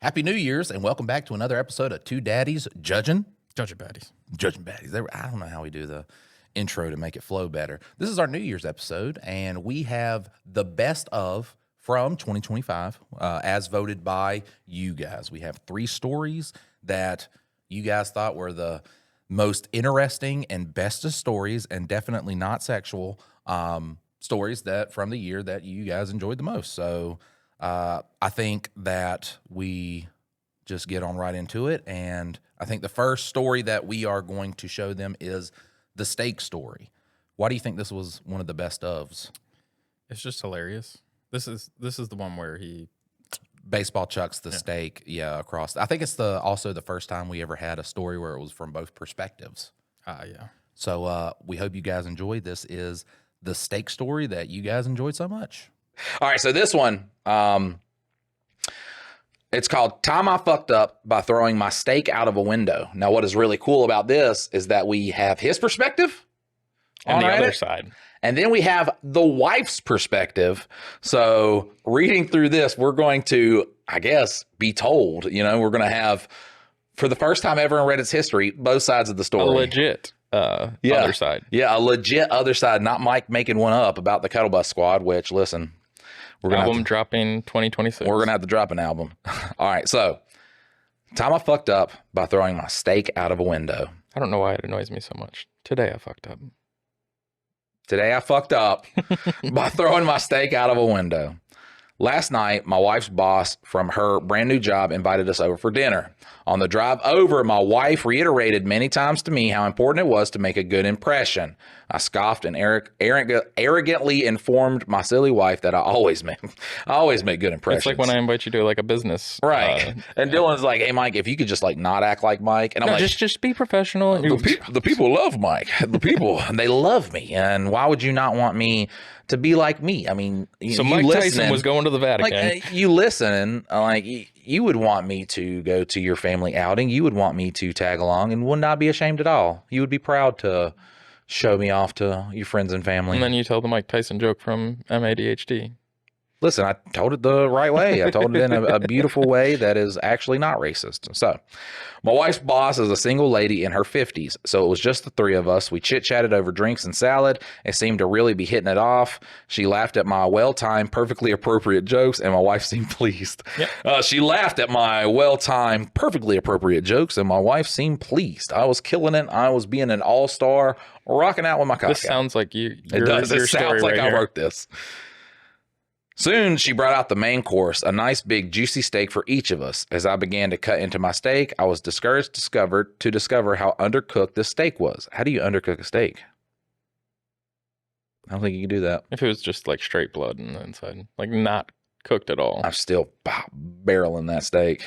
Happy New Year's and welcome back to another episode of Two Daddies Judging Baddies. Baddies. I don't know how we do the intro to make it flow better. This is our New Year's episode, and we have the best of from 2025 as voted by you guys. We have 3 stories that you guys thought were the most interesting and bestest stories, and definitely not sexual stories that from the year that you guys enjoyed the most. So I think that we just get on right into it. And I think the first story that we are going to show them is the steak story. Why do you think this was one of the best ofs? It's just hilarious. This is the one where he Baseball chucks the steak, across. I think it's also the first time we ever had a story where it was from both perspectives. Yeah. So we hope you guys enjoyed. This is the steak story that you guys enjoyed so much. All right, so this one, it's called Time I Fucked Up by Throwing My Steak Out of a Window. Now, what is really cool about this is that we have his perspective and the other side. And then we have the wife's perspective. So reading through this, we're going to, I guess, be told, we're going to have, for the first time ever in Reddit's history, both sides of the story. A legit other side. Yeah, a legit other side, not Mike making one up about the Cuddle Bus Squad, which, listen, we're going to dropping 2026. We're going to have to drop an album. All right, so Time I Fucked Up by Throwing My Steak Out of a Window. I don't know why it annoys me so much. Today I fucked up. Today I fucked up by throwing my steak out of a window. Last night, my wife's boss from her brand new job invited us over for dinner. On the drive over, my wife reiterated many times to me how important it was to make a good impression. I scoffed and arrogantly informed my silly wife that I always make good impressions. It's like when I invite you to like a business. Right. And Dylan's like, hey, Mike, if you could just like not act like Mike. And I'm like, just be professional. The people love Mike. The people, they love me. And why would you not want me to be like me? I mean, so Mike Tyson was going to the Vatican. Like, you listen, like you would want me to go to your family outing. You would want me to tag along and would not be ashamed at all. You would be proud to show me off to your friends and family. And then you tell the Mike Tyson joke from MADHD. Listen, I told it the right way. I told it in a beautiful way that is actually not racist. So my wife's boss is a single lady in her 50s. So it was just the 3 of us. We chit-chatted over drinks and salad and seemed to really be hitting it off. She laughed at my well-timed, perfectly appropriate jokes, and my wife seemed pleased. Yep. She laughed at my well-timed, perfectly appropriate jokes, and my wife seemed pleased. I was killing it. I was being an all-star, rocking out with my cock. This sounds like you. It does. It sounds like I wrote this. Soon, she brought out the main course, a nice big juicy steak for each of us. As I began to cut into my steak, I was discouraged to discover how undercooked this steak was. How do you undercook a steak? I don't think you can do that. If it was just like straight blood in the inside, like not cooked at all. I'm still barreling that steak.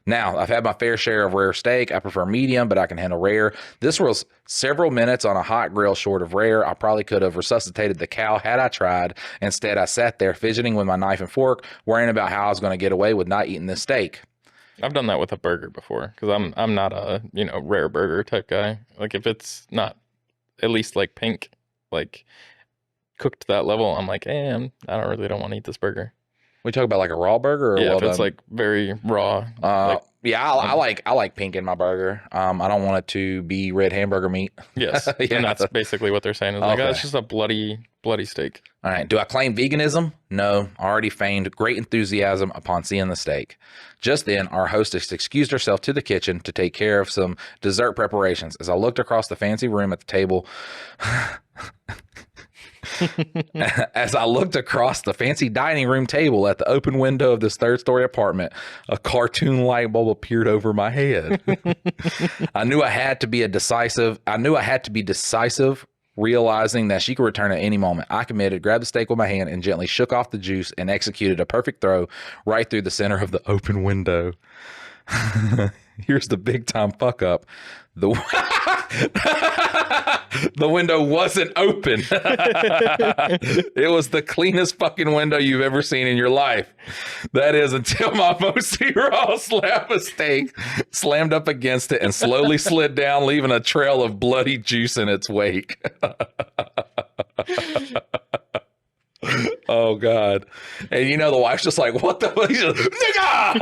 Now, I've had my fair share of rare steak. I prefer medium, but I can handle rare. This was several minutes on a hot grill short of rare. I probably could have resuscitated the cow had I tried. Instead, I sat there fidgeting with my knife and fork, worrying about how I was going to get away with not eating this steak. I've done that with a burger before because I'm not a rare burger type guy. Like if it's not at least like pink, like cooked to that level, I'm like, hey, I don't want to eat this burger. We talk about like a raw burger, or if it's like very raw. I like pink in my burger. I don't want it to be red hamburger meat. Yes, and that's basically what they're saying. Is like, it's just a bloody steak. All right. Do I claim veganism? No. I already feigned great enthusiasm upon seeing the steak. Just then, our hostess excused herself to the kitchen to take care of some dessert preparations. As I looked across the fancy room at the table. As I looked across the fancy dining room table at the open window of this 3rd-story apartment, a cartoon light bulb appeared over my head. I knew I had to be decisive, realizing that she could return at any moment. I committed, grabbed the steak with my hand, and gently shook off the juice and executed a perfect throw right through the center of the open window. Here's the big time fuck up. The window wasn't open. It was the cleanest fucking window you've ever seen in your life. That is until my mostly raw slab of steak slammed up against it and slowly slid down, leaving a trail of bloody juice in its wake. Oh God. And you know, the wife's just like, what the fuck? He's just, nigga!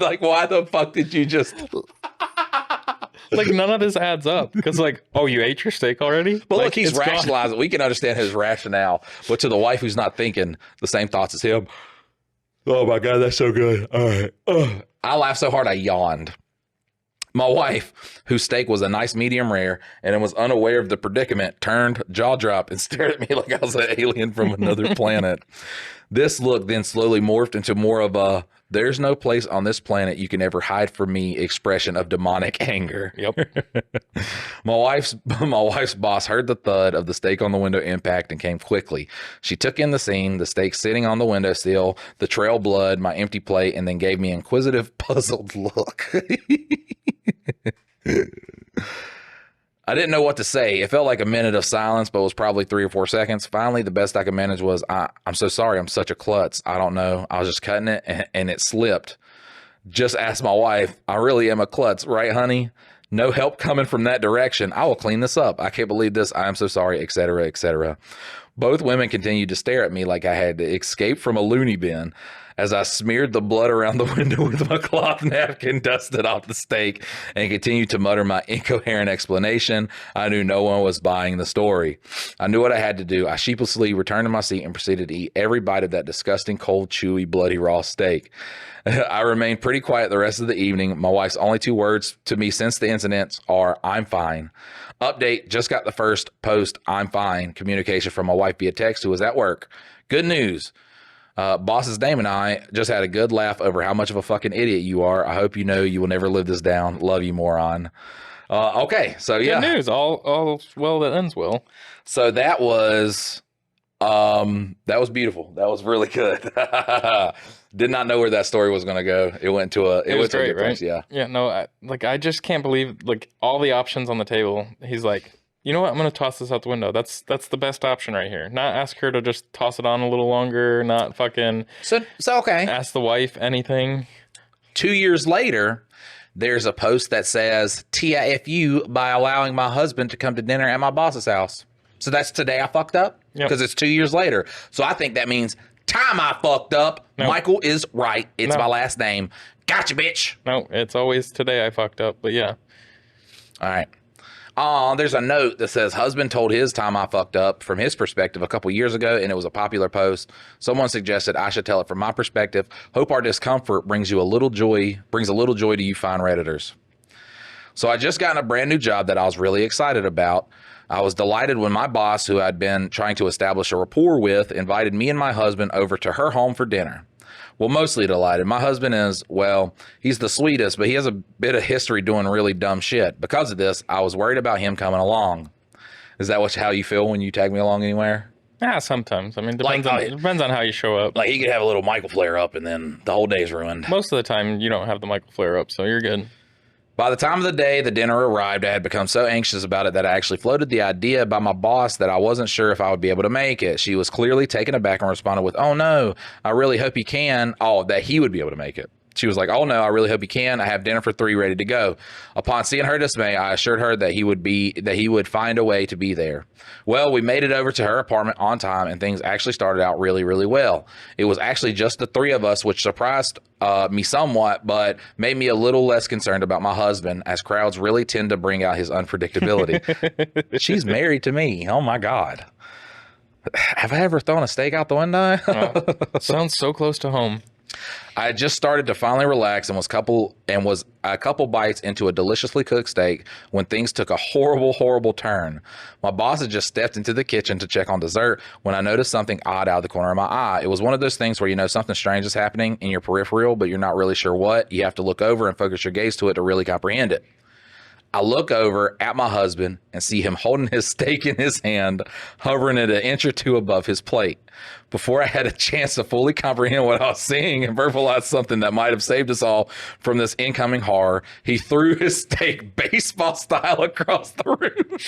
Like, why the fuck did you just... Like, none of this adds up. Because, like, oh, you ate your steak already? But like, look, he's it's gone. rationalizing. We can understand his rationale. But to the wife who's not thinking the same thoughts as him, oh my God, that's so good. All right. Ugh. I laughed so hard I yawned. My wife, whose steak was a nice medium rare and was unaware of the predicament, turned, jaw dropped, and stared at me like I was an alien from another planet. This look then slowly morphed into more of a, there's no place on this planet you can ever hide from me expression of demonic anger. Yep. My wife's boss heard the thud of the steak on the window impact and came quickly. She took in the scene, the steak sitting on the windowsill, the trail of blood, my empty plate, and then gave me an inquisitive, puzzled look. I didn't know what to say. It felt like a minute of silence, but it was probably 3 or 4 seconds. Finally, the best I could manage was, I'm so sorry. I'm such a klutz. I don't know. I was just cutting it and it slipped. Just asked my wife, I really am a klutz, right, honey? No help coming from that direction. I will clean this up. I can't believe this. I am so sorry, etc., etc. Both women continued to stare at me like I had escaped from a loony bin. As I smeared the blood around the window with my cloth napkin, dusted off the steak, and continued to mutter my incoherent explanation, I knew no one was buying the story. I knew what I had to do. I sheepishly returned to my seat and proceeded to eat every bite of that disgusting, cold, chewy, bloody raw steak. I remained pretty quiet the rest of the evening. My wife's only 2 words to me since the incidents are, I'm fine. Update, just got the first post, I'm fine, communication from my wife via text who was at work. Good news. Boss's name and I just had a good laugh over how much of a fucking idiot you are. I hope you know you will never live this down. Love you, moron. Okay, so yeah. Good news. All well that ends well. So that was beautiful. That was really good. Did not know where that story was going to go. It went to a was great, right? Place, yeah. Yeah, no, I just can't believe, like, all the options on the table. He's like, you know what? I'm going to toss this out the window. That's the best option right here. Not ask her to just toss it on a little longer, not fucking So okay. ask the wife anything. 2 years later, there's a post that says, TIFU by allowing my husband to come to dinner at my boss's house. So that's today I fucked up? Yep. Because it's 2 years later. So I think that means time I fucked up. Nope. Michael is right. It's No. my last name. Gotcha, bitch. No, it's always today I fucked up, but yeah. All right. There's a note that says husband told his time I fucked up from his perspective a couple years ago, and it was a popular post. Someone suggested I should tell it from my perspective. Hope our discomfort brings a little joy to you fine Redditors. So I just gotten a brand new job that I was really excited about. I was delighted when my boss, who I'd been trying to establish a rapport with, invited me and my husband over to her home for dinner. Well, mostly delighted. My husband is, well, he's the sweetest, but he has a bit of history doing really dumb shit. Because of this, I was worried about him coming along. Is that how you feel when you tag me along anywhere? Yeah, sometimes. I mean, depends on how you show up. Like, he could have a little Michael flare up and then the whole day's ruined. Most of the time, you don't have the Michael flare up, so you're good. By the time of the day the dinner arrived, I had become so anxious about it that I actually floated the idea by my boss that I wasn't sure if I would be able to make it. She was clearly taken aback and responded with, oh no, I really hope you can. Oh, that he would be able to make it. She was like, oh no, I really hope you can. I have dinner for 3 ready to go. Upon seeing her dismay, I assured her that he would find a way to be there. Well, we made it over to her apartment on time, and things actually started out really, really well. It was actually just the 3 of us, which surprised me somewhat, but made me a little less concerned about my husband, as crowds really tend to bring out his unpredictability. She's married to me. Oh my God. Have I ever thrown a steak out the window? Sounds so close to home. I had just started to finally relax and was a couple bites into a deliciously cooked steak when things took a horrible, horrible turn. My boss had just stepped into the kitchen to check on dessert when I noticed something odd out of the corner of my eye. It was one of those things where you know something strange is happening in your peripheral, but you're not really sure what. You have to look over and focus your gaze to it to really comprehend it. I look over at my husband and see him holding his steak in his hand, hovering at 1 inch or 2 above his plate. Before I had a chance to fully comprehend what I was seeing and verbalize something that might have saved us all from this incoming horror, he threw his steak baseball style across the room.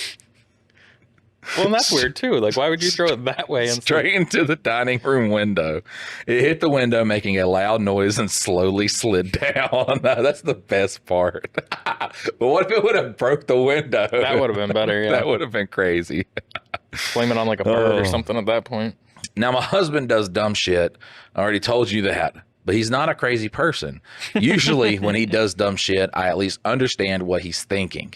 Well, and that's weird too. Like, why would you throw it that way? Straight into the dining room window. It hit the window, making a loud noise, and slowly slid down. That's the best part. But what if it would have broke the window? That would have been better, yeah. That would have been crazy. Blame it on like a bird or something at that point. Now, my husband does dumb shit. I already told you that. But he's not a crazy person. Usually when he does dumb shit, I at least understand what he's thinking.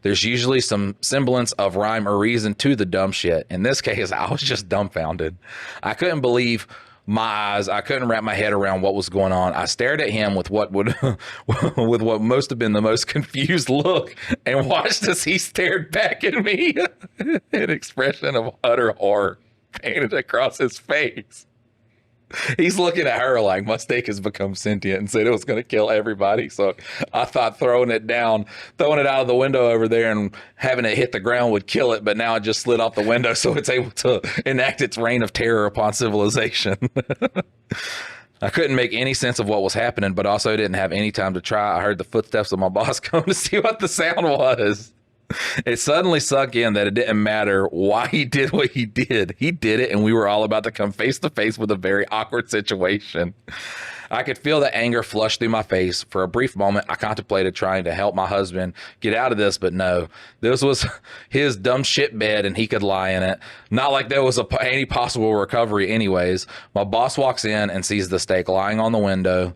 There's usually some semblance of rhyme or reason to the dumb shit. In this case, I was just dumbfounded. I couldn't believe my eyes. I couldn't wrap my head around what was going on. I stared at him with what must have been the most confused look and watched as he stared back at me. An expression of utter horror painted across his face. He's looking at her like my steak has become sentient and said it was going to kill everybody. So I thought throwing it out of the window over there and having it hit the ground would kill it. But now it just slid off the window, so it's able to enact its reign of terror upon civilization. I couldn't make any sense of what was happening, but also didn't have any time to try. I heard the footsteps of my boss come to see what the sound was. It suddenly sunk in that it didn't matter why he did what he did. He did it, and we were all about to come face to face with a very awkward situation. I could feel the anger flush through my face. For a brief moment, I contemplated trying to help my husband get out of this, but no. This was his dumb shit bed, and he could lie in it. Not like there was any possible recovery anyways. My boss walks in and sees the steak lying on the windowsill.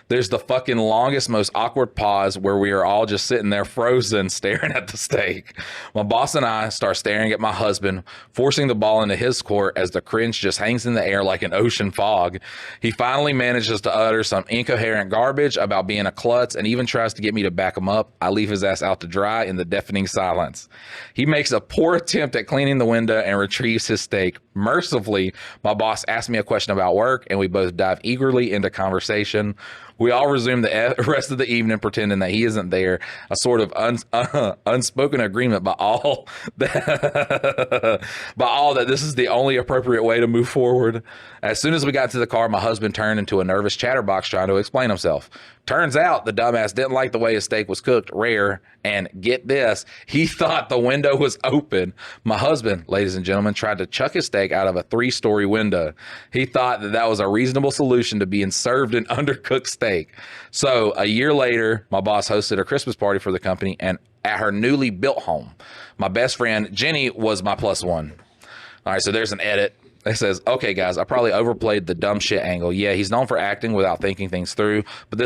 There's the fucking longest, most awkward pause where we are all just sitting there frozen, staring at the steak. My boss and I start staring at my husband, forcing the ball into his court as the cringe just hangs in the air like an ocean fog. He finally manages to utter some incoherent garbage about being a klutz and even tries to get me to back him up. I leave his ass out to dry in the deafening silence. He makes a poor attempt at cleaning the window and retrieves his steak. Mercifully, my boss asks me a question about work, and we both dive eagerly into conversation. We all resume the rest of the evening pretending that he isn't there, a sort of unspoken agreement by all that this is the only appropriate way to move forward. As soon as we got to the car, my husband turned into a nervous chatterbox trying to explain himself. Turns out the dumbass didn't like the way his steak was cooked rare, and get this, he thought the window was open. My husband, ladies and gentlemen, tried to chuck his steak out of a 3-story window. He thought that was a reasonable solution to being served an undercooked steak. So a year later, my boss hosted a Christmas party for the company and at her newly built home. My best friend, Jenny, was my +1. All right, so there's an edit. It says, okay, guys, I probably overplayed the dumb shit angle. Yeah, he's known for acting without thinking things through, but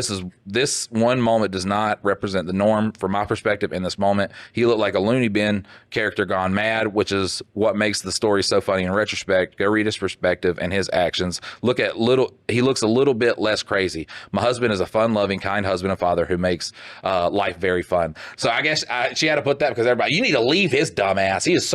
this one moment does not represent the norm. From my perspective in this moment, he looked like a loony bin character gone mad, which is what makes the story so funny in retrospect. Go read his perspective and his actions. He looks a little bit less crazy. My husband is a fun-loving, kind husband and father who makes life very fun. So I guess she had to put that because everybody, you need to leave his dumb ass. He is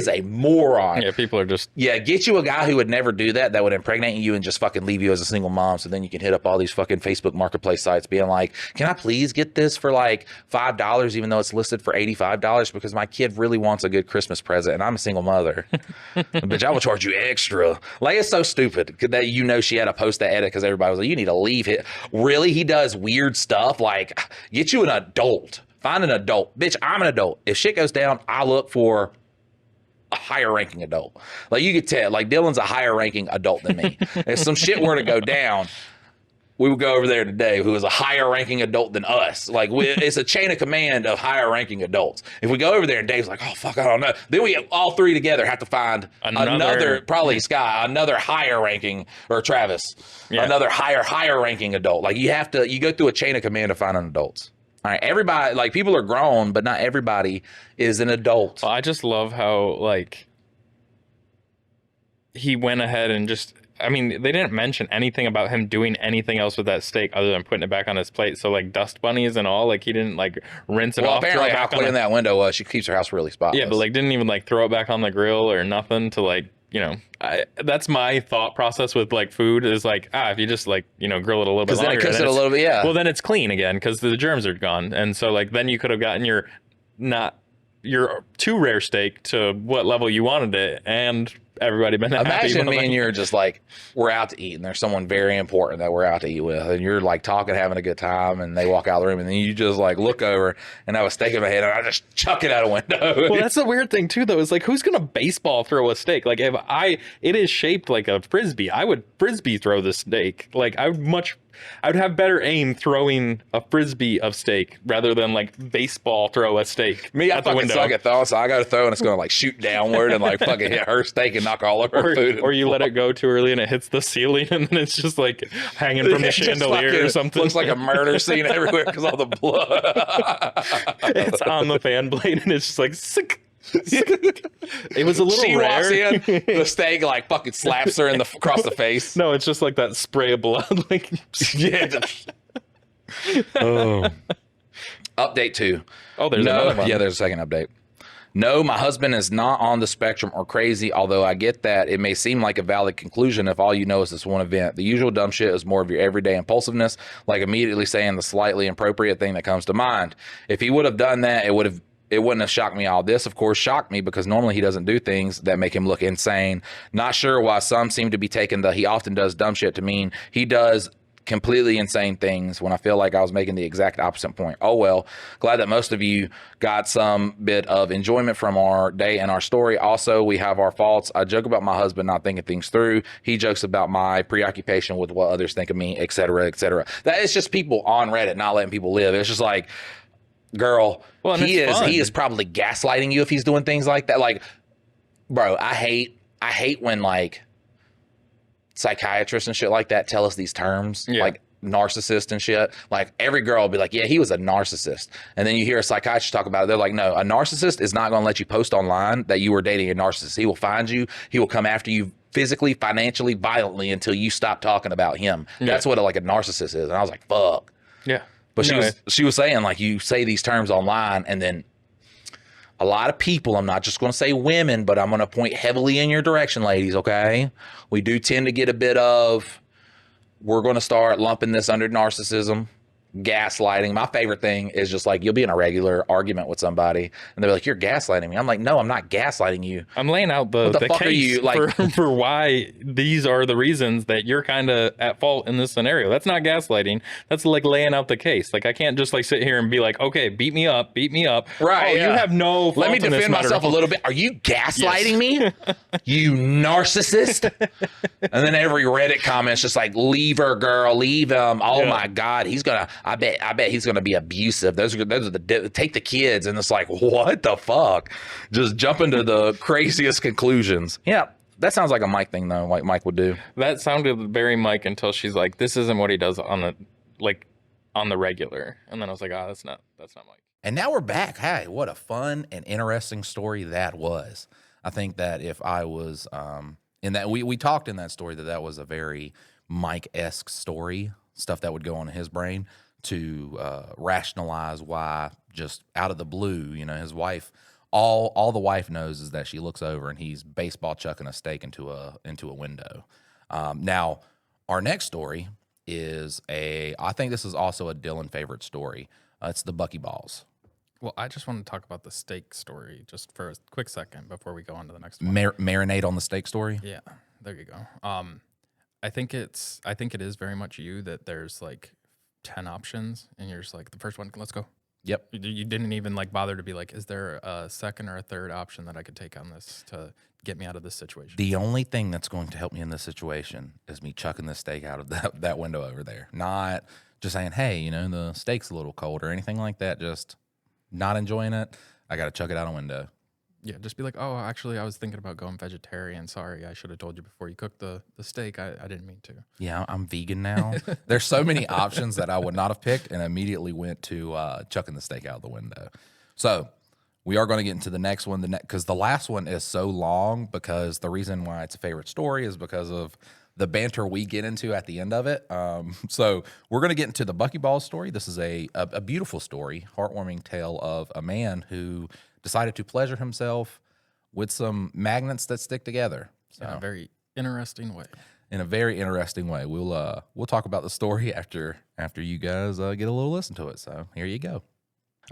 a moron. Yeah, people are just... Yeah, get you a guy who would never do that would impregnate you and just fucking leave you as a single mom. So then you can hit up all these fucking Facebook marketplace sites being like, can I please get this for like $5 even though it's listed for $85 because my kid really wants a good Christmas present and I'm a single mother. Bitch, I will charge you extra. Like, it's so stupid that she had to post that edit because everybody was like, you need to leave it. Really? He does weird stuff like get you an adult. Find an adult. Bitch, I'm an adult. If shit goes down, I look for a higher ranking adult. Like, you could tell, like, Dylan's a higher ranking adult than me. If some shit were to go down, we would go over there to Dave, who is a higher ranking adult than us. Like, it's a chain of command of higher ranking adults. If we go over there and Dave's like, oh, fuck, I don't know. Then we all three together have to find another probably Sky, another higher ranking, or Travis, another higher ranking adult. Like, you go through a chain of command to find an adults. All right, everybody, like, people are grown, but not everybody is an adult. Well, I just love how, like, he went ahead and just, I mean, they didn't mention anything about him doing anything else with that steak other than putting it back on his plate. So, like, dust bunnies and all, like, he didn't, like, rinse it off. Well, apparently how clean that window was, she keeps her house really spotless. Yeah, but, like, didn't even, like, throw it back on the grill or nothing to, like, that's my thought process with, like, food is like, if you just, like, grill it a little bit longer. Then it cooks it a little bit, yeah. Well, then it's clean again because the germs are gone. And so, like, then you could have gotten your too rare steak to what level you wanted it and everybody been happy. Imagine me and you're just like, we're out to eat and there's someone very important that we're out to eat with and you're like talking, having a good time, and they walk out of the room and then you just like look over and have a steak in my head and I just chuck it out a window. Well, that's the weird thing too, though, is like, who's gonna baseball throw a steak? Like, it is shaped like a frisbee, I would frisbee throw the steak. Like, I would much I would have better aim throwing a frisbee of steak rather than like baseball throw a steak. Me, I at the fucking window. suck at throwing, so I go to throw and it's going to like shoot downward and like fucking hit her steak and knock all of her food. Or you let it go too early and it hits the ceiling and then it's just like hanging from the chandelier or something. Looks like a murder scene everywhere because all the blood. It's on the fan blade and it's just like sick. It was a little she rare. walks in, the steak like fucking slaps her across the face. No, it's just like that spray of blood. Like, Yeah. Oh. Update 2. oh, there's another one. Yeah, there's a second update. No, my husband is not on the spectrum or crazy, although I get that it may seem like a valid conclusion if all you know is this one event. The usual dumb shit is more of your everyday impulsiveness, like immediately saying the slightly inappropriate thing that comes to mind. If he would have done that, it wouldn't have shocked me. All this, of course, shocked me because normally he doesn't do things that make him look insane. Not sure why some seem to be taking the he often does dumb shit to mean he does completely insane things when I feel like I was making the exact opposite point. Oh well, glad that most of you got some bit of enjoyment from our day and our story. Also, we have our faults. I joke about my husband not thinking things through. He jokes about my preoccupation with what others think of me, etc., etc. That is just people on Reddit not letting people live. It's just like, girl, well, he is probably gaslighting you if he's doing things like that. Like, bro, I hate when like psychiatrists and shit like that tell us these terms, like narcissist and shit. Like every girl will be like, yeah, he was a narcissist. And then you hear a psychiatrist talk about it. They're like, no, a narcissist is not going to let you post online that you were dating a narcissist. He will find you. He will come after you physically, financially, violently until you stop talking about him. That's what like a narcissist is. And I was like, fuck. Yeah. But she was saying like, you say these terms online and then a lot of people, I'm not just going to say women, but I'm going to point heavily in your direction, ladies, okay? We do tend to get a bit of, we're going to start lumping this under narcissism, gaslighting. My favorite thing is just like, you'll be in a regular argument with somebody and they're like, you're gaslighting me. I'm like, no, I'm not gaslighting you. I'm laying out the fuck case are you, like, for why these are the reasons that you're kind of at fault in this scenario. That's not gaslighting. That's like laying out the case. Like I can't just like sit here and be like, okay, beat me up. Right. Oh, you have no fault. Let me in this defend matter. myself a little bit. Are you gaslighting me? You narcissist. And then every Reddit comment's just like, leave her, girl, leave him. Oh my God. I bet he's gonna be abusive. Those are take the kids. And it's like, what the fuck? Just jump into the craziest conclusions. Yeah. That sounds like a Mike thing though, like Mike would do. That sounded very Mike until she's like, this isn't what he does on the regular. And then I was like, that's not Mike. And now we're back. Hey, what a fun and interesting story that was. I think that if I was in that, we talked in that story that was a very Mike-esque story, stuff that would go on in his brain to rationalize why just out of the blue, you know, his wife, all the wife knows is that she looks over and he's baseball chucking a steak into a window. Now, our next story is I think this is also a Dylan favorite story. It's the Bucky balls. Well, I just want to talk about the steak story just for a quick second before we go on to the next one. Marinate on the steak story. Yeah, there you go. I think it is very much you that there's like 10 options and you're just like, the first one, let's go. Yep. You didn't even like bother to be like, is there a second or a third option that I could take on this to get me out of this situation? The only thing that's going to help me in this situation is me chucking the steak out of that window over there. Not just saying, hey, you know, the steak's a little cold or anything like that. Just not enjoying it. I got to chuck it out a window. Yeah, just be like, oh, actually, I was thinking about going vegetarian. Sorry, I should have told you before you cooked the steak. I didn't mean to. Yeah, I'm vegan now. There's so many options that I would not have picked and immediately went to chucking the steak out the window. So we are going to get into the next one, because the last one is so long, because the reason why it's a favorite story is because of the banter we get into at the end of it. So we're going to get into the Bucky Balls story. This is a beautiful story, heartwarming tale of a man who decided to pleasure himself with some magnets that stick together. So, In a very interesting way. In a very interesting way. We'll talk about the story after you guys get a little listen to it. So here you go.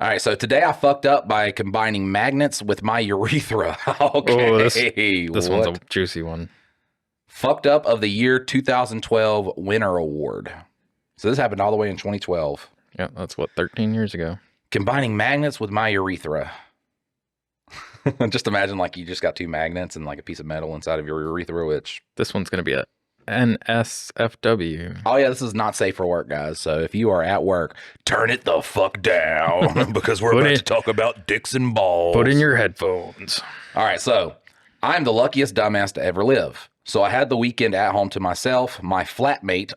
All right, so today I fucked up by combining magnets with my urethra. Okay. Oh, this one's a juicy one. Fucked up of the year 2012 winner award. So this happened all the way in 2012. Yeah, that's 13 years ago. Combining magnets with my urethra. Just imagine like you just got two magnets and like a piece of metal inside of your urethra, which This one's going to be a NSFW. Oh yeah, this is not safe for work, guys. So if you are at work, turn it the fuck down because we're about to talk about dicks and balls. Put in your headphones. All right, so I'm the luckiest dumbass to ever live. So I had the weekend at home to myself. My flatmate,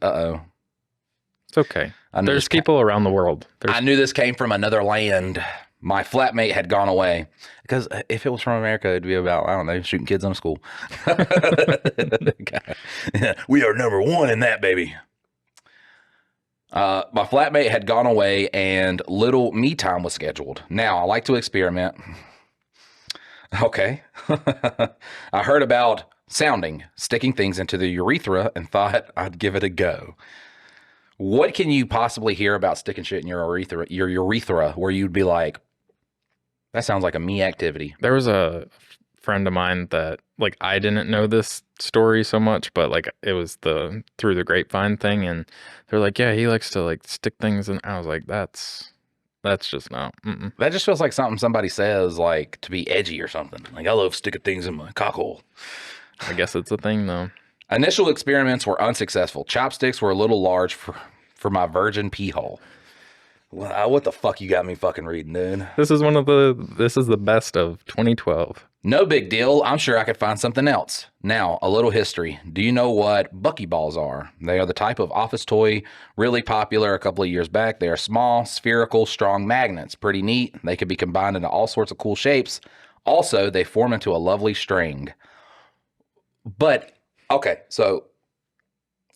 It's okay. There's people around the world. I knew this came from another land. My flatmate had gone away. Because if it was from America, it'd be about, I don't know, shooting kids on school. We are number one in that, baby. My flatmate had gone away and little me time was scheduled. Now, I like to experiment. Okay. I heard about sounding, sticking things into the urethra and thought I'd give it a go. What can you possibly hear about sticking shit in your urethra where you'd be like, that sounds like a me activity? There was a friend of mine that, like, I didn't know this story so much, but like it was the through the grapevine thing, and they're like, yeah, he likes to like stick things in. I was like, that's just not. That just feels like something somebody says, like, to be edgy or something. Like, I love sticking things in my cockhole. I guess it's a thing though. Initial experiments were unsuccessful. Chopsticks were a little large for my virgin pee hole. Well, what the fuck you got me fucking reading, dude? This is the best of 2012. No big deal. I'm sure I could find something else. Now, a little history. Do you know what Bucky balls are? They are the type of office toy really popular a couple of years back. They are small, spherical, strong magnets. Pretty neat. They can be combined into all sorts of cool shapes. Also, they form into a lovely string. But, okay, so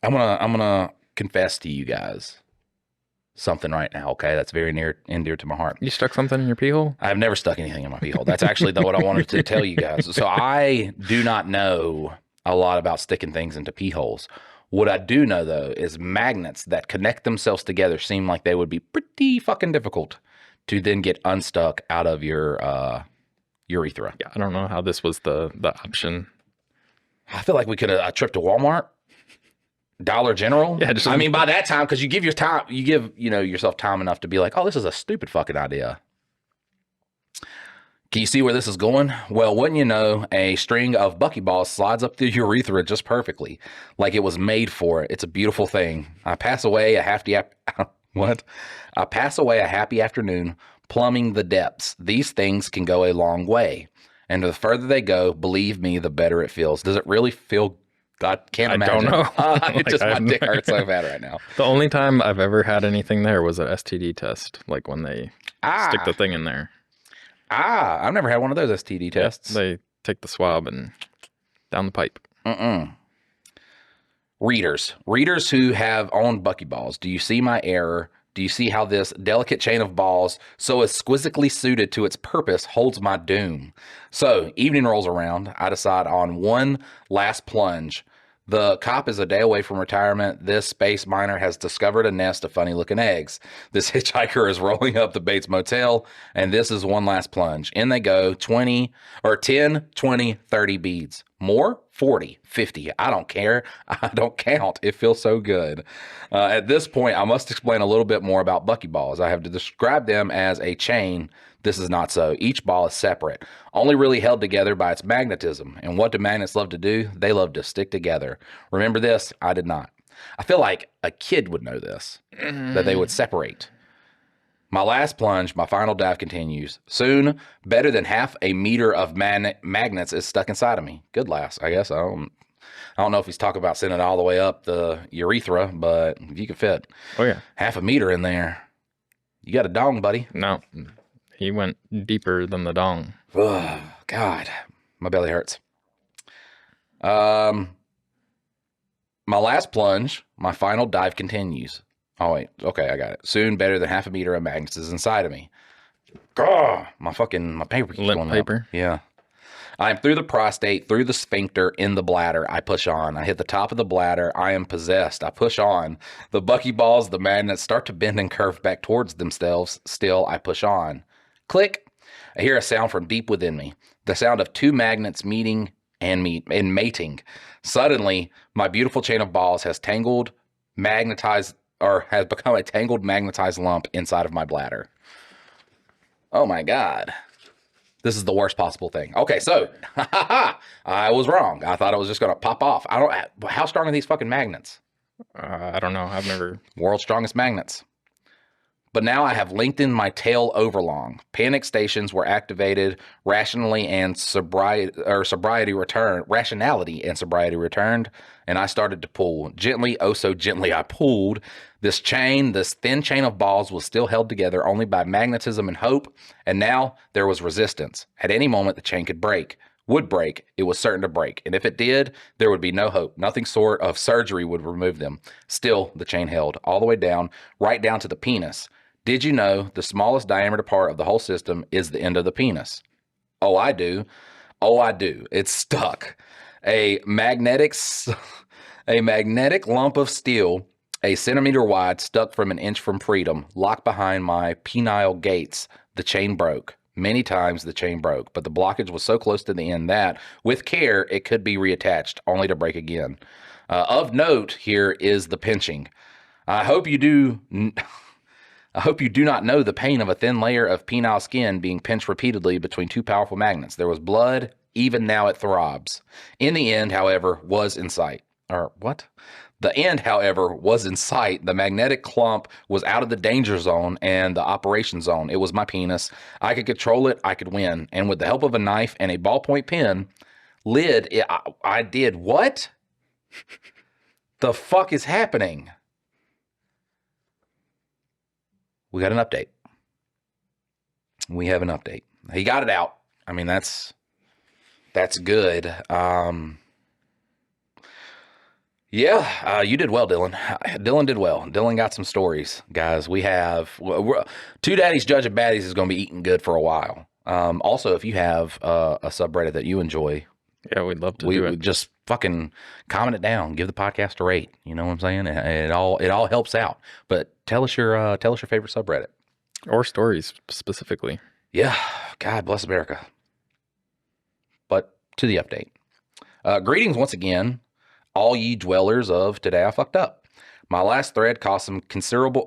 I'm gonna confess to you guys something right now, okay? That's very near and dear to my heart. You stuck something in your pee hole? I've never stuck anything in my pee hole. That's actually what I wanted to tell you guys. So I do not know a lot about sticking things into pee holes. What I do know, though, is magnets that connect themselves together seem like they would be pretty fucking difficult to then get unstuck out of your urethra. Yeah, I don't know how this was the option. I feel like we could have a trip to Walmart. Dollar General. Yeah, I mean, by that time, because you give yourself time enough to be like, oh, this is a stupid fucking idea. Can you see where this is going? Well, wouldn't you know, a string of Bucky balls slides up through your urethra just perfectly, like it was made for it. It's a beautiful thing. I pass away a happy afternoon plumbing the depths. These things can go a long way, and the further they go, believe me, the better it feels. Does it really feel? I can't imagine. I don't know. My dick hurts so bad right now. The only time I've ever had anything there was an STD test, like when they stick the thing in there. I've never had one of those STD tests. They take the swab and down the pipe. Readers who have owned Bucky balls, do you see my error? Do you see how this delicate chain of balls, so exquisitely suited to its purpose, holds my doom? So, evening rolls around. I decide on one last plunge. The cop is a day away from retirement. This space miner has discovered a nest of funny-looking eggs. This hitchhiker is rolling up the Bates Motel, and this is one last plunge. In they go, 10, 20, 30 beads. More? 40, 50. I don't care. I don't count. It feels so good. At this point, I must explain a little bit more about Bucky balls. I have to describe them as a chain. This is not so. Each ball is separate, only really held together by its magnetism. And what do magnets love to do? They love to stick together. Remember this? I did not. I feel like a kid would know this, that they would separate. My last plunge, my final dive continues. Soon, better than half a meter of magnets is stuck inside of me. Good lass, I guess. I don't know if he's talking about sending it all the way up the urethra, but if you can fit half a meter in there, you got a dong, buddy. No, he went deeper than the dong. Oh, God, my belly hurts. My last plunge, my final dive continues. Oh, wait. Okay, I got it. Soon, better than half a meter of magnets is inside of me. Gah! My paper keeps Lint going paper? up. Yeah. I'm through the prostate, through the sphincter, in the bladder. I push on. I hit the top of the bladder. I am possessed. I push on. The Bucky balls, the magnets start to bend and curve back towards themselves. Still, I push on. Click. I hear a sound from deep within me. The sound of two magnets meeting and mating. Suddenly, my beautiful chain of balls has become a tangled magnetized lump inside of my bladder. Oh my God. This is the worst possible thing. Okay, so I was wrong. I thought it was just going to pop off. How strong are these fucking magnets? I don't know. I've never. World's strongest magnets. But now I have lengthened my tail overlong. Panic stations were activated. Rationality and sobriety returned, and I started to pull. Gently, oh so gently, I pulled. This thin chain of balls was still held together only by magnetism and hope, and now there was resistance. At any moment, the chain could break. Would break. It was certain to break. And if it did, there would be no hope. Nothing sort of surgery would remove them. Still, the chain held all the way down, right down to the penis. Did you know the smallest diameter part of the whole system is the end of the penis? Oh, I do. Oh, I do. It's stuck. A magnetic lump of steel, a centimeter wide, stuck from an inch from freedom, locked behind my penile gates. The chain broke. Many times the chain broke, but the blockage was so close to the end that, with care, it could be reattached, only to break again. Of note here is the pinching. I hope you do not know the pain of a thin layer of penile skin being pinched repeatedly between two powerful magnets. There was blood. Even now it throbs. In the end, however, was in sight. Or what? The end, however, was in sight. The magnetic clump was out of the danger zone and the operation zone. It was my penis. I could control it. I could win. And with the help of a knife and a ballpoint pen, I did what? The fuck is happening? We got an update. We have an update. He got it out. I mean, that's good. You did well, Dylan. Dylan did well. Dylan got some stories, guys. We have two Daddies Judging Baddies is going to be eating good for a while. Also, if you have a subreddit that you enjoy, Yeah, we'd love to do it. Just fucking comment it down. Give the podcast a rate. You know what I'm saying? It all helps out. But tell us your favorite subreddit Or stories specifically. Yeah, God bless America. But to the update. Greetings once again, all ye dwellers of Today I Fucked Up. My last thread caused some considerable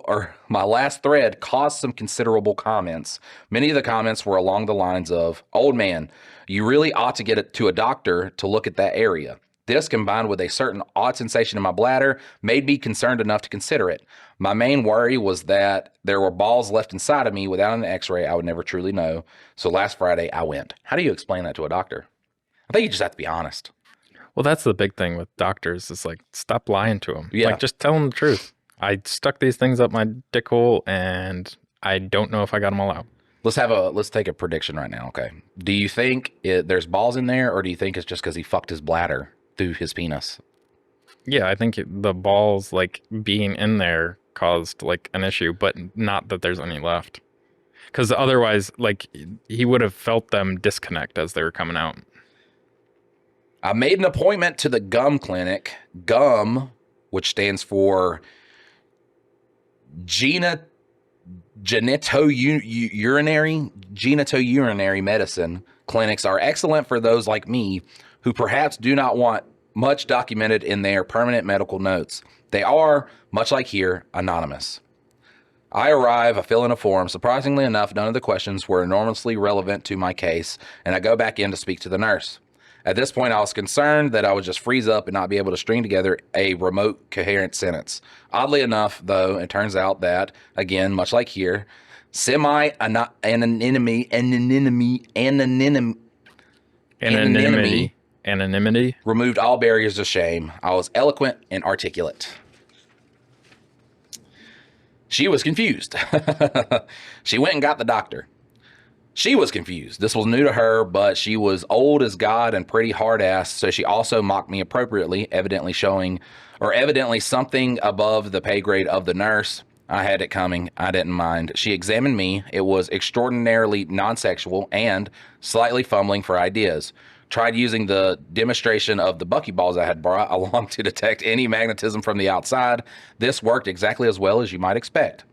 comments. Many of the comments were along the lines of, "Old man, you really ought to get it to a doctor to look at that area." This, combined with a certain odd sensation in my bladder, made me concerned enough to consider it. My main worry was that there were balls left inside of me. Without an x-ray, I would never truly know. So last Friday, I went. How do you explain that to a doctor? I think you just have to be honest. Well, that's the big thing with doctors is like, stop lying to them. Yeah. Like, just tell them the truth. I stuck these things up my dick hole and I don't know if I got them all out. Let's take a prediction right now. Okay. Do you think there's balls in there, or do you think it's just because he fucked his bladder through his penis? Yeah, I think the balls like being in there caused like an issue, but not that there's any left. Because otherwise, like, he would have felt them disconnect as they were coming out. I made an appointment to the gum clinic. Gum, which stands for genitourinary medicine clinics, are excellent for those like me who perhaps do not want much documented in their permanent medical notes. They are, much like here, anonymous. I arrive, I fill in a form. Surprisingly enough, none of the questions were enormously relevant to my case, and I go back in to speak to the nurse. At this point, I was concerned that I would just freeze up and not be able to string together a remote, coherent sentence. Oddly enough, though, it turns out that, again, much like here, anonymity removed all barriers of shame. I was eloquent and articulate. She was confused. She went and got the doctor. She was confused. This was new to her, but she was old as God and pretty hard-ass, so she also mocked me appropriately, evidently something above the pay grade of the nurse. I had it coming. I didn't mind. She examined me. It was extraordinarily non-sexual and slightly fumbling for ideas. Tried using the demonstration of the Bucky balls I had brought along to detect any magnetism from the outside. This worked exactly as well as you might expect.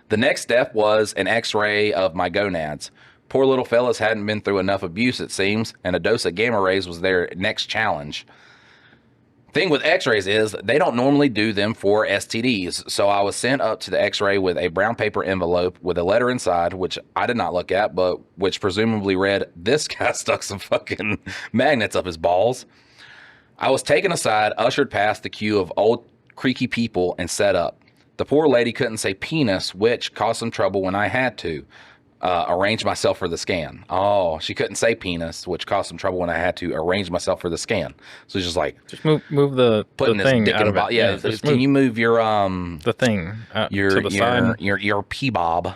The next step was an x-ray of my gonads. Poor little fellas hadn't been through enough abuse, it seems, and a dose of gamma rays was their next challenge. Thing with x-rays is they don't normally do them for STDs. So I was sent up to the x-ray with a brown paper envelope with a letter inside, which I did not look at, but which presumably read, "This guy stuck some fucking magnets up his balls." I was taken aside, ushered past the queue of old creaky people, and set up. The poor lady couldn't say penis, which caused some trouble when I had to arrange myself for the scan. Oh, she couldn't say penis, which caused some trouble when I had to arrange myself for the scan. So it's just like Just move the putting thing his dick out in a of bottle. it. Yeah, just can you move your the thing to the side? your pee bob?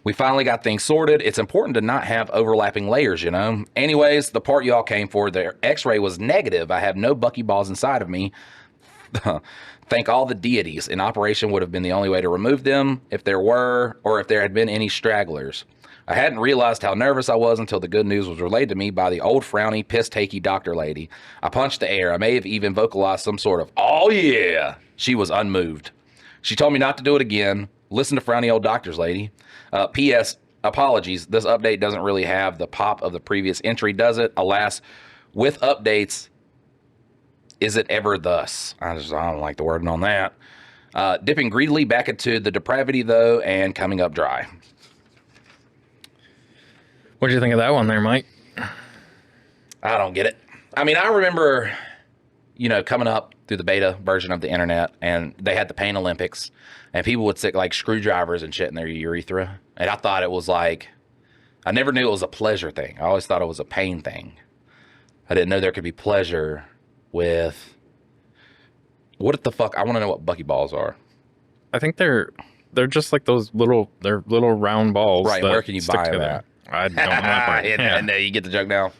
We finally got things sorted. It's important to not have overlapping layers, you know. Anyways, the part y'all came for, the x-ray was negative. I have no Bucky balls inside of me. Thank all the deities. An operation would have been the only way to remove them if there were, or if there had been any stragglers. I hadn't realized how nervous I was until the good news was relayed to me by the old frowny, piss-takey doctor lady. I punched the air. I may have even vocalized some sort of, "Oh yeah." She was unmoved. She told me not to do it again. Listen to frowny old doctors, lady. P.S. Apologies. This update doesn't really have the pop of the previous entry, does it? Alas, with updates, is it ever thus? I don't like the wording on that. Dipping greedily back into the depravity, though, and coming up dry. What do you think of that one there, Mike? I don't get it. I mean, I remember, coming up through the beta version of the internet, and they had the Pain Olympics, and people would stick like screwdrivers and shit in their urethra. And I thought it was like, I never knew it was a pleasure thing. I always thought it was a pain thing. I didn't know there could be pleasure with, what the fuck? I want to know what Bucky balls are. I think they're just like those little round balls. Right. Where can you buy them at? I don't know. And you get the joke now.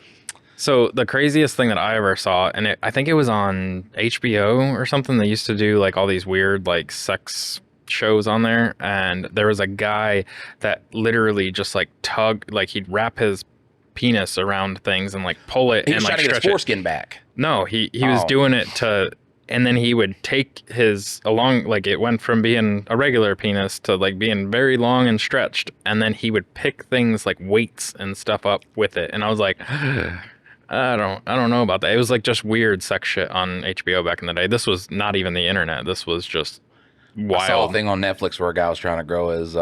So the craziest thing that I ever saw, and I think it was on HBO or something. They used to do like all these weird like sex shows on there, and there was a guy that literally just like he'd wrap his penis around things and like pull it He and was like trying to get stretch his it. foreskin back. No, he was doing it to, and then he would take his it went from being a regular penis to like being very long and stretched, and then he would pick things like weights and stuff up with it, and I was like, I don't know about that. It was like just weird sex shit on HBO back in the day. This was not even the internet. This was just wild. I saw a thing on Netflix where a guy was trying to grow his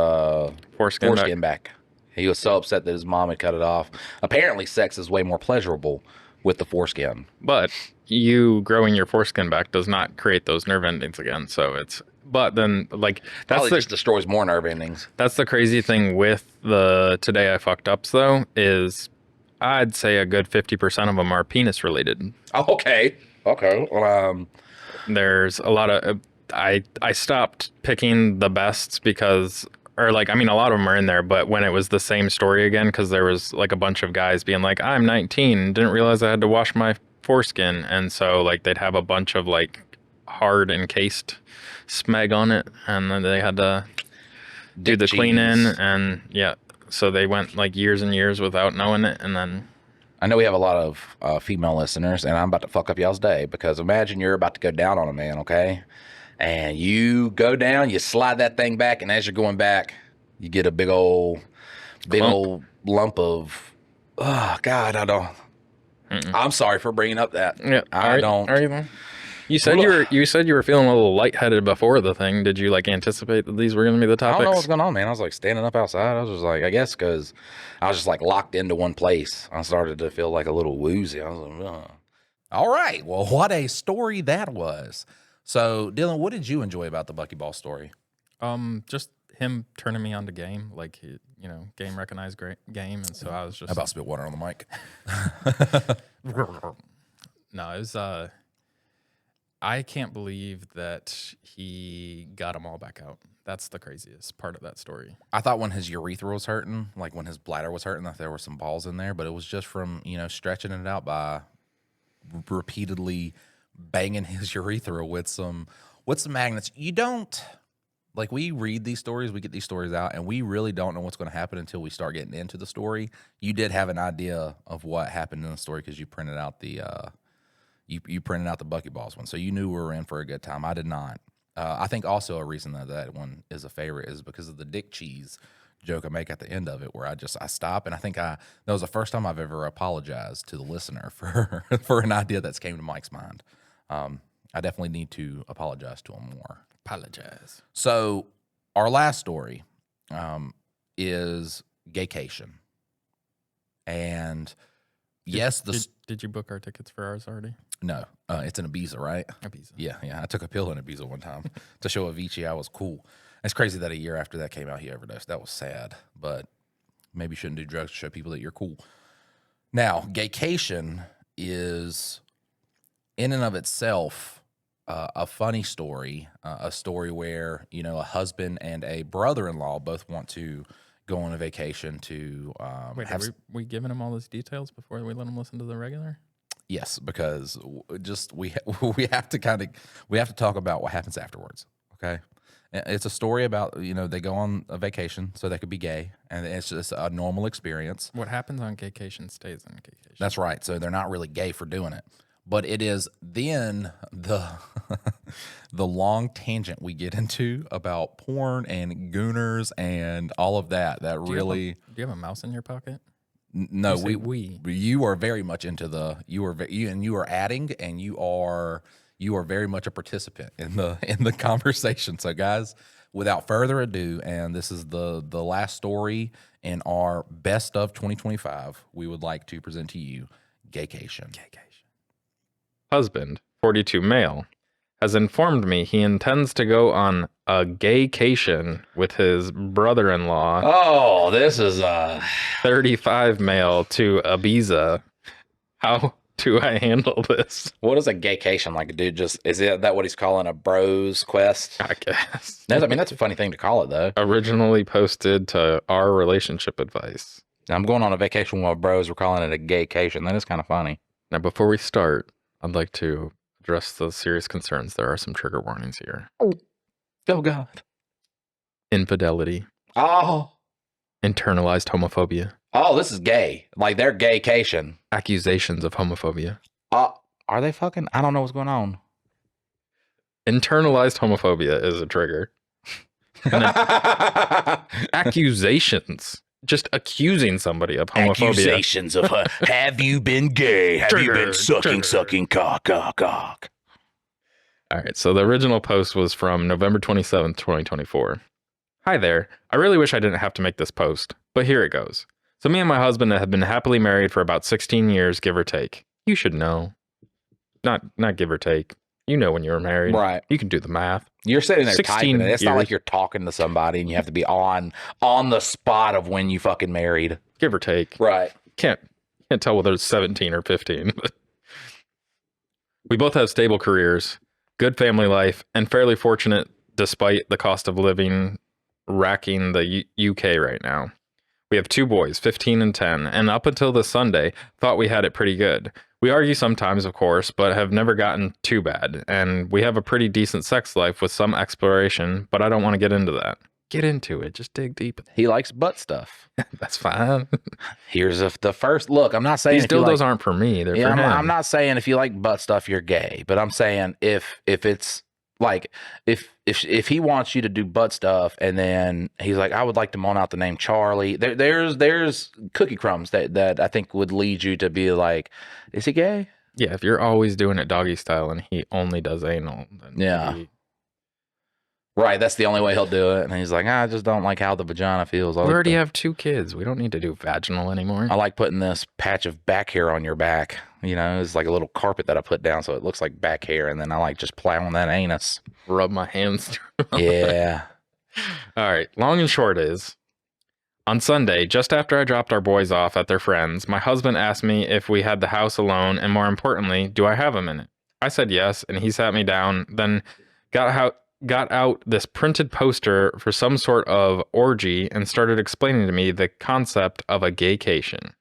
foreskin back. He was so upset that his mom had cut it off. Apparently, sex is way more pleasurable with the foreskin. But you growing your foreskin back does not create those nerve endings again. So it's, but then like Probably just destroys more nerve endings. That's the crazy thing with the Today I Fucked Ups though, is I'd say a good 50% of them are penis related. Oh, okay. There's a lot of, I stopped picking the bests because, or like, I mean, a lot of them are in there, but when it was the same story again, because there was like a bunch of guys being like, I'm 19, didn't realize I had to wash my foreskin. And so like they'd have a bunch of like hard encased smeg on it, and then they had to do the clean in, and yeah. So they went like years and years without knowing it, and then... I know we have a lot of female listeners, and I'm about to fuck up y'all's day, because imagine you're about to go down on a man, okay? And you go down, you slide that thing back, and as you're going back, you get a big old lump of, oh, God, I don't... I'm sorry for bringing up that. Yeah, I don't... Are you? You said you were feeling a little lightheaded before the thing. Did you like anticipate that these were going to be the topics? I don't know what's going on, man. I was like standing up outside. I was just like, I guess because I was just like locked into one place. I started to feel like a little woozy. I was like, ugh. All right. Well, what a story that was. So, Dylan, what did you enjoy about the Bucky Ball story? Just him turning me on to game, like game recognized game, and so I was just How about spit water on the mic? No, it was I can't believe that he got them all back out. That's the craziest part of that story. I thought when his urethra was hurting, like when his bladder was hurting, that there were some balls in there, but it was just from, stretching it out by repeatedly banging his urethra with some magnets. You don't, like, we read these stories, we get these stories out, and we really don't know what's going to happen until we start getting into the story. You did have an idea of what happened in the story because you printed out the you printed out the Bucky Balls one, so you knew we were in for a good time. I did not. I think also a reason that one is a favorite is because of the dick cheese joke I make at the end of it, where I stop, and I think that was the first time I've ever apologized to the listener for an idea that's came to Mike's mind. I definitely need to apologize to him more. Apologize. So our last story is Gaycation. And yes, did you book our tickets for ours already? no, it's in Ibiza, right? Ibiza. Yeah. I took a pill in Ibiza one time to show Avicii I was cool. It's crazy that a year after that came out, he overdosed. That was sad, but maybe you shouldn't do drugs to show people that you're cool. Now, Gaycation is in and of itself a funny story, a story where, a husband and a brother-in-law both want to go on a vacation to Wait, are we giving them all those details before we let them listen to the regular? Yes, because we have to talk about what happens afterwards. Okay, it's a story about they go on a vacation so they could be gay, and it's just a normal experience. What happens on Gaycation stays on Gaycation. That's right. So they're not really gay for doing it, but it is then the the long tangent we get into about porn and gooners and all of that. That really. Do you have a mouse in your pocket? No, we. You are very much into you are adding, and you are very much a participant in the conversation. So, guys, without further ado, and this is the last story in our best of 2025, we would like to present to you Gaycation. Husband, 42 male, has informed me he intends to go on a gaycation with his brother-in-law. Oh, this is 35 male to Ibiza. How do I handle this? what is a gaycation like, dude? Is that what he's calling a bros quest? I guess. That's a funny thing to call it, though. Originally posted to our relationship advice. I'm going on a vacation with my bros. We're calling it a gaycation. That is kind of funny. Now, before we start, I'd like to address the serious concerns. There are some trigger warnings here. Oh God. Infidelity. Oh. Internalized homophobia. Oh, this is gay. Like they're gaycation. Accusations of homophobia. Are they fucking? I don't know what's going on. Internalized homophobia is a trigger. Accusations. Just accusing somebody of homophobia. Accusations of have you been gay? Have you been sucking cock? All right, so the original post was from November 27th, 2024. Hi there. I really wish I didn't have to make this post, but here it goes. So me and my husband have been happily married for about 16 years, give or take. You should know. Not give or take. You know when you were married. Right. You can do the math. You're sitting there 16 typing it. It's not years. like you're talking to somebody and you have to be on the spot of when you fucking married. Give or take. Right. Can't tell whether it's 17 or 15. But we both have stable careers, good family life, and fairly fortunate despite the cost of living racking the UK right now. We have 2 boys, 15 and 10, and up until this Sunday, thought we had it pretty good. We argue sometimes, of course, but have never gotten too bad, and we have a pretty decent sex life with some exploration, but I don't want to get into that. Get into it. Just dig deep. He likes butt stuff. That's fine. Here's the first look. I'm not saying These dildos aren't for me. They're for him. I'm not saying if you like butt stuff, you're gay, but I'm saying if it's like if he wants you to do butt stuff and then he's like, I would like to moan out the name Charlie. There's cookie crumbs that I think would lead you to be like, is he gay? Yeah, if you're always doing it doggy style and he only does anal, then yeah. Right, that's the only way he'll do it. And he's like, I just don't like how the vagina feels. We already have 2 kids. We don't need to do vaginal anymore. I like putting this patch of back hair on your back. It's like a little carpet that I put down so it looks like back hair. And then I like just plowing that anus. Rub my hands through. Yeah. All right, long and short is, on Sunday, just after I dropped our boys off at their friends, my husband asked me if we had the house alone and more importantly, do I have a minute? I said yes, and he sat me down, then got out this printed poster for some sort of orgy and started explaining to me the concept of a gaycation.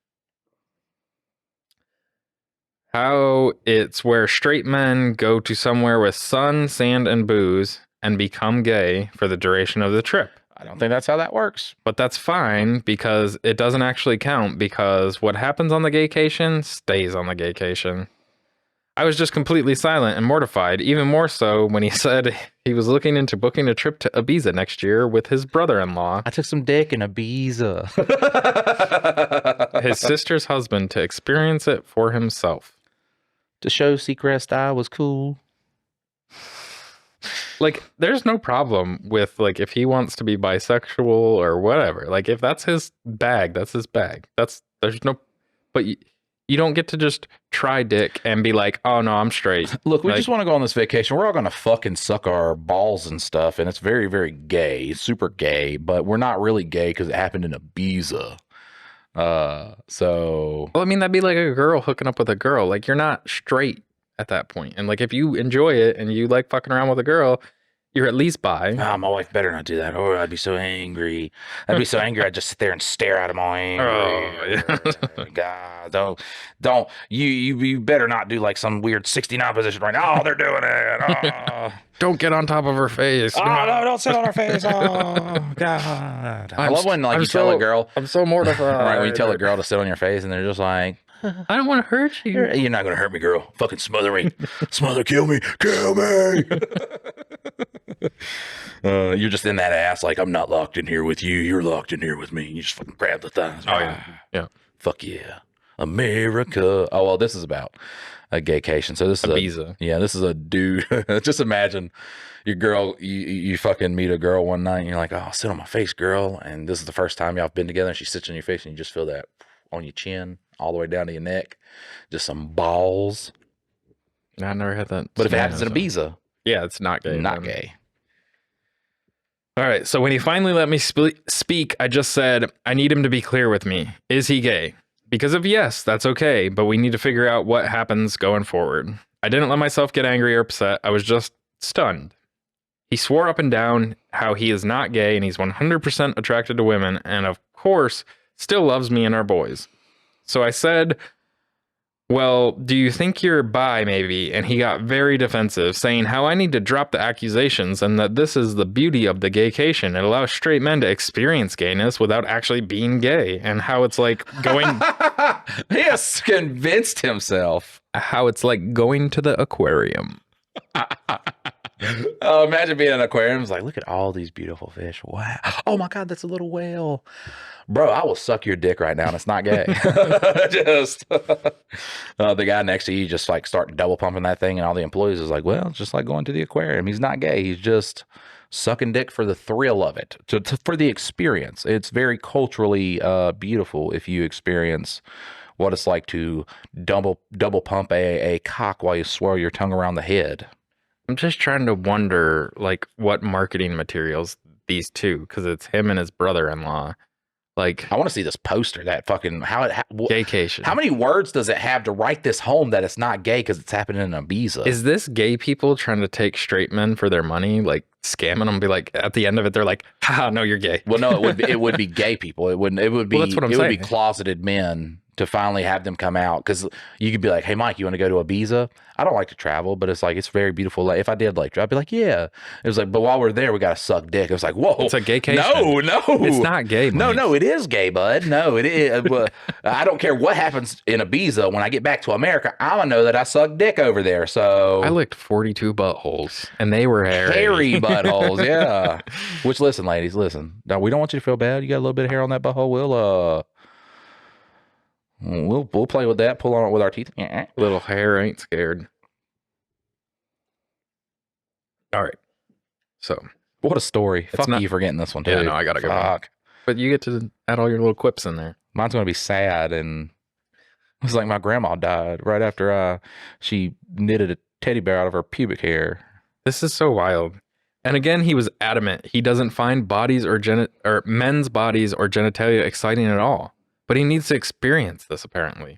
How it's where straight men go to somewhere with sun, sand, and booze and become gay for the duration of the trip. I don't think that's how that works. But that's fine because it doesn't actually count because what happens on the gaycation stays on the gaycation. I was just completely silent and mortified, even more so when he said he was looking into booking a trip to Ibiza next year with his brother-in-law. I took some dick in Ibiza. His sister's husband to experience it for himself. to show Seacrest I was cool. Like, there's no problem with, like, if he wants to be bisexual or whatever. Like, if that's his bag, that's his bag. There's no, but you don't get to just try dick and be like, oh no, I'm straight. Look, we Like, just want to go on this vacation. We're all going to fucking suck our balls and stuff, and it's very, very gay, super gay, but we're not really gay because it happened in Ibiza. So well, I mean, that'd be like a girl hooking up with a girl. Like, you're not straight at that point. And like, if you enjoy it and you like fucking around with a girl, you're at least bi. my wife better not do that. Oh, I'd be so angry. I'd be so angry. I'd just sit there and stare out of my anger. Oh, God, don't. You better not do like some weird 69 position right now. Oh, they're doing it. Oh, Don't get on top of her face. oh no, don't sit on her face. Oh, God. I love when like I'm you tell a girl, I'm so mortified. right? When you tell a girl to sit on your face, and they're just like, I don't want to hurt you. "You're not gonna hurt me, girl. Fucking smother me, kill me. You're just in that ass, like I'm not locked in here with you. You're locked in here with me. You just fucking grab the thighs. Oh yeah, yeah. Fuck yeah, America. Oh well, this is about a gaycation. So this is Ibiza. this is a dude. Just imagine your girl. You fucking meet a girl one night, and you're like, oh, sit on my face, girl. And this is the first time y'all been together, and she sits on your face, and you just feel that on your chin, all the way down to your neck, just some balls. I never had that. But if it happens in Ibiza, yeah, it's not gay. not then. gay. All right. So when he finally let me speak, I just said, I need him to be clear with me. Is he gay? Because if yes, that's okay. But we need to figure out what happens going forward. I didn't let myself get angry or upset. I was just stunned. He swore up and down how he is not gay and he's 100% attracted to women. And of course, still loves me and our boys. So I said, well, do you think you're bi maybe? And he got very defensive, saying how I need to drop the accusations and that this is the beauty of the gaycation. It allows straight men to experience gayness without actually being gay, and how it's like going... He has convinced himself. How it's like going to the aquarium. Oh, imagine being in an aquarium. It's like, look at all these beautiful fish. Wow. Oh my God, that's a little whale. Bro, I will suck your dick right now, and it's not gay. Just the guy next to you just like start double pumping that thing, and all the employees is like, well, it's just like going to the aquarium. He's not gay. He's just sucking dick for the thrill of it, for the experience. It's very culturally beautiful if you experience what it's like to double pump a cock while you swirl your tongue around the head. I'm just trying to wonder, like, what marketing materials these two, because it's him and his brother-in-law. Like, I want to see this poster. That fucking Gaycation. How many words does it have to write this home that it's not gay because it's happening in Ibiza? Is this gay people trying to take straight men for their money, like scamming them? Be like, at the end of it, they're like, "Ha, no, you're gay." Well, no, it would be gay people. It wouldn't. It would be. Well, that's what I'm it would saying. be closeted men to finally have them come out, because you could be like, "Hey, Mike, you want to go to Ibiza? I don't like to travel, but it's like it's very beautiful. Like, if I did like, I'd be like, yeah." It was like, but while we're there, we got to suck dick. It was like, whoa, It's a gaycation. No, It's not gay, Mike. No, it is gay, bud. No, it is. But I don't care what happens in Ibiza. When I get back to America, I'm gonna know that I sucked dick over there. So I licked 42 buttholes, and they were hairy buttholes. Yeah. Which, listen, ladies, listen. No, we don't want you to feel bad. You got a little bit of hair on that butthole. We'll play with that. Pull on it with our teeth. Little hair ain't scared. All right. So, What a story. Fuck not- you for getting this one too. yeah, no, I gotta go. Fuck. But you get to add all your little quips in there. Mine's gonna be sad, and it was like my grandma died right after she knitted a teddy bear out of her pubic hair. This is so wild. And again, he was adamant. He doesn't find bodies or men's bodies or genitalia exciting at all. But he needs to experience this, apparently.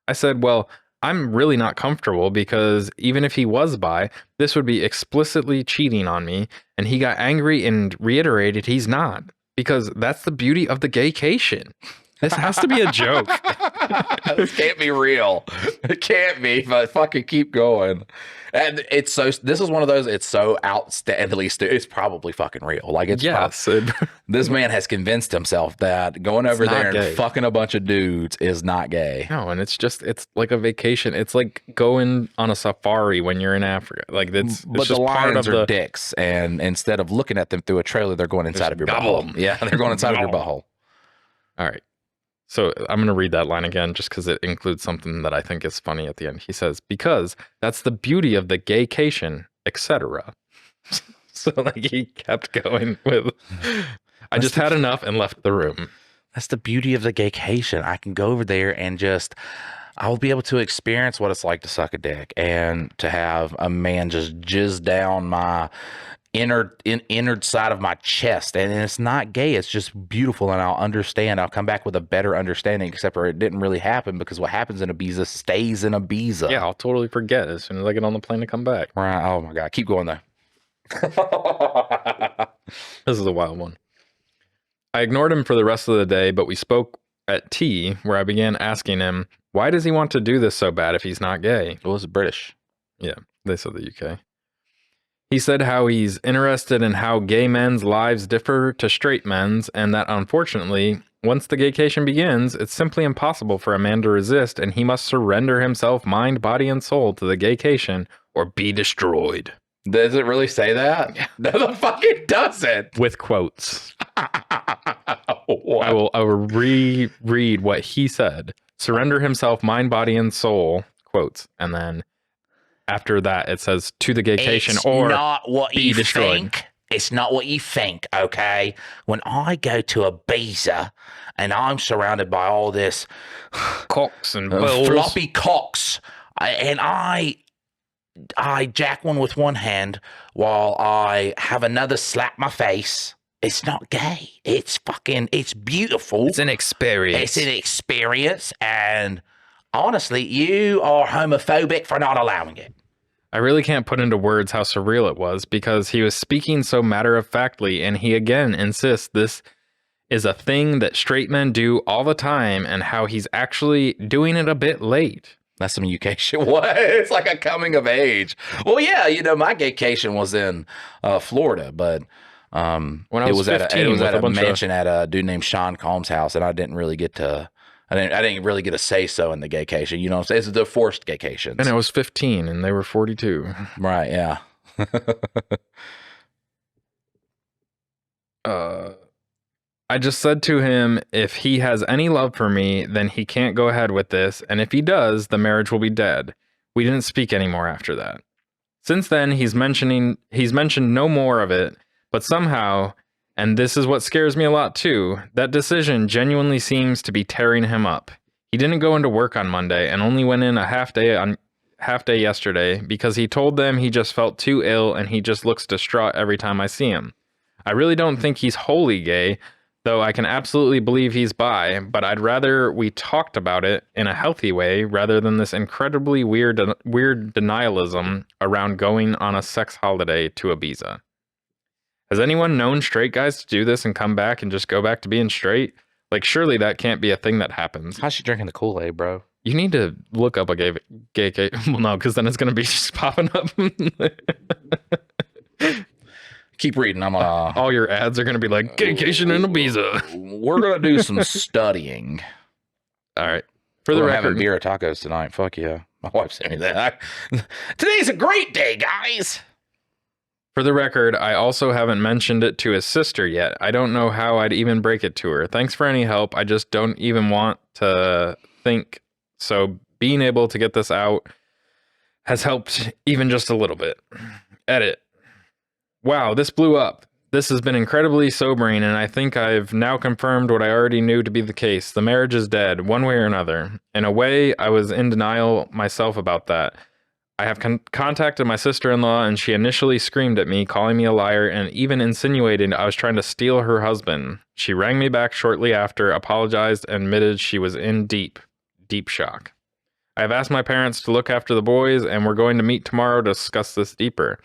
I said, well, I'm really not comfortable because even if he was bi, this would be explicitly cheating on me. And he got angry and reiterated he's not, because that's the beauty of the gaycation. This has to be a joke. This can't be real. It can't be, but fucking keep going. And this is one of those, it's so outstandingly it's probably fucking real. Like, it's yes. this man has convinced himself that going over not there and gay. fucking a bunch of dudes is not gay. No, and it's like a vacation. It's like going on a safari when you're in Africa. Like, But just the part lions of are the dicks, and instead of looking at them through a trailer, they're going inside of your gobble butthole. 'em. Yeah, they're going inside of your butthole. All right. So I'm going to read that line again just because it includes something that I think is funny at the end. He says, because that's the beauty of the gaycation, etc. So like he kept going with, I just had enough and left the room. That's the beauty of the gaycation. I can go over there and just, I'll be able to experience what it's like to suck a dick and to have a man just jizz down my inner side of my chest. And it's not gay. It's just beautiful. And I'll understand. I'll come back with a better understanding, except for it didn't really happen because what happens in Ibiza stays in Ibiza. Yeah, I'll totally forget as soon as I get on the plane to come back. Right. Oh my God. Keep going though. This is a wild one. I ignored him for the rest of the day, but we spoke at tea where I began asking him, why does he want to do this so bad if he's not gay? It was British. Yeah, they said the UK. He said how he's interested in how gay men's lives differ to straight men's, and that unfortunately, once the gaycation begins, it's simply impossible for a man to resist, and he must surrender himself, mind, body, and soul to the gaycation or be destroyed. Does it really say that? No, the fuck it doesn't. With quotes. I will reread what he said. Surrender himself, mind, body, and soul, quotes. And then after that, it says to the gaycation It's or not what be you destroyed. think. It's not what you think, okay? When I go to Ibiza and I'm surrounded by all this Cocks and bills. floppy cocks, and I jack one with one hand while I have another slap my face. It's not gay. It's beautiful. It's an experience. It's an experience. And honestly, you are homophobic for not allowing it. I really can't put into words how surreal it was because he was speaking so matter-of-factly, and he again insists this is a thing that straight men do all the time and how he's actually doing it a bit late. That's some UK shit. What? It's like a coming of age. Well, yeah, my gaycation was in Florida, but When I was 15, it was with at a a bunch of- mansion at a dude named Sean Combs' house, and I didn't really get to say so in the gaycation. You know what I'm saying? It's the forced gaycations. And I was 15 and they were 42. Right, yeah. I just said to him, if he has any love for me, then he can't go ahead with this. And if he does, the marriage will be dead. We didn't speak anymore after that. Since then, he's mentioned no more of it, but somehow, and this is what scares me a lot too, that decision genuinely seems to be tearing him up. He didn't go into work on Monday and only went in a half day yesterday because he told them he just felt too ill and he just looks distraught every time I see him. I really don't think he's wholly gay, though I can absolutely believe he's bi, but I'd rather we talked about it in a healthy way rather than this incredibly weird denialism around going on a sex holiday to Ibiza. Has anyone known straight guys to do this and come back and just go back to being straight? Like, surely that can't be a thing that happens. How's she drinking the Kool-Aid, bro? You need to look up a gay well, no, because then it's going to be just popping up. Keep reading. I'm All your ads are going to be like, Gaycation in Ibiza. We're gonna do some studying. All right. For the We're record, having beer or tacos tonight. Fuck yeah. My wife sent me that. Today's a great day, guys. For the record, I also haven't mentioned it to his sister yet. I don't know how I'd even break it to her. Thanks for any help. I just don't even want to think. So being able to get this out has helped even just a little bit. Edit. Wow, this blew up. This has been incredibly sobering, and I think I've now confirmed what I already knew to be the case. The marriage is dead, one way or another. In a way, I was in denial myself about that. I have contacted my sister-in-law, and she initially screamed at me, calling me a liar, and even insinuated I was trying to steal her husband. She rang me back shortly after, apologized, and admitted she was in deep shock. I have asked my parents to look after the boys, and we're going to meet tomorrow to discuss this deeper.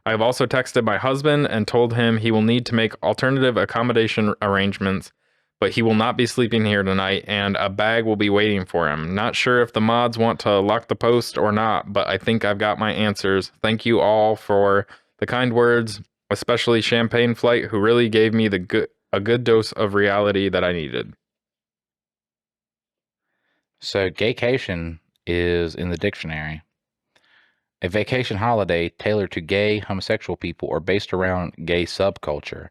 I have also texted my husband and told him he will need to make alternative accommodation arrangements, but he will not be sleeping here tonight, and a bag will be waiting for him. Not sure if the mods want to lock the post or not, but I think I've got my answers. Thank you all for the kind words, especially Champagne Flight, who really gave me a good dose of reality that I needed. So gaycation is in the dictionary. A vacation holiday tailored to gay, homosexual people or based around gay subculture.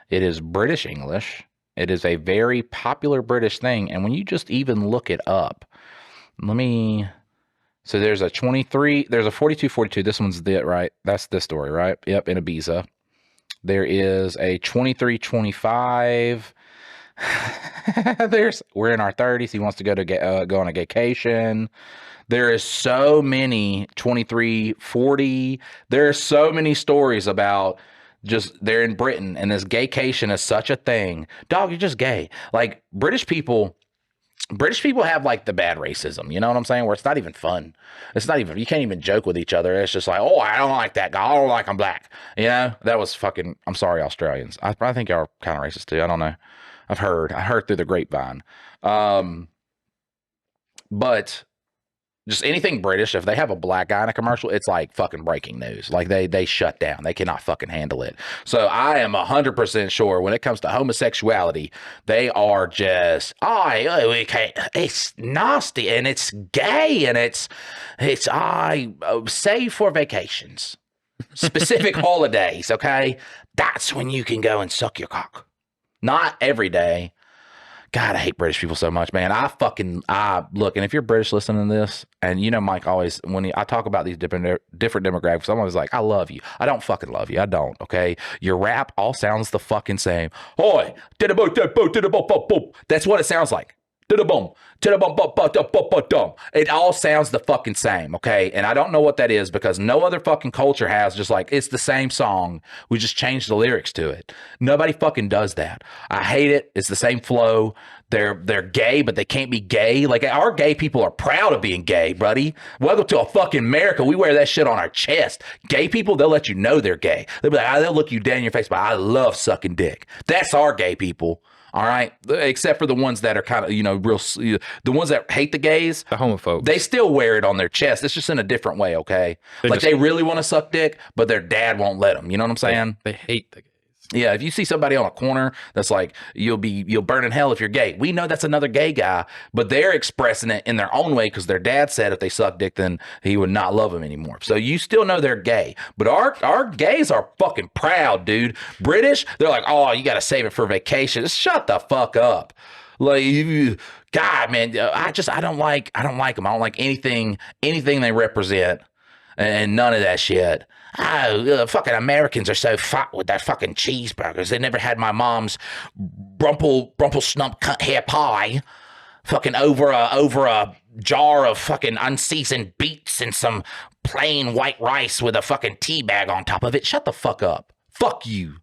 It is British English. It is a very popular British thing. And when you just even look it up, so there's a 23, there's a 4242. This one's it, right? That's this story, right? Yep, in Ibiza. There is a 2325. We're in our 30s. He wants to go on a gaycation. There is so many 2340. There are so many stories about just they're in Britain and this gaycation is such a thing. Dog, you're just gay. Like British people have like the bad racism, you know what I'm saying? Where it's not even fun. It's not even, you can't even joke with each other. It's just like, oh, I don't like that guy. I don't like him black. You know, that was fucking, I'm sorry, Australians. I think y'all are kind of racist too. I don't know. I heard through the grapevine. But just anything British, if they have a black guy in a commercial, it's like fucking breaking news. Like they shut down. They cannot fucking handle it. So I am 100% sure when it comes to homosexuality, they are just, it's nasty and it's gay and it's save for vacations, specific holidays. Okay. That's when you can go and suck your cock. Not every day. God, I hate British people so much, man. Look, and if you're British listening to this, and you know, Mike always, I talk about these different demographics, I'm always like, I love you. I don't fucking love you. I don't, okay? Your rap all sounds the fucking same. Oi, that's what it sounds like. It all sounds the fucking same, okay? And I don't know what that is because no other fucking culture has just like, it's the same song. We just changed the lyrics to it. Nobody fucking does that. I hate it. It's the same flow. They're gay, but they can't be gay. Like our gay people are proud of being gay, buddy. Welcome to a fucking America. We wear that shit on our chest. Gay people, they'll let you know they're gay. They'll be like, they'll look you dead in your face, but I love sucking dick. That's our gay people. All right, except for the ones that are kind of, you know, the ones that hate the gays, The homophobes. they still wear it on their chest. It's just in a different way, okay? They really want to suck dick, but their dad won't let them. You know what I'm saying? They hate the gays. Yeah, if you see somebody on a corner that's like, you'll burn in hell if you're gay. We know that's another gay guy, but they're expressing it in their own way because their dad said if they suck dick, then he would not love them anymore. So you still know they're gay, but our gays are fucking proud, dude. British, they're like, oh, you got to save it for vacation. Just shut the fuck up. Like, God, man, I don't like them. I don't like anything they represent, and none of that shit. Oh, fucking Americans are so fat with their fucking cheeseburgers. They never had my mom's Brumple Snump cut hair pie. Fucking over a jar of fucking unseasoned beets and some plain white rice with a fucking tea bag on top of it. Shut the fuck up. Fuck you.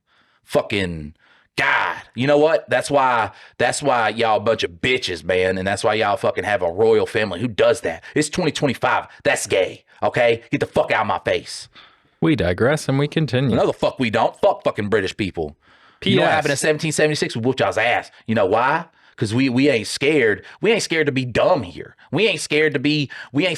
Fucking God. You know what? That's why y'all a bunch of bitches, man. And that's why y'all fucking have a royal family. Who does that? It's 2025. That's gay. Okay? Get the fuck out of my face. We digress and we continue. No, the fuck we don't. Fuck fucking British people. You know what happened in 1776? We whooped y'all's ass. You know why? Because we ain't scared. We ain't scared to be dumb here. We ain't scared to be gay. We ain't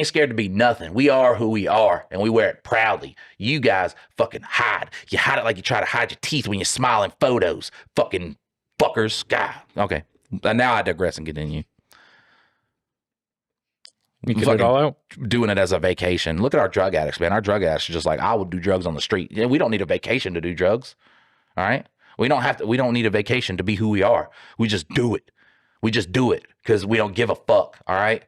scared to be nothing. We are who we are, and we wear it proudly. You guys fucking hide. You hide it like you try to hide your teeth when you smile in photos. Fucking fuckers. God. Okay. Now I digress and continue. You get it all out. Doing it as a vacation. Look at our drug addicts, man. Our drug addicts are just like, I would do drugs on the street. Yeah, we don't need a vacation to do drugs. All right. We don't need a vacation to be who we are. We just do it. We just do it because we don't give a fuck. All right.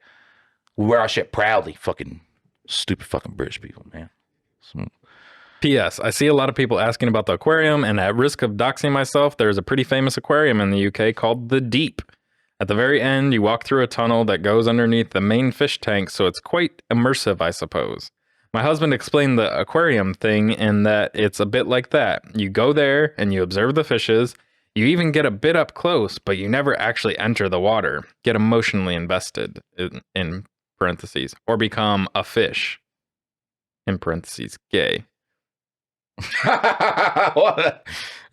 We wear our shit proudly. Fucking stupid fucking British people, man. P.S. I see a lot of people asking about the aquarium, and at risk of doxing myself, there's a pretty famous aquarium in the UK called the Deep. At the very end, you walk through a tunnel that goes underneath the main fish tank, so it's quite immersive, I suppose. My husband explained the aquarium thing in that it's a bit like that. You go there and you observe the fishes. You even get a bit up close, but you never actually enter the water. Get emotionally invested, in parentheses, or become a fish, in parentheses, gay.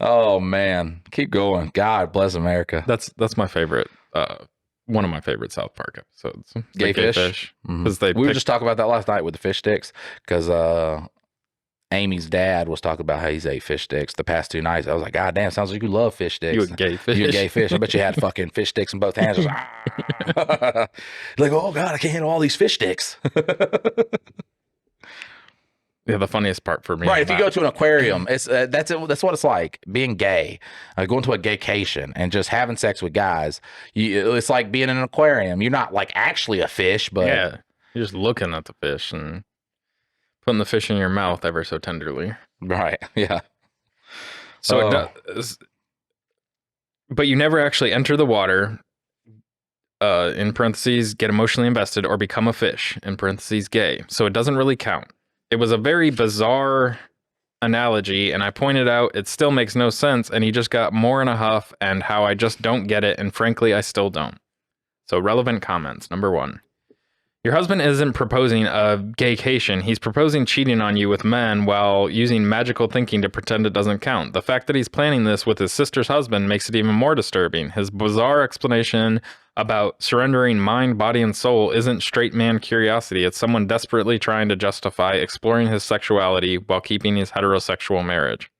Oh, man. Keep going. God bless America. That's my favorite. One of my favorite South Park episodes. Gay fish. Mm-hmm. We were just talking about that last night with the fish sticks because Amy's dad was talking about how he's ate fish sticks the past 2 nights. I was like, God damn, sounds like you love fish sticks. You a gay fish. You a gay fish. I bet you had fucking fish sticks in both hands. Like, oh God, I can't handle all these fish sticks. Yeah, the funniest part for me. Right. If you go to an aquarium, it's that's what it's like being gay. Going to a gaycation and just having sex with guys. It's like being in an aquarium. You're not like actually a fish, but yeah, you're just looking at the fish and putting the fish in your mouth ever so tenderly. right. Yeah. So it does, but you never actually enter the water. In parentheses, get emotionally invested or become a fish. In parentheses, gay. So it doesn't really count. It was a very bizarre analogy, and I pointed out it still makes no sense, and he just got more in a huff, and how I just don't get it, and frankly, I still don't. So relevant comments. Number 1. Your husband isn't proposing a gaycation. He's proposing cheating on you with men while using magical thinking to pretend it doesn't count. The fact that he's planning this with his sister's husband makes it even more disturbing. His bizarre explanation about surrendering mind, body, and soul isn't straight man curiosity. It's someone desperately trying to justify exploring his sexuality while keeping his heterosexual marriage.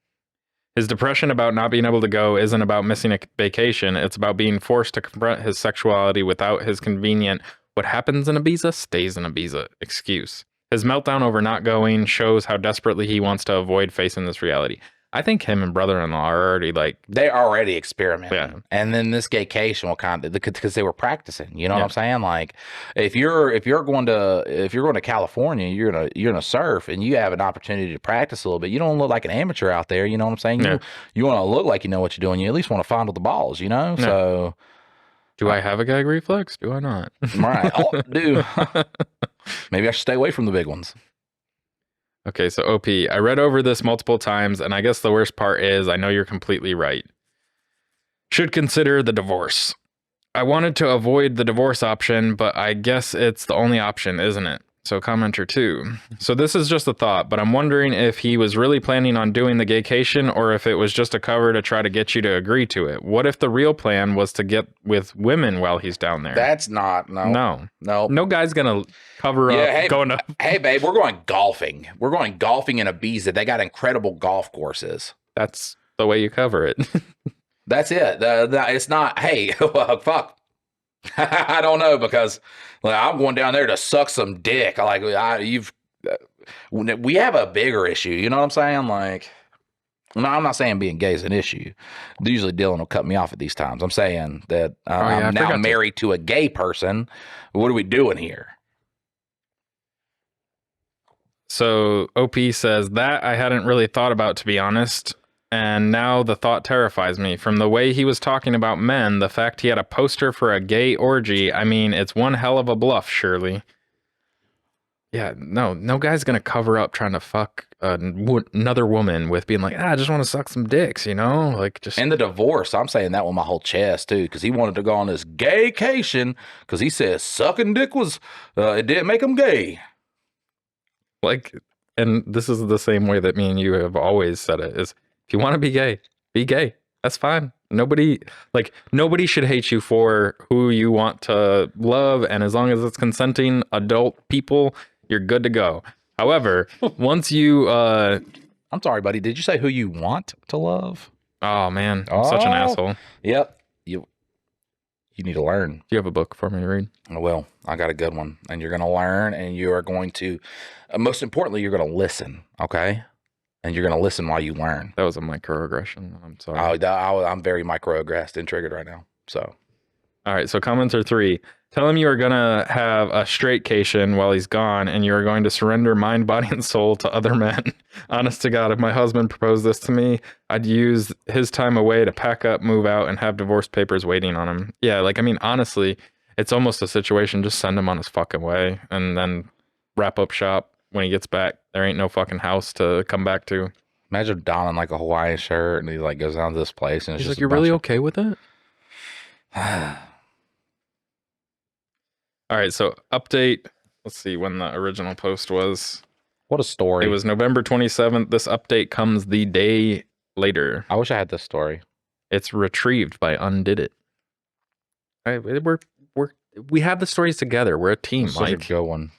His depression about not being able to go isn't about missing a vacation. It's about being forced to confront his sexuality without his convenient "what happens in Ibiza stays in Ibiza" excuse. His meltdown over not going shows how desperately he wants to avoid facing this reality. I think him and brother-in-law are already like... They're already experimenting. Yeah. And then this gaycation will kind of... Because they were practicing. You know what I'm saying? Like, if you're going to California, you're gonna surf, and you have an opportunity to practice a little bit. You don't look like an amateur out there. You know what I'm saying? Yeah. You want to look like you know what you're doing. You at least want to fondle the balls, you know? So... Do I have a gag reflex? Do I not? Right. Oh, dude. Maybe I should stay away from the big ones. Okay, so OP, I read over this multiple times, and I guess the worst part is I know you're completely right. Should consider the divorce. I wanted to avoid the divorce option, but I guess it's the only option, isn't it? So commenter 2. So this is just a thought, but I'm wondering if he was really planning on doing the gaycation or if it was just a cover to try to get you to agree to it. What if the real plan was to get with women while he's down there? That's not... No. No guy's going to cover up Hey, going to... Hey, babe, we're going golfing. We're going golfing in Ibiza. They got incredible golf courses. That's the way you cover it. That's it. It's not, hey, fuck. I don't know, because like, I'm going down there to suck some dick. We have a bigger issue. You know what I'm saying? Like, no, I'm not saying being gay is an issue. Usually Dylan will cut me off at these times. I'm saying that I'm now married to a gay person. What are we doing here? So OP says that I hadn't really thought about, to be honest. And now the thought terrifies me. From the way he was talking about men, the fact he had a poster for a gay orgy, I mean, it's one hell of a bluff, surely. Yeah, no guy's going to cover up trying to fuck another woman with being like, I just want to suck some dicks, you know? Like, just... And the divorce, I'm saying that with my whole chest, too, because he wanted to go on this gaycation because he says sucking dick was, it didn't make him gay. Like, and this is the same way that me and you have always said it, is... If you want to be gay, be gay. That's fine. Nobody should hate you for who you want to love. And as long as it's consenting adult people, you're good to go. However, once you... I'm sorry, buddy. Did you say who you want to love? Oh, man. I'm such an asshole. Yep. You need to learn. Do you have a book for me to read? Well, I got a good one. And you're going to learn, and you are going to... most importantly, you're going to listen, okay? And you're going to listen while you learn. That was a microaggression. I'm sorry. I'm very microaggressed and triggered right now. So, all right. So commenter 3, tell him you are going to have a straightcation while he's gone, and you are going to surrender mind, body, and soul to other men. Honest to God, if my husband proposed this to me, I'd use his time away to pack up, move out, and have divorce papers waiting on him. Yeah, like, I mean, honestly, it's almost a situation. Just send him on his fucking way, and then wrap up shop. When he gets back, there ain't no fucking house to come back to. Imagine donning like a Hawaiian shirt, and he like goes down to this place, and it's He's just like, "You're really okay with it?" All right, so update. Let's see when the original post was. What a story! It was November 27th. This update comes the day later. I wish I had this story. It's retrieved by Undid It. All right, we have the stories together. We're a team, Such a Mike. good one.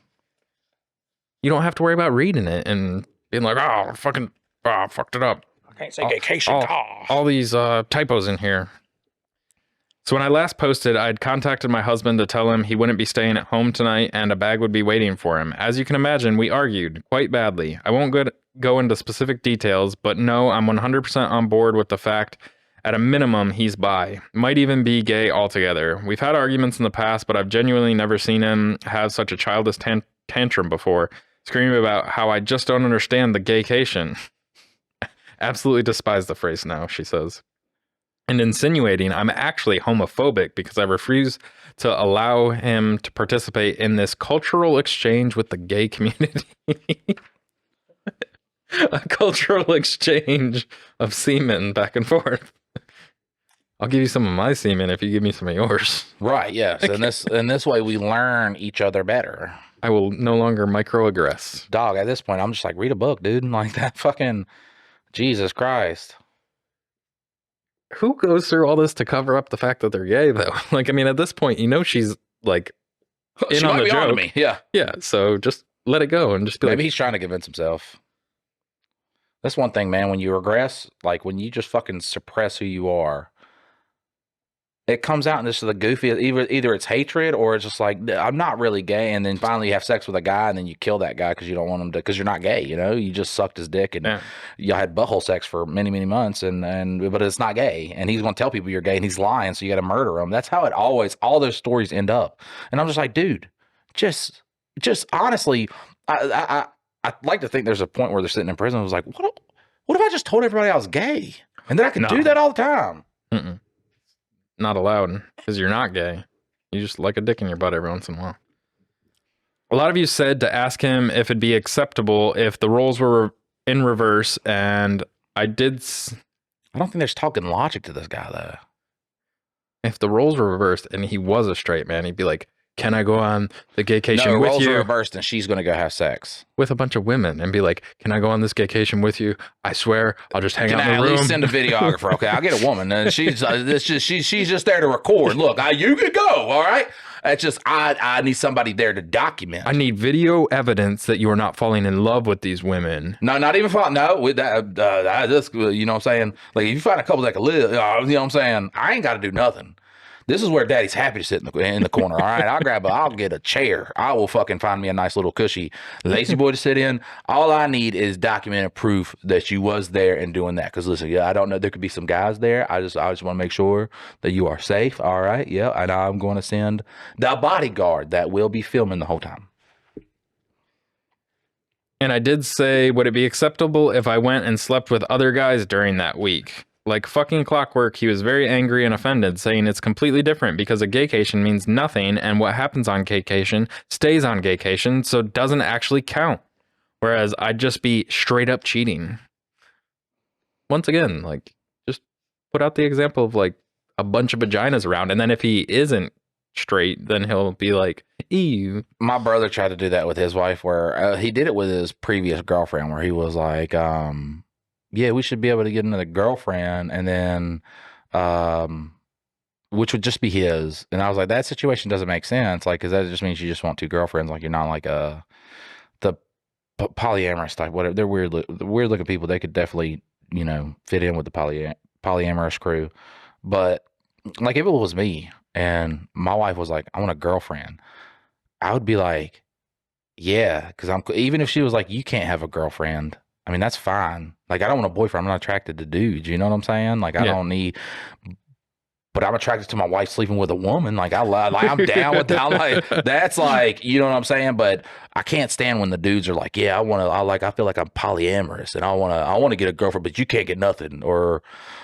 You don't have to worry about reading it and being like, "Oh, fucking, fucked it up." I can't say gaycation. All these typos in here. So when I last posted, I'd contacted my husband to tell him he wouldn't be staying at home tonight and a bag would be waiting for him. As you can imagine, we argued quite badly. I won't go into specific details, but no, I'm 100% on board with the fact at a minimum he's bi. Might even be gay altogether. We've had arguments in the past, but I've genuinely never seen him have such a childish tantrum before, screaming about how I just don't understand the gaycation. Absolutely despise the phrase now, she says. And insinuating I'm actually homophobic because I refuse to allow him to participate in this cultural exchange with the gay community. A cultural exchange of semen back and forth. I'll give you some of my semen if you give me some of yours. Right, yes. And this way we learn each other better. I will no longer microaggress. Dog, at this point, I'm just like, read a book, dude. Like that fucking Jesus Christ. Who goes through all this to cover up the fact that they're gay, though? Like, I mean, at this point, you know she's like in She on might the be onto joke. me. Yeah. Yeah, so just let it go and just be Maybe like, he's trying to convince himself. That's one thing, man. When you regress, like when you just fucking suppress who you are, it comes out in just the goofy. Either it's hatred or it's just like I'm not really gay, and then finally you have sex with a guy, and then you kill that guy because you don't want him to, because you're not gay. You know, you just sucked his dick, and Yeah. you had butthole sex for many, many months, but it's not gay, and he's going to tell people you're gay, and he's lying, so you got to murder him. That's how it always. All those stories end up, and I'm just like, dude, just honestly, I'd like to think there's a point where they're sitting in prison. I was like, what if I just told everybody I was gay, and then I could do that all the time? mm-mm. Not allowed because you're not gay. You just like a dick in your butt every once in a while. A lot of you said to ask him if it'd be acceptable if the roles were in reverse, and I did. I don't think there's talking logic to this guy though. If the roles were reversed and he was a straight man, he'd be like, "Can I go on the gaycation No, with roles you?" are reversed, and she's going to go have sex. With a bunch of women and be like, "Can I go on this gaycation with you? I swear, I'll just hang Can out I in at the room." least send a videographer? Okay, I'll get a woman, and she's just there to record. Look, you can go. All right. It's just I need somebody there to document. I need video evidence that you are not falling in love with these women. No, not even fun. No, with that, this, you know what I'm saying? Like, if you find a couple that can live, you know what I'm saying? I ain't got to do nothing. This is where Daddy's happy to sit in the corner. All right, I'll get a chair. I will fucking find me a nice little cushy lazy boy to sit in. All I need is documented proof that you was there and doing that. Because listen, yeah, I don't know. There could be some guys there. I just want to make sure that you are safe. All right, yeah, and I'm going to send the bodyguard that will be filming the whole time. And I did say, would it be acceptable if I went and slept with other guys during that week? Like fucking clockwork, he was very angry and offended, saying it's completely different because a gaycation means nothing, and what happens on gaycation stays on gaycation, so it doesn't actually count. Whereas I'd just be straight up cheating. Once again, like, just put out the example of like a bunch of vaginas around, and then if he isn't straight, then he'll be like, ew. My brother tried to do that with his wife, where he did it with his previous girlfriend, where he was like, yeah, we should be able to get another girlfriend, and then, which would just be his. And I was like, that situation doesn't make sense. Like, cause that just means you just want two girlfriends. Like, you're not like the polyamorous type, whatever. They're weird looking people. They could definitely, you know, fit in with the polyamorous crew. But like, if it was me and my wife was like, I want a girlfriend, I would be like, yeah. Cause even if she was like, you can't have a girlfriend, I mean, that's fine. Like, I don't want a boyfriend. I'm not attracted to dudes. You know what I'm saying? Like, I don't need, but I'm attracted to my wife sleeping with a woman. Like, I'm down with that. I'm like, that's like, you know what I'm saying? But I can't stand when the dudes are like, yeah, I feel like I'm polyamorous and I want to get a girlfriend, but you can't get nothing. Or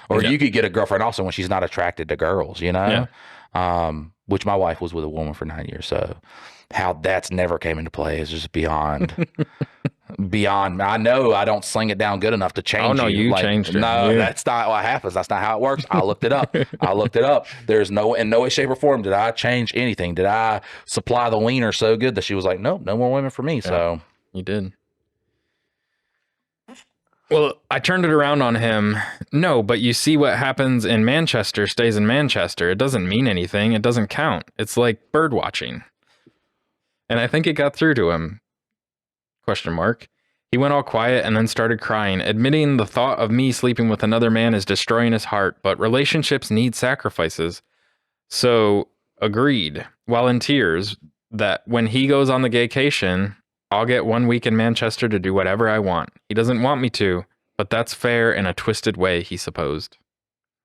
you could get a girlfriend also when she's not attracted to girls, you know? Yeah. Which my wife was with a woman for 9 years. So how that's never came into play is just beyond. I know I don't sling it down good enough to change. Oh no, you like, changed it. No, yeah. That's not what happens. That's not how it works. I looked it up. There's in no way, shape, or form did I change anything. Did I supply the wiener so good that she was like, nope, no more women for me. Yeah, so you did. Well, I turned it around on him. No, but you see what happens in Manchester stays in Manchester. It doesn't mean anything. It doesn't count. It's like bird watching. And I think it got through to him. ? He went all quiet and then started crying, admitting the thought of me sleeping with another man is destroying his heart, but relationships need sacrifices. So agreed, while in tears, that when he goes on the gaycation, I'll get 1 week in Manchester to do whatever I want. He doesn't want me to, but that's fair in a twisted way, he supposed.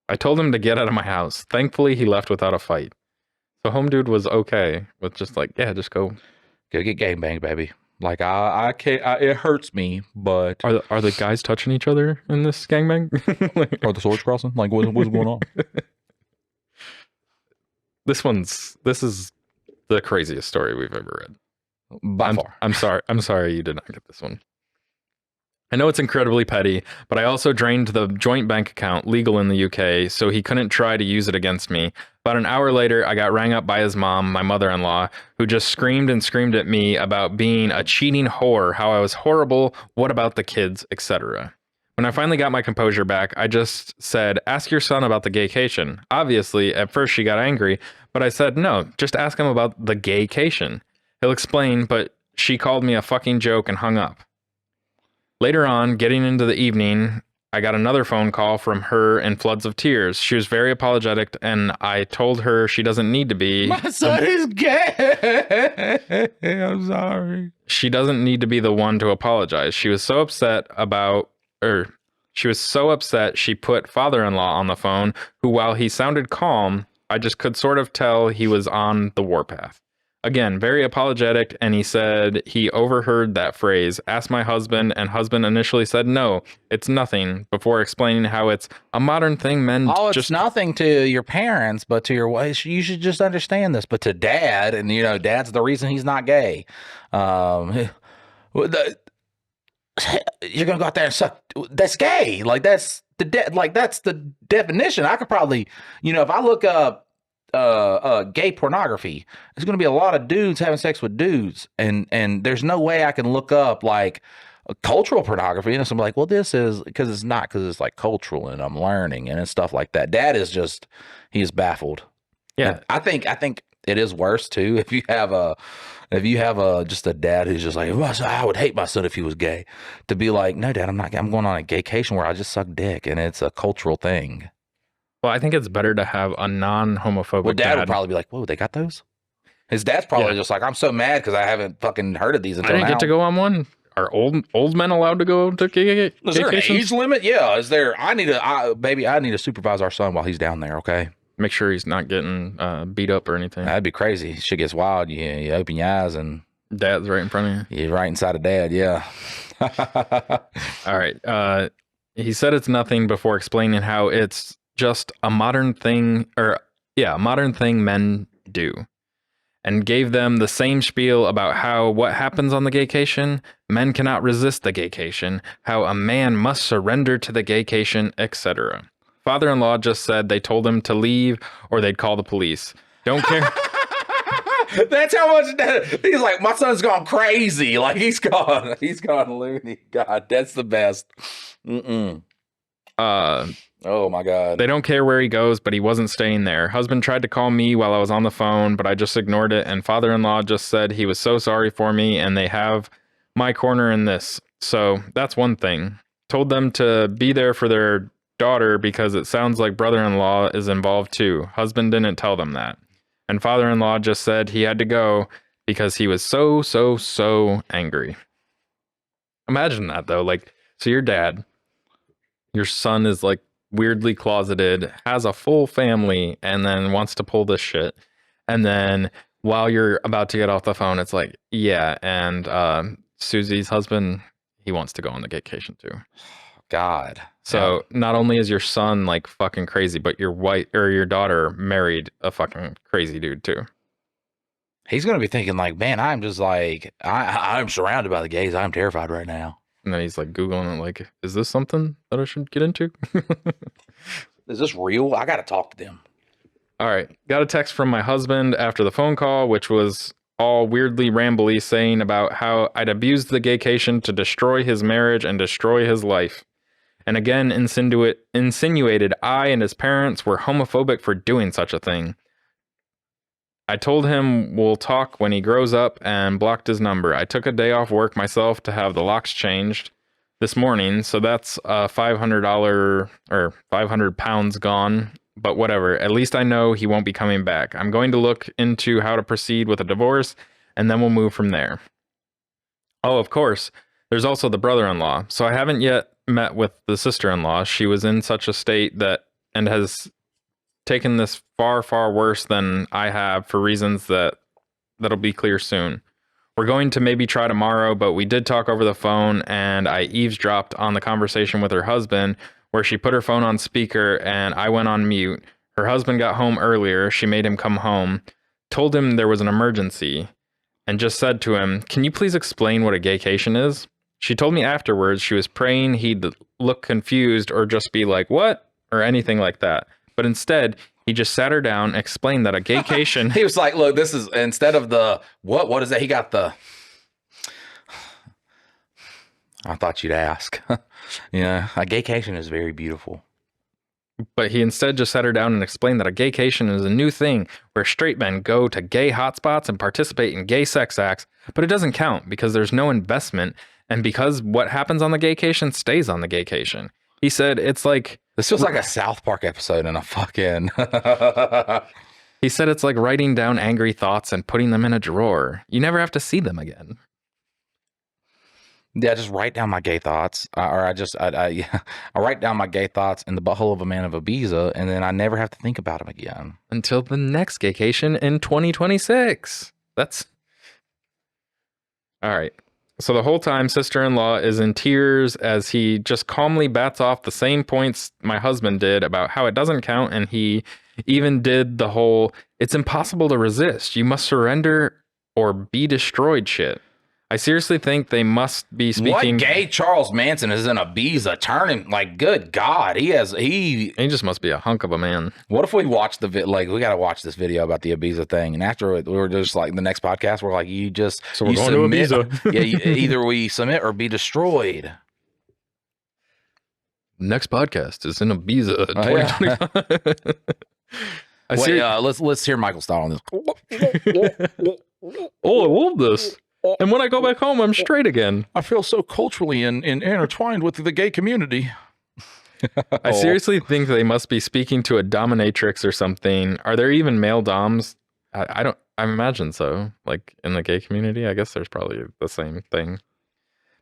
I told him to get out of my house. Thankfully, he left without a fight. So home dude was okay with just like, yeah, just go. Go get gangbanged, baby. Like I can't. It hurts me, but Are the guys touching each other in this gangbang? Like, are the swords crossing? Like what's going on? this is the craziest story we've ever read. By far. I'm sorry you did not get this one. I know it's incredibly petty, but I also drained the joint bank account, legal in the UK, so he couldn't try to use it against me. About an hour later, I got rang up by his mom, my mother-in-law, who just screamed and screamed at me about being a cheating whore, how I was horrible, what about the kids, etc. When I finally got my composure back, I just said, ask your son about the gaycation. Obviously, at first she got angry, but I said, no, just ask him about the gaycation. He'll explain, but she called me a fucking joke and hung up. Later on, getting into the evening, I got another phone call from her in floods of tears. She was very apologetic, and I told her she doesn't need to be. My son is gay. I'm sorry. She doesn't need to be the one to apologize. She was so upset she put father-in-law on the phone, who, while he sounded calm, I just could sort of tell he was on the warpath. Again, very apologetic, and he said he overheard that phrase, asked my husband, and husband initially said, no, it's nothing, before explaining how it's a modern thing men Oh, it's just... nothing to your parents, but to your wife, you should just understand this. But to dad, and dad's the reason he's not gay. You're gonna go out there and suck. That's gay. Like that's that's the definition. I could probably, if I look up gay pornography, there's going to be a lot of dudes having sex with dudes, and there's no way I can look up like cultural pornography and I'm like, well, this is because it's like cultural and I'm learning and it's stuff like that. Dad is just, he is baffled. Yeah, and I think it is worse too if you have just a dad who's just like, well, I would hate my son if he was gay, to be like, no, Dad, I'm going on a gaycation where I just suck dick and it's a cultural thing. well, I think it's better to have a non-homophobic Well, Dad would probably be like, whoa, they got those? His dad's probably just like, I'm so mad because I haven't fucking heard of these until I didn't now. get to go on one. Are old men allowed to go to gaycations? Is there an age limit? Yeah. Is there? I need to supervise our son while he's down there. Okay. Make sure he's not getting beat up or anything. That'd be crazy. Shit gets wild. You open your eyes and Dad's right in front of you. you're right inside of Dad. Yeah. All right. He said it's nothing before explaining how it's just a modern thing, modern thing men do, and gave them the same spiel about how what happens on the gaycation, men cannot resist the gaycation, how a man must surrender to the gaycation, etc. Father-in-law just said they told him to leave or they'd call the police. Don't care. That's how much he's like, my son's gone crazy. Like he's gone loony. God, that's the best. Oh my God. They don't care where he goes, but he wasn't staying there. Husband tried to call me while I was on the phone, but I just ignored it. And father-in-law just said he was so sorry for me and they have my corner in this. So that's one thing. Told them to be there for their daughter because it sounds like brother-in-law is involved too. Husband didn't tell them that. And father-in-law just said he had to go because he was so angry. Imagine that though. Like, so your dad, your son is like weirdly closeted, has a full family, and then wants to pull this shit. And then while you're about to get off the phone, it's like, yeah, and Susie's husband, he wants to go on the gaycation too. God. So not only is your son like fucking crazy, but your wife or your daughter married a fucking crazy dude too. He's going to be thinking like, man, I'm just like, I'm surrounded by the gays. I'm terrified right now. And then he's like Googling it, like, is this something that I should get into? Is this real? I got to talk to them. All right. Got a text from my husband after the phone call, which was all weirdly rambly, saying about how I'd abused the gaycation to destroy his marriage and destroy his life. And again, insinuated I and his parents were homophobic for doing such a thing. I told him we'll talk when he grows up and blocked his number. I took a day off work myself to have the locks changed this morning, so that's $500 or 500 pounds gone. but whatever. At least I know he won't be coming back. I'm going to look into how to proceed with a divorce, and then we'll move from there. Oh, of course. There's also the brother-in-law. So I haven't yet met with the sister-in-law. She was in such a state that and has taken this far, far worse than I have for reasons that'll be clear soon. We're going to maybe try tomorrow, but we did talk over the phone, and I eavesdropped on the conversation with her husband where she put her phone on speaker and I went on mute. Her husband got home earlier. She made him come home, told him there was an emergency, and just said to him, "Can you please explain what a gaycation is?" She told me afterwards she was praying he'd look confused or just be like, "What?" or anything like that. But instead, he just sat her down, explained that a gaycation... He was like, look, this is, instead of the, what is that? He got the, I thought you'd ask. Yeah, a gaycation is very beautiful. But he instead just sat her down and explained that a gaycation is a new thing where straight men go to gay hotspots and participate in gay sex acts, but it doesn't count because there's no investment, and because what happens on the gaycation stays on the gaycation. He said it's like... This feels like a South Park episode in a fucking... He said it's like writing down angry thoughts and putting them in a drawer. You never have to see them again. Yeah, just write down my gay thoughts, I write down my gay thoughts in the butthole of a man of Ibiza, and then I never have to think about them again. Until the next gaycation in 2026. That's... All right. So the whole time, sister-in-law is in tears as he just calmly bats off the same points my husband did about how it doesn't count, and he even did the whole, it's impossible to resist, you must surrender or be destroyed shit. I seriously think they must be speaking... What gay Charles Manson is in Ibiza? Turning, like, good God, he just must be a hunk of a man. What if we watch we got to watch this video about the Ibiza thing, and after it, we were just like, the next podcast, we're like, so we're going to Ibiza. Yeah, either we submit or be destroyed. Next podcast is in Ibiza 2025. Let's hear Michael Stahl on this. Oh, I love this. And when I go back home, I'm straight again. I feel so culturally intertwined with the gay community. I seriously think they must be speaking to a dominatrix or something. Are there even male doms? I imagine so. Like in the gay community, I guess there's probably the same thing.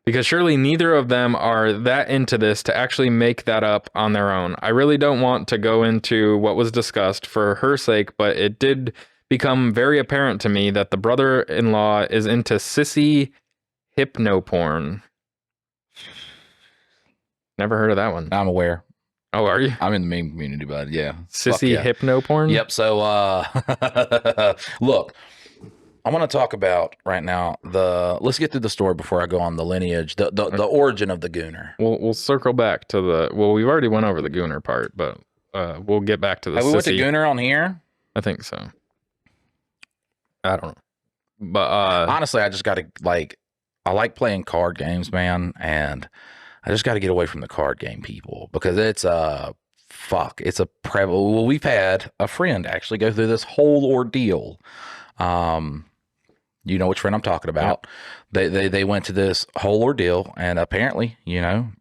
Because surely neither of them are that into this to actually make that up on their own. I really don't want to go into what was discussed for her sake, but it did become very apparent to me that the brother-in-law is into sissy hypno-porn. Never heard of that one. I'm aware. Oh, are you? I'm in the meme community, bud. Yeah. Sissy hypno-porn? Yep. So, look, I want to talk about right now let's get through the story before I go on the lineage, the origin of the gooner. We'll circle back to we've already went over the gooner part, but we'll get back to the we went to gooner on here? I think so. I don't know. But honestly, I just got to I like playing card games, man, and I just got to get away from the card game people because it's well, we've had a friend actually go through this whole ordeal. You know which friend I'm talking about. Yep. They went to this whole ordeal, and apparently,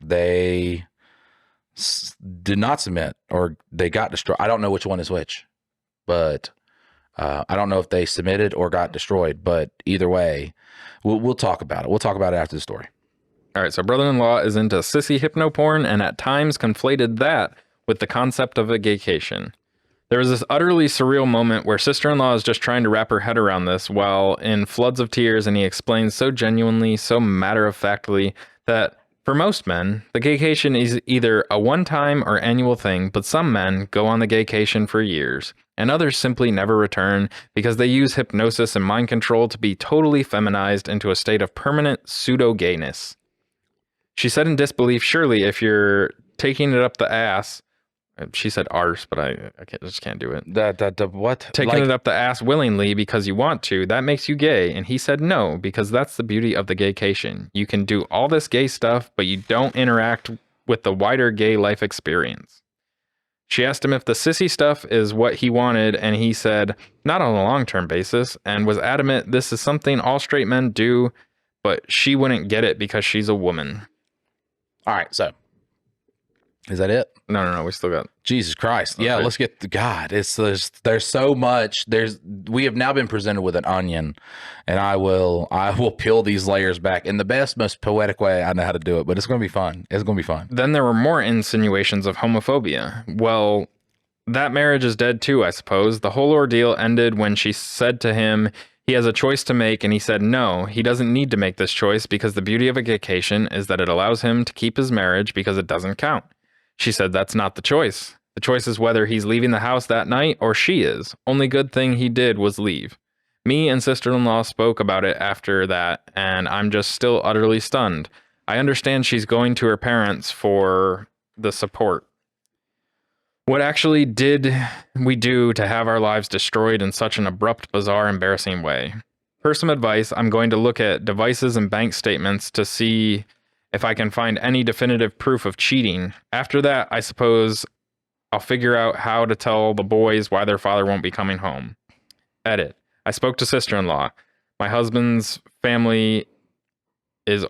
they did not submit or they got destroyed. I don't know which one is which, but I don't know if they submitted or got destroyed, but either way, we'll talk about it. We'll talk about it after the story. All right. So brother-in-law is into sissy hypno porn and at times conflated that with the concept of a gaycation. There was this utterly surreal moment where sister-in-law is just trying to wrap her head around this while in floods of tears, and he explains so genuinely, so matter-of-factly that for most men, the gaycation is either a one-time or annual thing, but some men go on the gaycation for years, and others simply never return because they use hypnosis and mind control to be totally feminized into a state of permanent pseudo-gayness. She said in disbelief, surely if you're taking it up the ass, she said arse, but I just can't do it. The what? Taking it up the ass willingly because you want to, that makes you gay. And he said no, because that's the beauty of the gaycation. You can do all this gay stuff, but you don't interact with the wider gay life experience. She asked him if the sissy stuff is what he wanted, and he said, not on a long-term basis, and was adamant this is something all straight men do, but she wouldn't get it because she's a woman. All right, so Is that it? No. We still got. Jesus Christ. Yeah, Okay. let's get the God. There's so much. We have now been presented with an onion, and I will peel these layers back in the best, most poetic way I know how to do it, but it's gonna be fun. It's gonna be fun. Then there were more insinuations of homophobia. Well, that marriage is dead too, I suppose. The whole ordeal ended when she said to him he has a choice to make, and he said no, he doesn't need to make this choice because the beauty of a gaycation is that it allows him to keep his marriage because it doesn't count. She said that's not the choice. The choice is whether he's leaving the house that night or she is. Only good thing he did was leave. Me and sister-in-law spoke about it after that, and I'm just still utterly stunned. I understand she's going to her parents for the support. What actually did we do to have our lives destroyed in such an abrupt, bizarre, embarrassing way? For some advice, I'm going to look at devices and bank statements to see if I can find any definitive proof of cheating. After that, I suppose I'll figure out how to tell the boys why their father won't be coming home. Edit. I spoke to sister-in-law. My husband's family is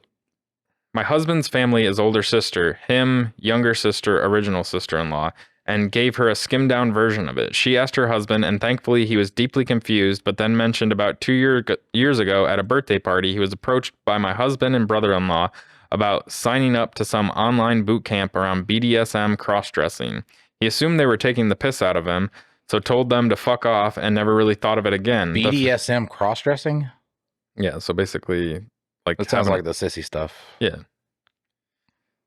older sister, him, younger sister, original sister-in-law, and gave her a skimmed-down version of it. She asked her husband, and thankfully he was deeply confused, but then mentioned about 2 years ago at a birthday party, he was approached by my husband and brother-in-law about signing up to some online boot camp around BDSM cross-dressing. He assumed they were taking the piss out of him, so told them to fuck off and never really thought of it again. BDSM cross-dressing? Yeah, so basically, like... That sounds like the sissy stuff. Yeah.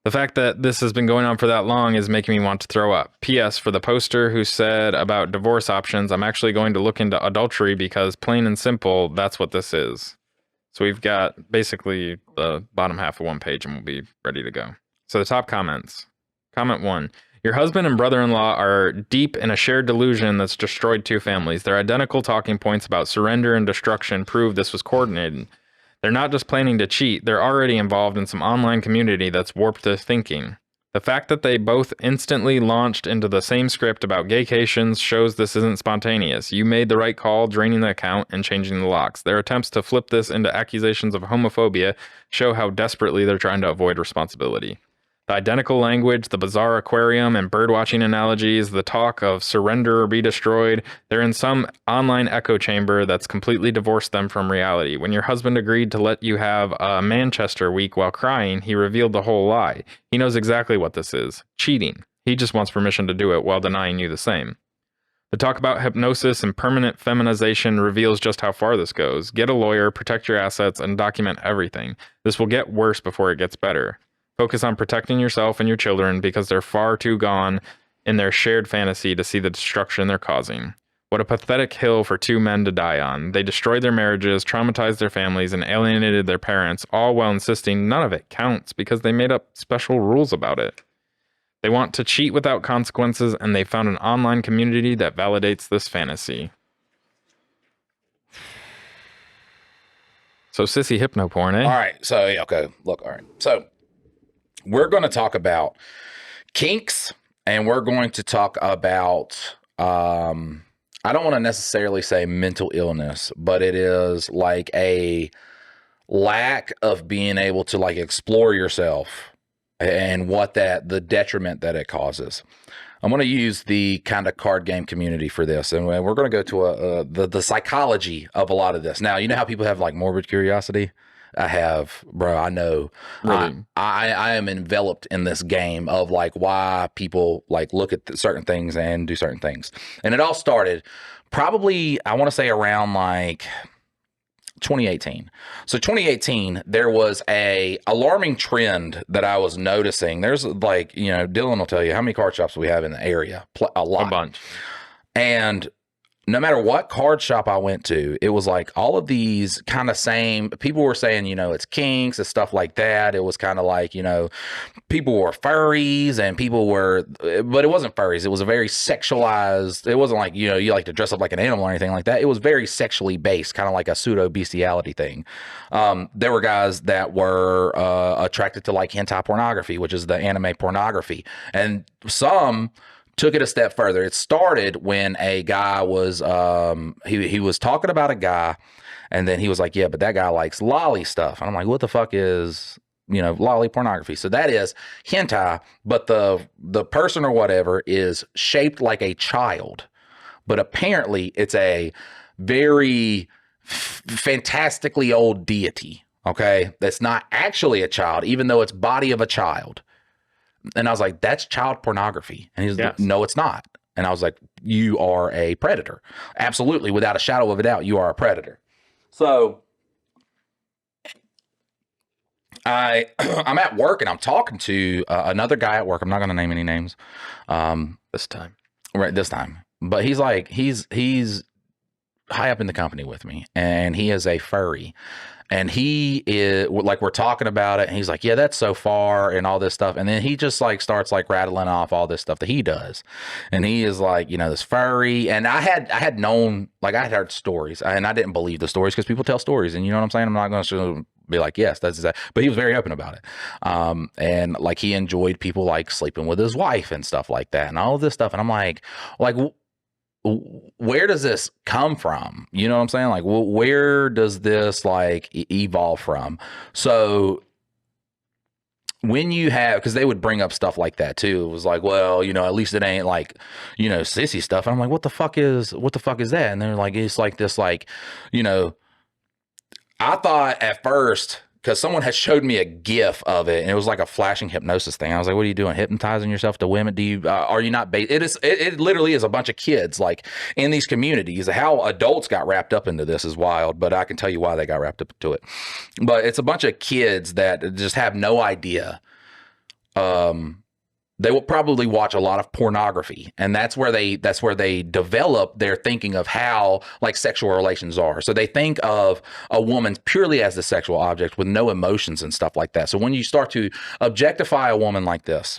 The fact that this has been going on for that long is making me want to throw up. P.S. For the poster who said about divorce options, I'm actually going to look into adultery because plain and simple, that's what this is. So we've got basically the bottom half of one page and we'll be ready to go. So the top comments. Comment 1. Your husband and brother-in-law are deep in a shared delusion that's destroyed two families. Their identical talking points about surrender and destruction prove this was coordinated. They're not just planning to cheat, they're already involved in some online community that's warped their thinking. The fact that they both instantly launched into the same script about gaycations shows this isn't spontaneous. You made the right call draining the account and changing the locks. Their attempts to flip this into accusations of homophobia show how desperately they're trying to avoid responsibility. The identical language, the bizarre aquarium and birdwatching analogies, the talk of surrender or be destroyed, they're in some online echo chamber that's completely divorced them from reality. When your husband agreed to let you have a Manchester week while crying, he revealed the whole lie. He knows exactly what this is. Cheating. He just wants permission to do it while denying you the same. The talk about hypnosis and permanent feminization reveals just how far this goes. Get a lawyer, protect your assets, and document everything. This will get worse before it gets better. Focus on protecting yourself and your children because they're far too gone in their shared fantasy to see the destruction they're causing. What a pathetic hill for two men to die on. They destroyed their marriages, traumatized their families, and alienated their parents, all while insisting none of it counts because they made up special rules about it. They want to cheat without consequences, and they found an online community that validates this fantasy. So sissy hypno porn, eh? All right. So, yeah, okay. Look, all right. So, we're going to talk about kinks, and we're going to talk about, I don't want to necessarily say mental illness, but it is like a lack of being able to like explore yourself and what the detriment that it causes. I'm going to use the kind of card game community for this, and we're going to go to the psychology of a lot of this. Now, you know how people have like morbid curiosity? I have, bro. I know. Really? I am enveloped in this game of like why people like look at certain things and do certain things. And it all started probably, I want to say around like 2018. So 2018, there was a alarming trend that I was noticing. There's like, you know, Dylan will tell you how many card shops we have in the area. A lot. A bunch. And no matter what card shop I went to, it was like all of these kind of same people were saying, you know, it's kinks and stuff like that. It was kind of like, you know, people were furries and people were, but it wasn't furries. It was a very sexualized. It wasn't like, you know, you like to dress up like an animal or anything like that. It was very sexually based, kind of like a pseudo bestiality thing. There were guys that were attracted to like hentai pornography, which is the anime pornography, and some took it a step further. It started when a guy was he was talking about a guy, and then he was like, yeah, but that guy likes lolly stuff. And I'm like, what the fuck is lolly pornography. So that is hentai, but the person or whatever is shaped like a child, but apparently it's a very fantastically old deity. Okay, that's not actually a child, even though it's body of a child. And I was like, that's child pornography. And he's like, no, it's not. And I was like, you are a predator. Absolutely, without a shadow of a doubt, you are a predator. So I'm at work and I'm talking to another guy at work. I'm not going to name any names. This time. Right, this time. But he's like, he's high up in the company with me, and he is a furry. And he is like, we're talking about it, and he's like, yeah, that's so far and all this stuff. And then he just like starts like rattling off all this stuff that he does. And he is like, this furry. And I had known, like, I had heard stories, and I didn't believe the stories because people tell stories, and you know what I'm saying? I'm not going to be like, yes, that's exactly. But he was very open about it. And like, he enjoyed people like sleeping with his wife and stuff like that and all of this stuff. And I'm like, where does this come from? You know what I'm saying? Like, where does this like evolve from? So when you have, because they would bring up stuff like that too. It was like, well, at least it ain't like, sissy stuff. And I'm like, what the fuck is that? And they're like, it's like this, like, I thought at first, because someone had showed me a GIF of it, and it was like a flashing hypnosis thing. I was like, "What are you doing? Hypnotizing yourself to women? Do you? Are you not?" It literally is a bunch of kids like in these communities. How adults got wrapped up into this is wild, but I can tell you why they got wrapped up into it. But it's a bunch of kids that just have no idea. They will probably watch a lot of pornography, and that's where they develop their thinking of how like sexual relations are. So they think of a woman purely as the sexual object with no emotions and stuff like that. So when you start to objectify a woman like this,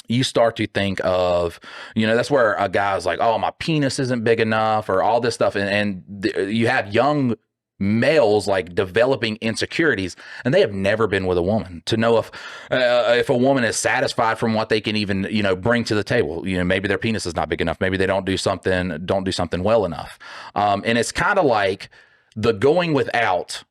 you start to think of, that's where a guy's like, oh, my penis isn't big enough, or all this stuff. And you have young males like developing insecurities, and they have never been with a woman to know if a woman is satisfied from what they can even bring to the table. Maybe their penis is not big enough, maybe they don't do something well enough, and it's kind of like the going without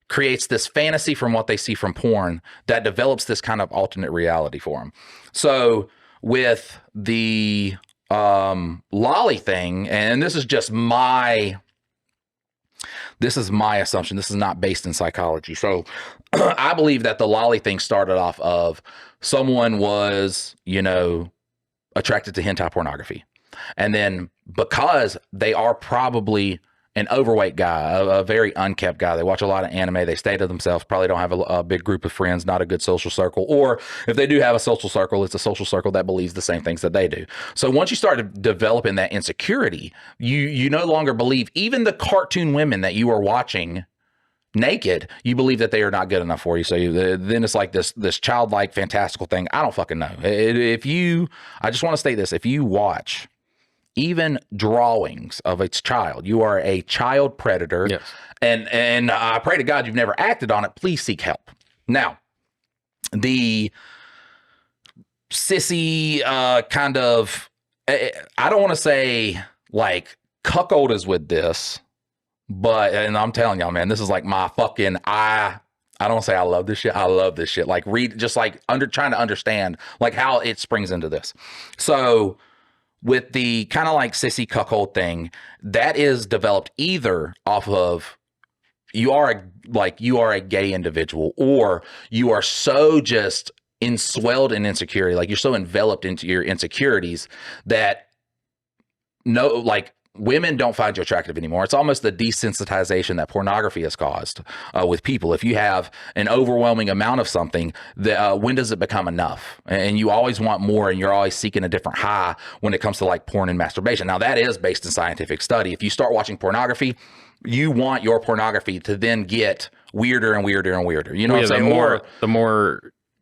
creates this fantasy from what they see from porn that develops this kind of alternate reality for them. So with the lolly thing, and this is just my assumption. This is not based in psychology. So I believe that the lolly thing started off of someone was, attracted to hentai pornography. And then because they are probably an overweight guy, a very unkept guy, they watch a lot of anime, they stay to themselves, probably don't have a big group of friends, not a good social circle. Or if they do have a social circle, it's a social circle that believes the same things that they do. So once you start developing that insecurity, you no longer believe even the cartoon women that you are watching naked, you believe that they are not good enough for you. So then it's like this childlike fantastical thing. I don't fucking know. I just want to state this, if you watch even drawings of its child, you are a child predator. Yes. And I pray to God you've never acted on it. Please seek help. Now, the sissy kind of, I don't want to say like cuckold is with this, but, and I'm telling y'all, man, this is like my fucking, I don't want to say I love this shit. I love this shit. Like just like trying to understand like how it springs into this. So with the kind of like sissy cuckold thing, that is developed either off of you are a gay individual, or you are so just enswelled in insecurity, like you're so enveloped into your insecurities that women don't find you attractive anymore. It's almost the desensitization that pornography has caused with people. If you have an overwhelming amount of something, when does it become enough? And you always want more, and you're always seeking a different high when it comes to like porn and masturbation. Now that is based in scientific study. If you start watching pornography, you want your pornography to then get weirder and weirder and weirder. You know what I'm saying?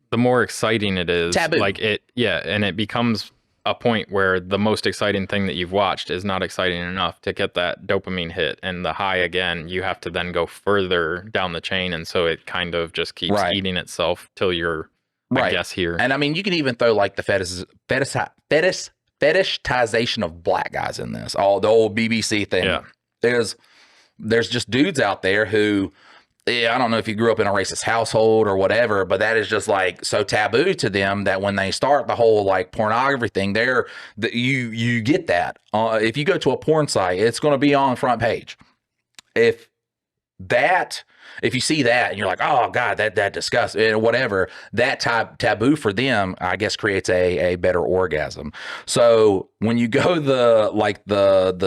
The more exciting it is, taboo. And it becomes a point where the most exciting thing that you've watched is not exciting enough to get that dopamine hit and the high again. You have to then go further down the chain, and so it kind of just keeps eating itself till you're, I guess, here. And I mean, you can even throw like the fetishization of black guys in this. The old BBC thing. Yeah. There's just dudes out there who I don't know if you grew up in a racist household or whatever, but that is just like so taboo to them that when they start the whole like pornography thing, you get that. If you go to a porn site, it's going to be on the front page. If you see that and you're like, oh God, that disgusts whatever, that taboo for them, I guess, creates a better orgasm. So when you go the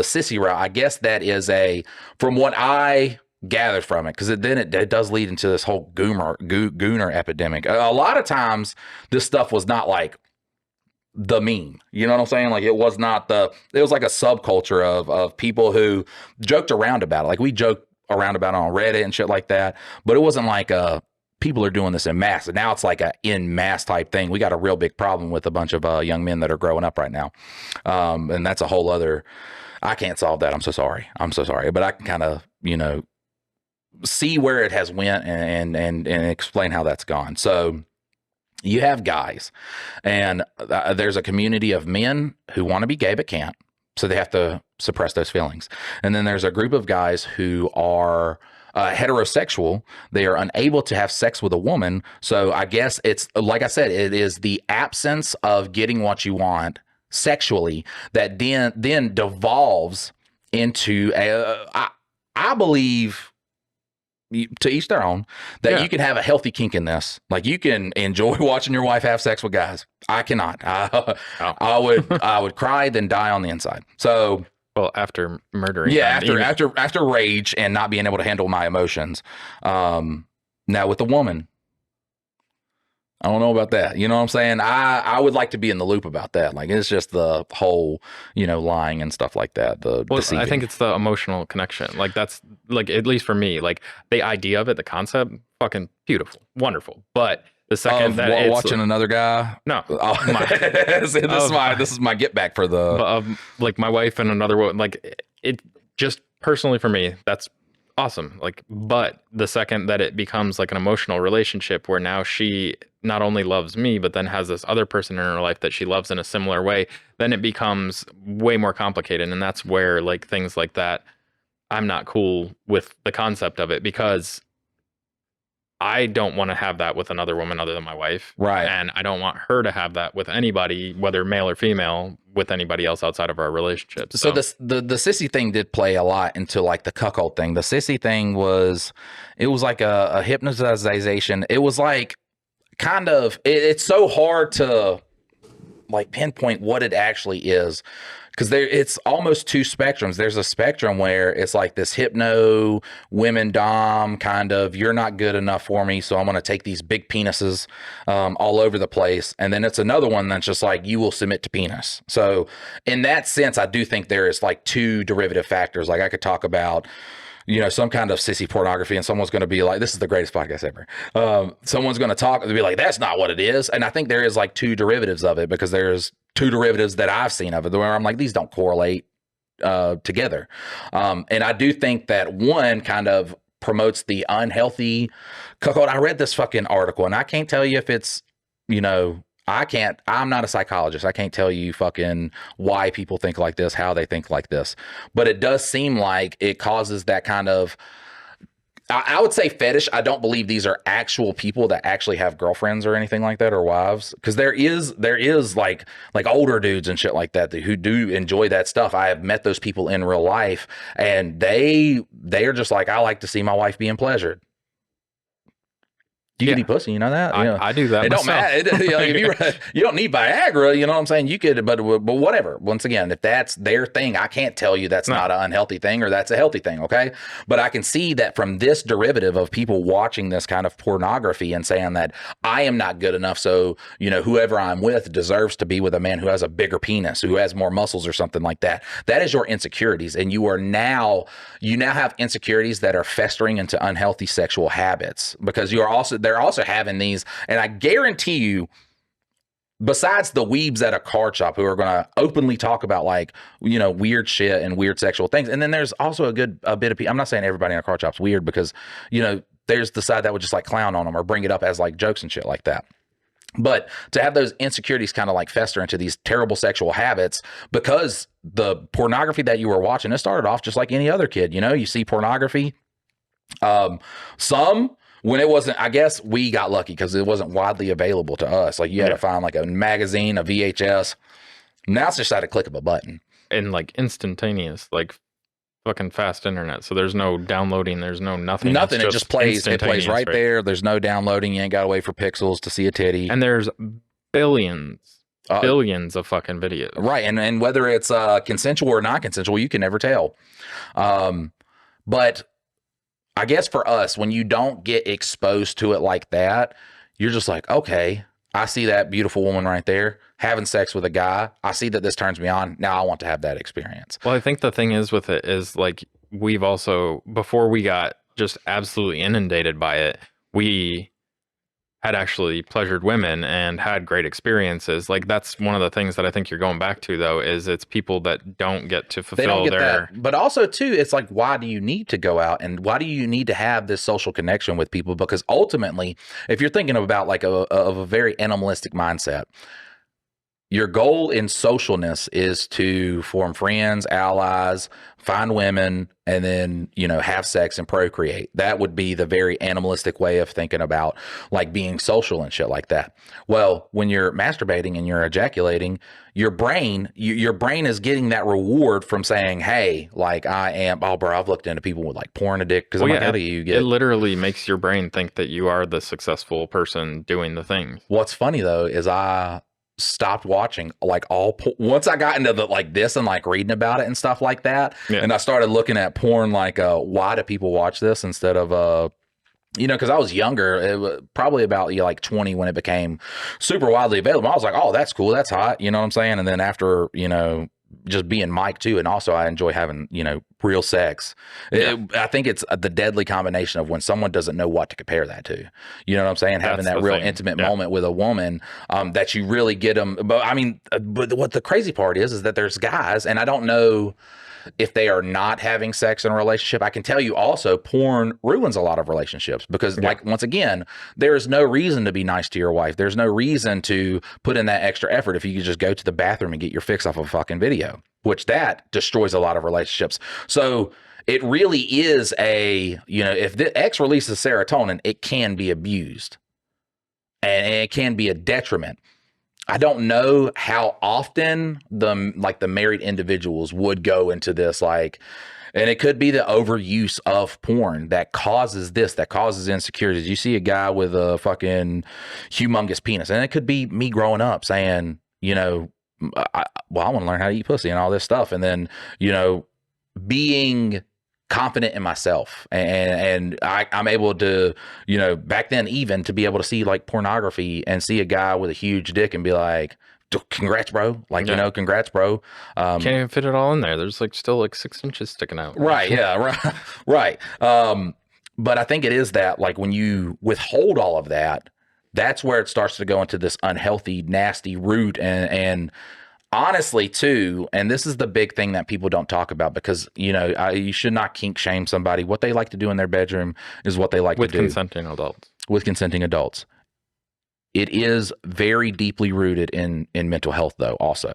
sissy route, I guess that is from what I gathered from it, because then it does lead into this whole gooner epidemic. A lot of times this stuff was not like the meme, you know what I'm saying? Like it was like a subculture of people who joked around about it. Like we joked around about it on Reddit and shit like that, but it wasn't like people are doing this in mass. And now it's like a in mass type thing. We got a real big problem with a bunch of young men that are growing up right now, and that's a whole other. I can't solve that. I'm so sorry, but I can kind of see where it has went and explain how that's gone. So you have guys, and there's a community of men who want to be gay but can't, so they have to suppress those feelings. And then there's a group of guys who are heterosexual. They are unable to have sex with a woman. So I guess it's, like I said, it is the absence of getting what you want sexually that then devolves into I believe, to each their own, that you can have a healthy kink in this. Like you can enjoy watching your wife have sex with guys. I cannot. I would cry, then die on the inside. So, well, after murdering, after rage and not being able to handle my emotions. Now with the woman, I don't know about that. You know what I'm saying? I would like to be in the loop about that. Like it's just the whole, lying and stuff like that. Deceiving. I think it's the emotional connection. Like that's like, at least for me, like the idea of it, the concept, fucking beautiful, wonderful. But the second that it's watching another guy, no, this is my get back for the like my wife and another woman. Like it just personally for me, that's awesome. Like, but the second that it becomes like an emotional relationship where now she not only loves me, but then has this other person in her life that she loves in a similar way, then it becomes way more complicated. And that's where like things like that, I'm not cool with the concept of it, because I don't want to have that with another woman other than my wife. Right. And I don't want her to have that with anybody, whether male or female, with anybody else outside of our relationship. So the sissy thing did play a lot into like the cuckold thing. The sissy thing was like a hypnotization. It was like kind of, it's so hard to like pinpoint what it actually is, because it's almost two spectrums. There's a spectrum where it's like this hypno women dom kind of, you're not good enough for me, so I'm going to take these big penises all over the place. And then it's another one that's just like, you will submit to penis. So in that sense, I do think there is like two derivative factors. Like I could talk about, some kind of sissy pornography, and someone's going to be like, this is the greatest podcast ever. Someone's going to talk and be like, that's not what it is. And I think there is like two derivatives of it, because there's two derivatives that I've seen of it where I'm like, these don't correlate together. And I do think that one kind of promotes the unhealthy cuckold. I read this fucking article, and I can't tell you if it's, I'm not a psychologist. I can't tell you fucking why people think like this, how they think like this. But it does seem like it causes that kind of, I would say fetish. I don't believe these are actual people that actually have girlfriends or anything like that, or wives. Because there is like older dudes and shit like that who do enjoy that stuff. I have met those people in real life, and they are just like, I like to see my wife being pleasured. You can eat pussy, you know that? I do that. It don't matter. If you don't need Viagra, you know what I'm saying? You could, but whatever. Once again, if that's their thing, I can't tell you that's not an unhealthy thing or that's a healthy thing, okay? But I can see that from this derivative of people watching this kind of pornography and saying that I am not good enough, so, whoever I'm with deserves to be with a man who has a bigger penis, who has more muscles or something like that. That is your insecurities, and you now have insecurities that are festering into unhealthy sexual habits, because they're also having these, and I guarantee you, besides the weebs at a card shop who are going to openly talk about like, weird shit and weird sexual things. And then there's also a bit of people, I'm not saying everybody in a card shop's weird, because, there's the side that would just like clown on them or bring it up as like jokes and shit like that. But to have those insecurities kind of like fester into these terrible sexual habits, because the pornography that you were watching, it started off just like any other kid, you see pornography, Some, when it wasn't, I guess we got lucky because it wasn't widely available to us. Like you had to find like a magazine, a VHS. Now it's just at a click of a button. And like instantaneous, like fucking fast internet. So there's no downloading. There's no nothing. Nothing. It just plays. It plays instantaneous, right there. There's no downloading. You ain't got to wait for pixels to see a titty. And there's billions of fucking videos. Right. And whether it's consensual or not consensual, you can never tell. But I guess for us, when you don't get exposed to it like that, you're just like, okay, I see that beautiful woman right there having sex with a guy. I see that this turns me on. Now I want to have that experience. Well, I think the thing is with it is like we've also, before we got just absolutely inundated by it, we had actually pleasured women and had great experiences. Like that's one of the things that I think you're going back to though, is it's people that don't get to fulfill their... that. But also too, it's like, why do you need to go out and why do you need to have this social connection with people? Because ultimately, if you're thinking about like a very animalistic mindset, your goal in socialness is to form friends, allies, find women, and then, you know, have sex and procreate. That would be the very animalistic way of thinking about like being social and shit like that. Well, when you're masturbating and you're ejaculating, your brain is getting that reward from saying, hey, like I am, oh, bro, I've looked into people with like porn addict because I'm like, how do you get... It literally makes your brain think that you are the successful person doing the thing. What's funny though is I stopped watching like once I got into the like this and like reading about it and stuff like that, and I started looking at porn like why do people watch this instead of you know, because I was younger, it was probably about like 20 when it became super widely available. I was like, oh, that's cool, that's hot, you know what I'm saying? And then after, you know, just being Mike too, and also I enjoy having, you know, real sex. I think it's the deadly combination of when someone doesn't know what to compare that to. You know what I'm saying? Having that real intimate moment with a woman that you really get them. But I mean, but what the crazy part is that there's guys, and I don't know if they are not having sex in a relationship. I can tell you also porn ruins a lot of relationships because like, once again, there's no reason to be nice to your wife. There's no reason to put in that extra effort if you could just go to the bathroom and get your fix off of a fucking video, which that destroys a lot of relationships. So it really is a, you know, if the X releases serotonin, it can be abused and it can be a detriment. I don't know how often the married individuals would go into this, like, and it could be the overuse of porn that causes this, that causes insecurities. You see a guy with a fucking humongous penis, and it could be me growing up saying, you know, I want to learn how to eat pussy and all this stuff. And then, you know, being confident in myself and I'm able to, you know, back then even to be able to see like pornography and see a guy with a huge dick and be like, congrats, bro. Like, you know, congrats, bro. Can't even fit it all in there. There's like still like 6 inches sticking out. Right. Yeah. Right. Right. But I think it is that like when you withhold all of that, that's where it starts to go into this unhealthy, nasty root. And honestly, too, and this is the big thing that people don't talk about because, you know, you should not kink shame somebody. What they like to do in their bedroom is what they like to do. With consenting adults. With consenting adults. It is very deeply rooted in mental health, though, also.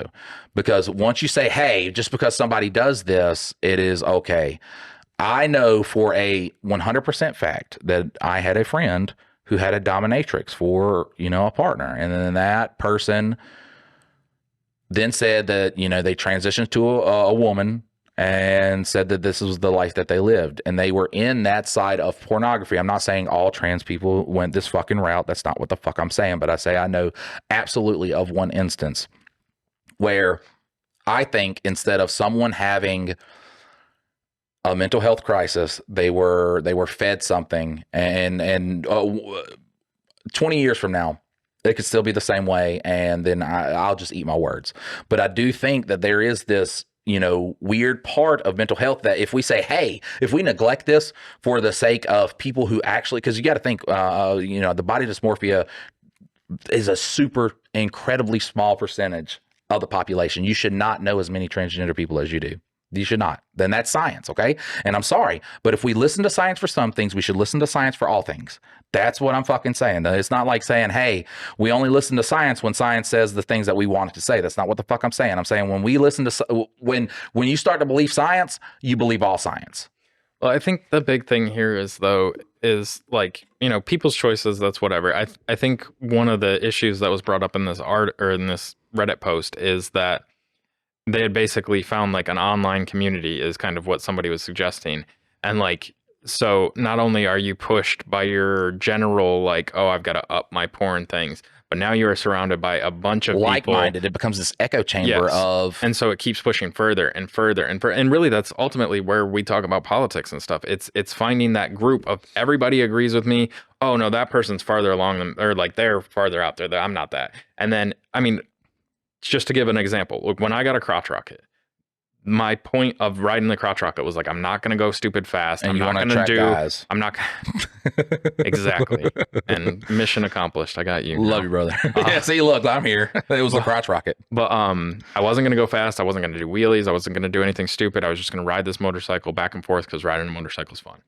Because once you say, hey, just because somebody does this, it is okay. I know for a 100% fact that I had a friend who had a dominatrix for, you know, a partner. And then that person then said that, you know, they transitioned to a woman and said that this was the life that they lived. And they were in that side of pornography. I'm not saying all trans people went this fucking route. That's not what the fuck I'm saying. But I say I know absolutely of one instance where I think instead of someone having a mental health crisis, they were fed something, and 20 years from now, it could still be the same way, and then I'll just eat my words. But I do think that there is this, you know, weird part of mental health that if we say, hey, if we neglect this for the sake of people who actually, because you got to think, you know, the body dysmorphia is a super incredibly small percentage of the population. You should not know as many transgender people as you do. You should not. Then that's science, okay? And I'm sorry, but if we listen to science for some things, we should listen to science for all things. That's what I'm fucking saying. It's not like saying, hey, we only listen to science when science says the things that we want it to say. That's not what the fuck I'm saying. I'm saying when we listen to, when you start to believe science, you believe all science. Well, I think the big thing here is like, people's choices, that's whatever. I think one of the issues that was brought up in this art or in this Reddit post is that they had basically found like an online community is kind of what somebody was suggesting. And like, so not only are you pushed by your general, like, oh, I've got to up my porn things, but now you are surrounded by a bunch of Like-minded. It becomes this echo chamber of. And so it keeps pushing further and further and really that's ultimately where we talk about politics and stuff. It's finding that group of everybody agrees with me. Oh no, that person's farther along than, or like they're farther out there. I'm not that. And then, I mean, just to give an example, look, when I got a crotch rocket, my point of riding the crotch rocket was like, I'm not going to go stupid fast. And I'm you not want to going to attract do, guys. I'm not exactly. And mission accomplished. I got you. Love you, brother. Yeah, see, look, I'm here. It was a crotch rocket. But I wasn't going to go fast. I wasn't going to do wheelies. I wasn't going to do anything stupid. I was just going to ride this motorcycle back and forth because riding a motorcycle is fun.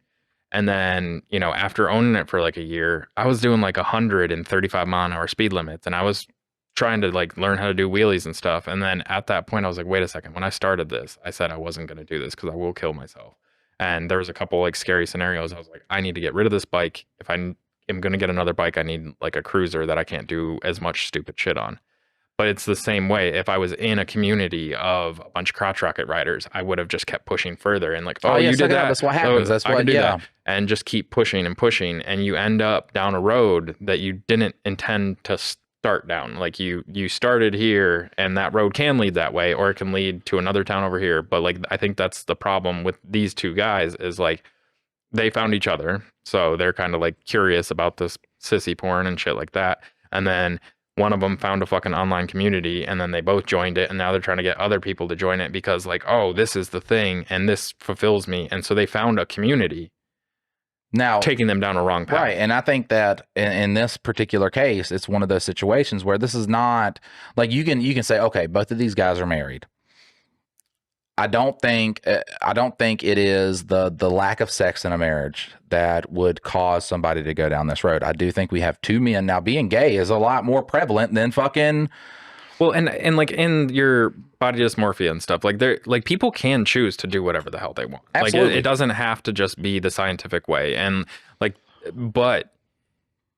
And then, after owning it for like a year, I was doing like 135 mile an hour speed limits. And I was trying to like learn how to do wheelies and stuff. And then at that point, I was like, wait a second. When I started this, I said I wasn't going to do this because I will kill myself. And there was a couple like scary scenarios. I was like, I need to get rid of this bike. If I am going to get another bike, I need like a cruiser that I can't do as much stupid shit on. But it's the same way. If I was in a community of a bunch of crotch rocket riders, I would have just kept pushing further and like, oh, you did that. That's what happens. That's I what, can do yeah. that. And just keep pushing and pushing. And you end up down a road that you didn't intend to start down. Like you started here and that road can lead that way, or it can lead to another town over here. But like, I think that's the problem with these two guys is like, they found each other. So they're kind of like curious about this sissy porn and shit like that. And then one of them found a fucking online community and then they both joined it. And now they're trying to get other people to join it because like, oh, this is the thing and this fulfills me. And so they found a community now taking them down a wrong path. Right. And I think that in this particular case, it's one of those situations where this is not like you can say, okay, both of these guys are married. I don't think it is the lack of sex in a marriage that would cause somebody to go down this road. I do think we have two men now. Being gay is a lot more prevalent than fucking. Well, and like in your body dysmorphia and stuff, like there, like people can choose to do whatever the hell they want. Absolutely. Like it doesn't have to just be the scientific way. And like, but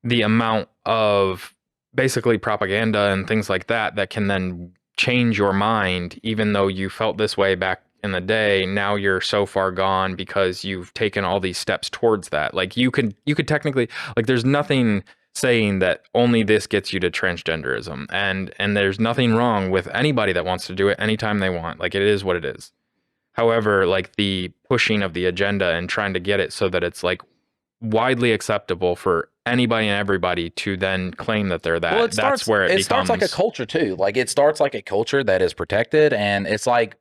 the amount of basically propaganda and things like that can then change your mind, even though you felt this way back in the day. Now you're so far gone because you've taken all these steps towards that. Like you could technically, like there's nothing saying that only this gets you to transgenderism, and there's nothing wrong with anybody that wants to do it anytime they want. Like it is what it is. However, like the pushing of the agenda and trying to get it so that it's like widely acceptable for anybody and everybody to then claim that they're that. Well, that's where it starts like a culture too. Like it starts like a culture that is protected, and it's like,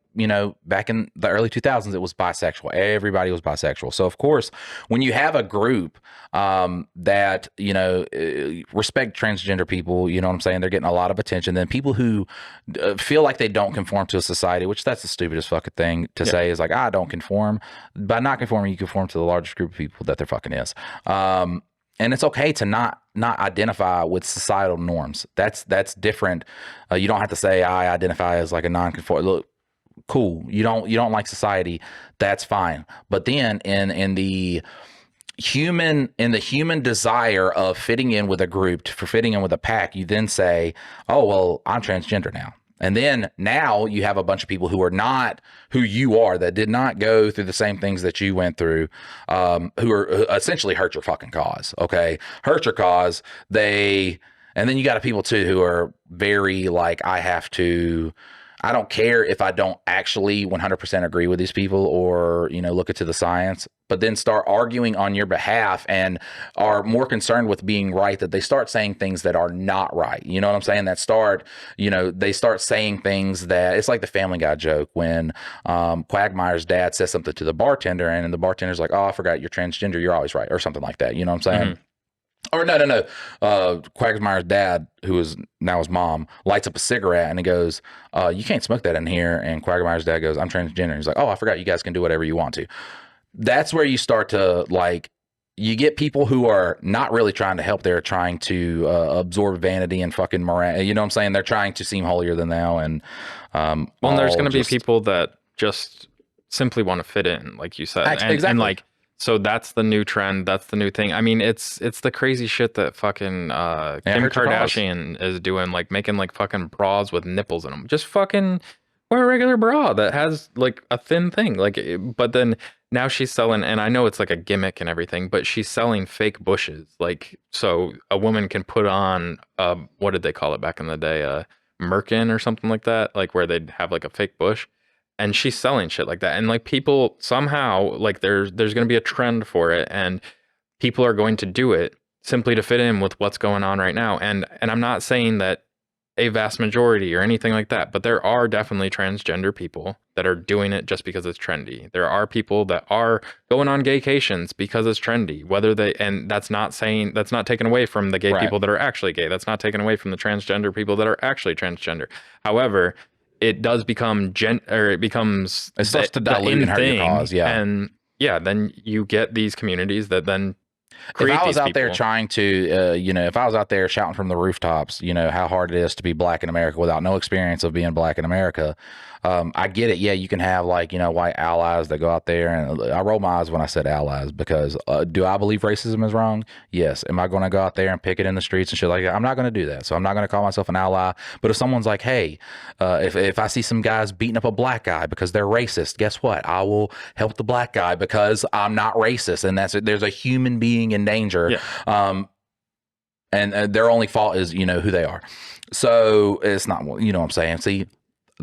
back in the early 2000s, it was bisexual. Everybody was bisexual. So of course, when you have a group that respect transgender people, you know what I'm saying, they're getting a lot of attention. Then people who feel like they don't conform to a society, which that's the stupidest fucking thing to say, is like, I don't conform. By not conforming, you conform to the largest group of people that there fucking is. And it's okay to not identify with societal norms. That's different. You don't have to say I identify as like a non-conform. Look, cool. You don't like society. That's fine. But then in the human desire of fitting in with a group, for fitting in with a pack, you then say, oh, well, I'm transgender now. And then now you have a bunch of people who are not who you are, that did not go through the same things that you went through, who are essentially hurt your fucking cause. Okay. Hurt your cause. And then you got people too, who are very like, I don't care if I don't actually 100% agree with these people or, look into the science, but then start arguing on your behalf and are more concerned with being right, that they start saying things that are not right. You know what I'm saying? They start saying things that, it's like the Family Guy joke when Quagmire's dad says something to the bartender and the bartender's like, oh, I forgot you're transgender. You're always right. Or something like that. You know what I'm saying? Mm-hmm. Or no. Quagmire's dad, who is now his mom, lights up a cigarette and he goes, you can't smoke that in here. And Quagmire's dad goes, I'm transgender. He's like, oh, I forgot you guys can do whatever you want to. That's where you start to you get people who are not really trying to help. They're trying to absorb vanity and fucking morality. You know what I'm saying? They're trying to seem holier than thou. And there's going to be people that just simply want to fit in, like you said. Exactly. And like, so that's the new trend. That's the new thing. I mean, it's the crazy shit that fucking Kim hurt your cause. Kardashian is doing, like making like fucking bras with nipples in them. Just fucking wear a regular bra that has like a thin thing. Like, but then now she's selling, and I know it's like a gimmick and everything, but she's selling fake bushes. Like, so a woman can put on what did they call it back in the day? Merkin or something like that, like where they'd have like a fake bush. And she's selling shit like that, and like people somehow, like there's going to be a trend for it, and people are going to do it simply to fit in with what's going on right now. And I'm not saying that a vast majority or anything like that, but there are definitely transgender people that are doing it just because it's trendy. There are people that are going on gaycations because it's trendy, whether they, and that's not saying, that's not taken away from the gay people that are actually gay. That's not taken away from the transgender people that are actually transgender. However, it does become it starts to dilute and hurt your cause, yeah. And yeah, then you get these communities that then create if I was these out there people. trying to, if I was out there shouting from the rooftops, how hard it is to be black in America without no experience of being black in America, I get it. Yeah, you can have white allies that go out there, and I roll my eyes when I said allies because do I believe racism is wrong? Yes. Am I going to go out there and picket in the streets and shit like that? I'm not going to do that. So I'm not going to call myself an ally. But if someone's like, hey, if I see some guys beating up a black guy because they're racist, guess what? I will help the black guy because I'm not racist, and there's a human being in danger. Yeah. And their only fault is who they are. So it's not what I'm saying. See,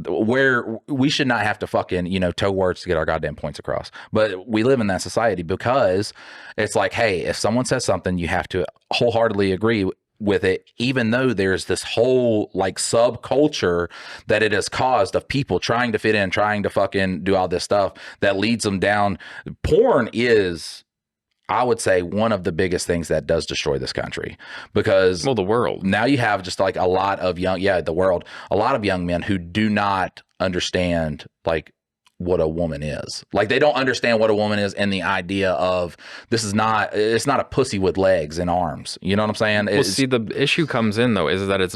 where we should not have to fucking toe words to get our goddamn points across, but we live in that society because it's like, hey, if someone says something, you have to wholeheartedly agree with it, even though there's this whole like subculture that it has caused of people trying to fit in, trying to fucking do all this stuff that leads them down. Porn is, I would say, one of the biggest things that does destroy this country, because the world. Now you have just like a lot of a lot of young men who do not understand like what a woman is. Like, they don't understand what a woman is, and the idea of it's not a pussy with legs and arms. You know what I'm saying? Well, see, the issue comes in though, is that it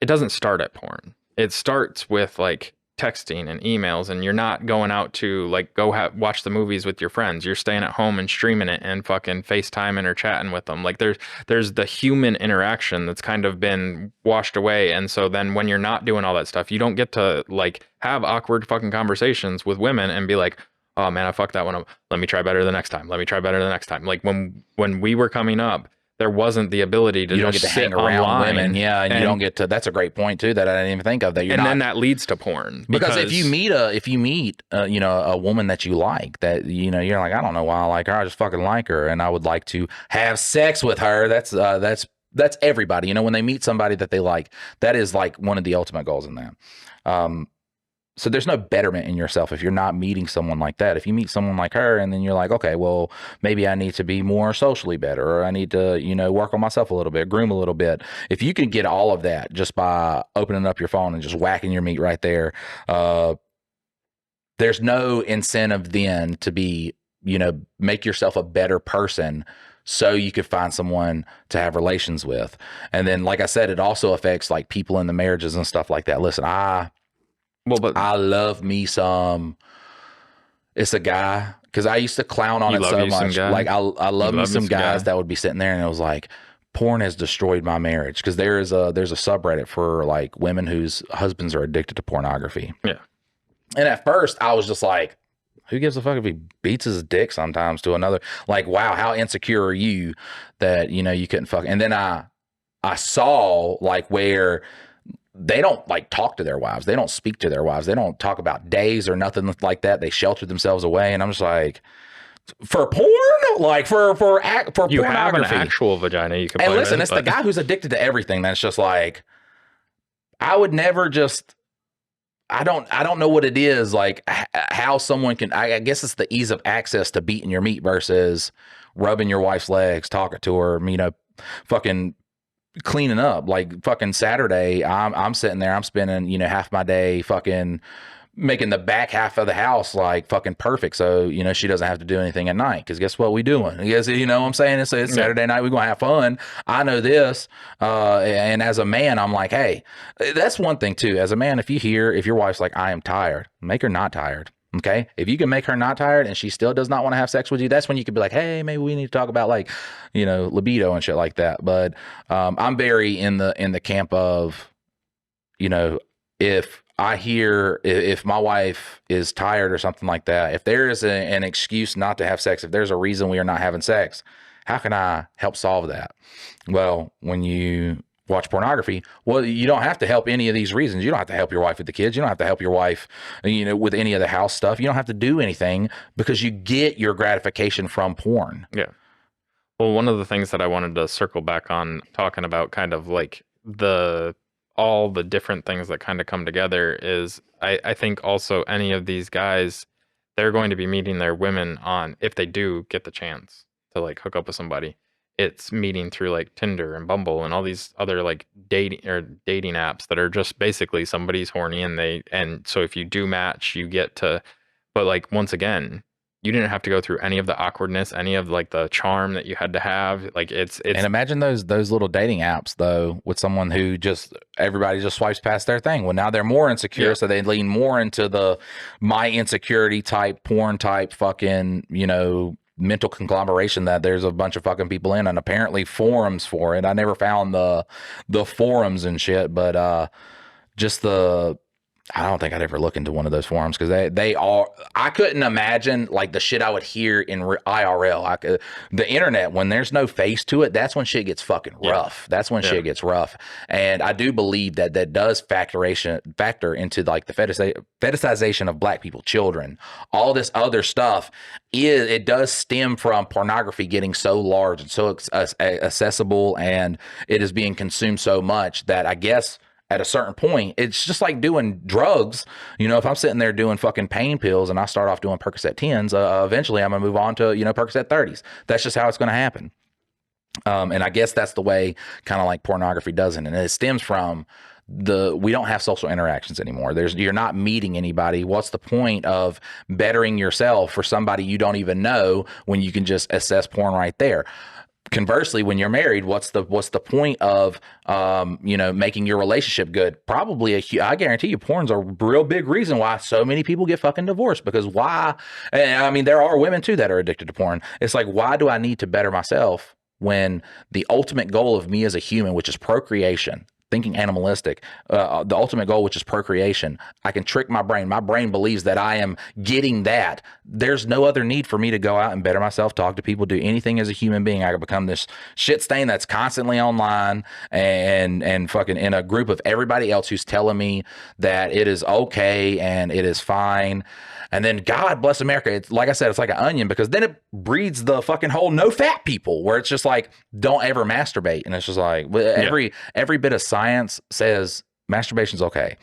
doesn't start at porn. It starts with like texting and emails, and you're not going out to like watch the movies with your friends. You're staying at home and streaming it and fucking FaceTiming or chatting with them. Like there's the human interaction that's kind of been washed away. And so then when you're not doing all that stuff, you don't get to like have awkward fucking conversations with women and be like, oh man, I fucked that one up. Let me try better the next time. Let me try better the next time. Like when we were coming up, there wasn't the ability to you don't just get to sit hang around online, women, and you don't get to. That's a great point too that I didn't even think of. That you're and not, then that leads to porn because if you meet a woman that you like, that you're like, I don't know why I like her, I just fucking like her, and I would like to have sex with her. That's everybody. When they meet somebody that they like, that is like one of the ultimate goals in that. So there's no betterment in yourself if you're not meeting someone like that. If you meet someone like her and then you're like, okay, well, maybe I need to be more socially better, or I need to, work on myself a little bit, groom a little bit. If you can get all of that just by opening up your phone and just whacking your meat right there, there's no incentive then to be, make yourself a better person so you could find someone to have relations with. And then, like I said, it also affects like people in the marriages and stuff like that. Listen, I love me some. It's a guy, because I used to clown on it so much. Like I love me some guys that would be sitting there, and it was like, porn has destroyed my marriage, because there's a subreddit for like women whose husbands are addicted to pornography. Yeah. And at first, I was just like, who gives a fuck if he beats his dick sometimes to another? Like, wow, how insecure are you that you couldn't fuck? And then I saw like where they don't like talk to their wives. They don't speak to their wives. They don't talk about days or nothing like that. They shelter themselves away. And I'm just like, for porn, like for you pornography. Have an actual vagina you can play and listen, with, it's the guy who's addicted to everything. That's just like, I would never just, I don't know what it is. Like how someone can, I guess it's the ease of access to beating your meat versus rubbing your wife's legs, talking to her, fucking cleaning up. Like fucking Saturday, I'm sitting there, I'm spending half my day fucking making the back half of the house like fucking perfect, so you know she doesn't have to do anything at night. Because guess what we doing? Yes, you know what I'm saying. It's Saturday night. We're gonna have fun. I know this. And as a man, I'm like, hey, that's one thing too. As a man, if your wife's like, I am tired, make her not tired. Okay, if you can make her not tired and she still does not want to have sex with you, that's when you could be like, hey, maybe we need to talk about like, you know, libido and shit like that. But I'm very in the camp of, you know, if my wife is tired or something like that, if there is an excuse not to have sex, if there's a reason we are not having sex, how can I help solve that? Well, when you watch pornography, well, you don't have to help any of these reasons. You don't have to help your wife with the kids. You don't have to help your wife, you know, with any of the house stuff. You don't have to do anything because you get your gratification from porn. Yeah. Well, one of the things that I wanted to circle back on, talking about kind of like all the different things that kind of come together, is I think also any of these guys, they're going to be meeting their women on, if they do get the chance to like hook up with somebody, it's meeting through like Tinder and Bumble and all these other like dating apps that are just basically somebody's horny and so if you do match, you get to, but like once again, you didn't have to go through any of the awkwardness, any of like the charm that you had to have. Like it's and imagine those little dating apps though, with someone who everybody just swipes past their thing. Well, now they're more insecure, so they lean more into the my insecurity type, porn type, fucking, you know, mental conglomeration that there's a bunch of fucking people in, and apparently forums for it. I never found the forums and shit, but I don't think I'd ever look into one of those forums because they are. I couldn't imagine like the shit I would hear in IRL. The internet, when there's no face to it, that's when shit gets fucking rough. That's when shit gets rough. And I do believe that does factor into like the fetishization of black people, children, all this other stuff. It does stem from pornography getting so large and so accessible, and it is being consumed so much that I guess at a certain point, it's just like doing drugs. You know, if I'm sitting there doing fucking pain pills and I start off doing Percocet 10s, eventually I'm going to move on to, you know, Percocet 30s. That's just how it's going to happen. And I guess that's the way kind of like pornography does it. And it stems from we don't have social interactions anymore. You're not meeting anybody. What's the point of bettering yourself for somebody you don't even know when you can just assess porn right there? Conversely, when you're married, what's the point of you know, making your relationship good? Probably I guarantee you porn's a real big reason why so many people get fucking divorced. Because why? And I mean, there are women too that are addicted to porn. It's like, why do I need to better myself when the ultimate goal of me as a human, which is procreation, thinking animalistic, the ultimate goal, which is procreation, I can trick my brain. My brain believes that I am getting that. There's no other need for me to go out and better myself, talk to people, do anything as a human being. I can become this shit stain that's constantly online and fucking in a group of everybody else who's telling me that it is okay and it is fine. And then God bless America. It's like I said, it's like an onion, because then it breeds the fucking whole no fat people, where it's just like, don't ever masturbate. And it's just like every bit of science says masturbation's okay.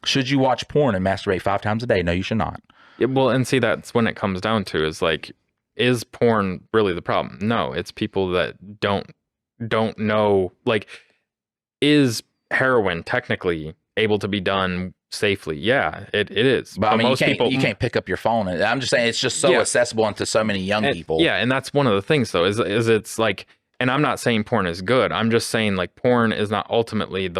Should you watch porn and masturbate 5 times a day? No, you should not. Yeah, well, and see, that's when it comes down to is like, is porn really the problem? No, it's people that don't know. Like, is heroin technically able to be done safely? Yeah, it is. But I mean, you can't pick up your phone. I'm just saying, it's just so accessible to so many young people. Yeah, and that's one of the things though, is it's like, and I'm not saying porn is good. I'm just saying like porn is not ultimately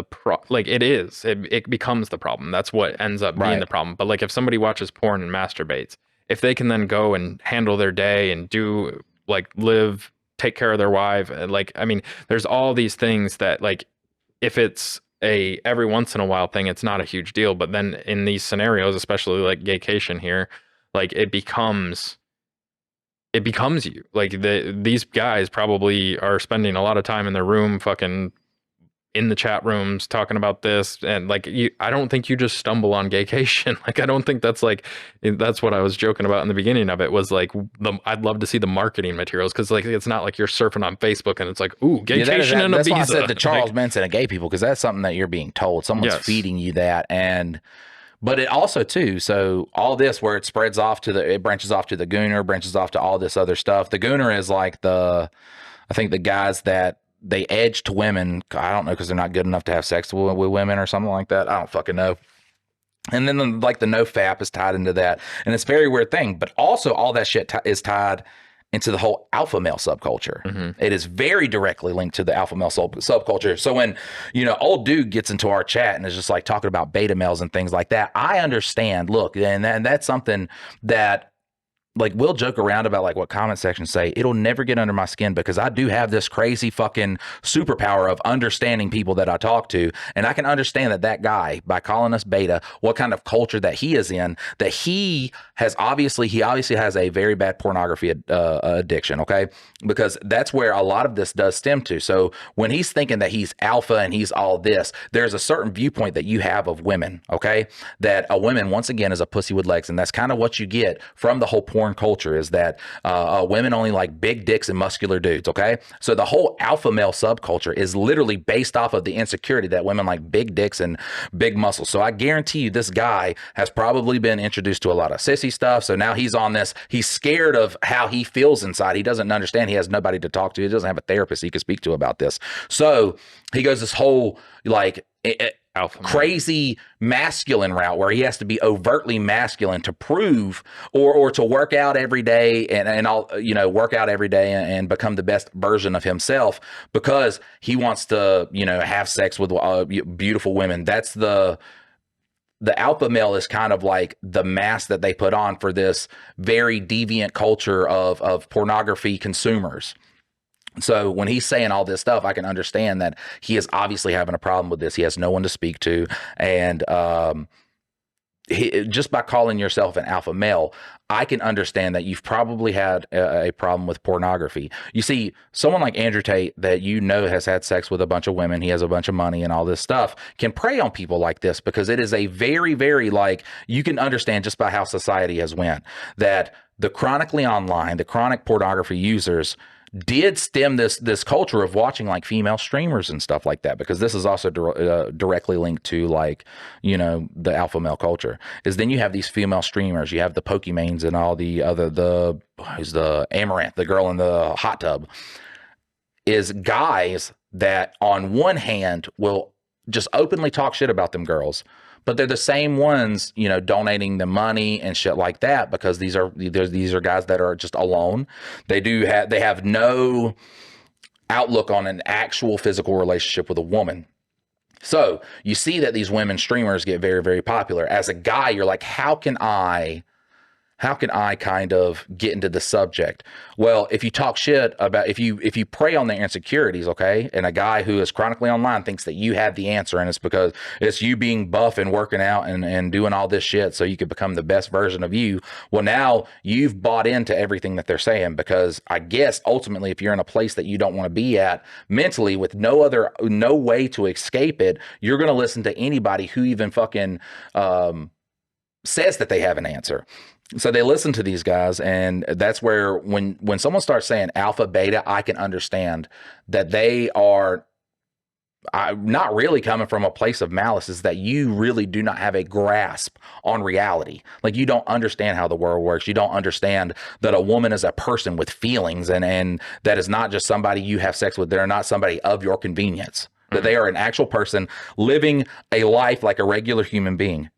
like it is. It becomes the problem. That's what ends up being the problem. But like if somebody watches porn and masturbates, if they can then go and handle their day and do like take care of their wife, like, I mean, there's all these things that like, if it's a every once in a while thing, it's not a huge deal. But then in these scenarios, especially like Gaycation here, like it becomes you. Like these guys probably are spending a lot of time in their room, fucking in the chat rooms, talking about this. And like, I don't think you just stumble on Gaycation. Like, I don't think that's what I was joking about in the beginning of it, was like, I'd love to see the marketing materials. Cause like, it's not like you're surfing on Facebook and it's like, ooh, Gaycation and Ibiza. That's why I said the Charles Manson and gay people, because that's something that you're being told. Someone's feeding you that. But it also too, so all this where it branches off to the gooner, branches off to all this other stuff. The gooner is like I think the guys that they edge to women. I don't know, because they're not good enough to have sex with women or something like that. I don't fucking know. And then like the no fap is tied into that. And it's a very weird thing. But also all that shit is tied into the whole alpha male subculture. It is very directly linked to the alpha male subculture. So when, old dude gets into our chat and is just like talking about beta males and things like that, I understand. Look, and that's something that, like, we'll joke around about like what comment sections say. It'll never get under my skin because I do have this crazy fucking superpower of understanding people that I talk to. And I can understand that guy, by calling us beta, what kind of culture that he is in, that he obviously has a very bad pornography addiction. Okay. Because that's where a lot of this does stem to. So when he's thinking that he's alpha and he's all this, there's a certain viewpoint that you have of women. Okay. That a woman, once again, is a pussy with legs. And that's kind of what you get from the whole porn culture, is that women only like big dicks and muscular dudes. Okay. So the whole alpha male subculture is literally based off of the insecurity that women like big dicks and big muscles. So I guarantee you this guy has probably been introduced to a lot of sissy stuff. So now he's on this, he's scared of how he feels inside. He doesn't understand. He has nobody to talk to. He doesn't have a therapist he can speak to about this. So he goes this whole like crazy masculine route where he has to be overtly masculine to prove or to work out every day and I'll work out every day and become the best version of himself because he wants to have sex with beautiful women. That's the alpha male is kind of like the mask that they put on for this very deviant culture of pornography consumers. So when he's saying all this stuff, I can understand that he is obviously having a problem with this. He has no one to speak to. And just by calling yourself an alpha male, I can understand that you've probably had a problem with pornography. You see, someone like Andrew Tate that has had sex with a bunch of women, he has a bunch of money and all this stuff, can prey on people like this because it is a very, very, like, you can understand just by how society has went, that the chronically online, the chronic pornography users did stem this culture of watching like female streamers and stuff like that, because this is also directly linked to like the alpha male culture. Is then you have these female streamers, you have the Pokemanes and all the other who's the Amaranth, the girl in the hot tub, is guys that on one hand will just openly talk shit about them girls, but they're the same ones, donating them money and shit like that, because these are guys that are just alone. They have no outlook on an actual physical relationship with a woman. So you see that these women streamers get very, very popular. As a guy, you're like, how can I kind of get into the subject? Well, if you talk shit about, if you prey on their insecurities, okay, and a guy who is chronically online thinks that you have the answer, and it's because it's you being buff and working out and doing all this shit so you could become the best version of you. Well, now you've bought into everything that they're saying, because I guess ultimately if you're in a place that you don't want to be at mentally with no way to escape it, you're going to listen to anybody who even fucking says that they have an answer. So they listen to these guys, and that's where when someone starts saying alpha, beta, I can understand that they are not really coming from a place of malice, is that you really do not have a grasp on reality. Like, you don't understand how the world works. You don't understand that a woman is a person with feelings, and that is not just somebody you have sex with. They're not somebody of your convenience, that they are an actual person living a life like a regular human being.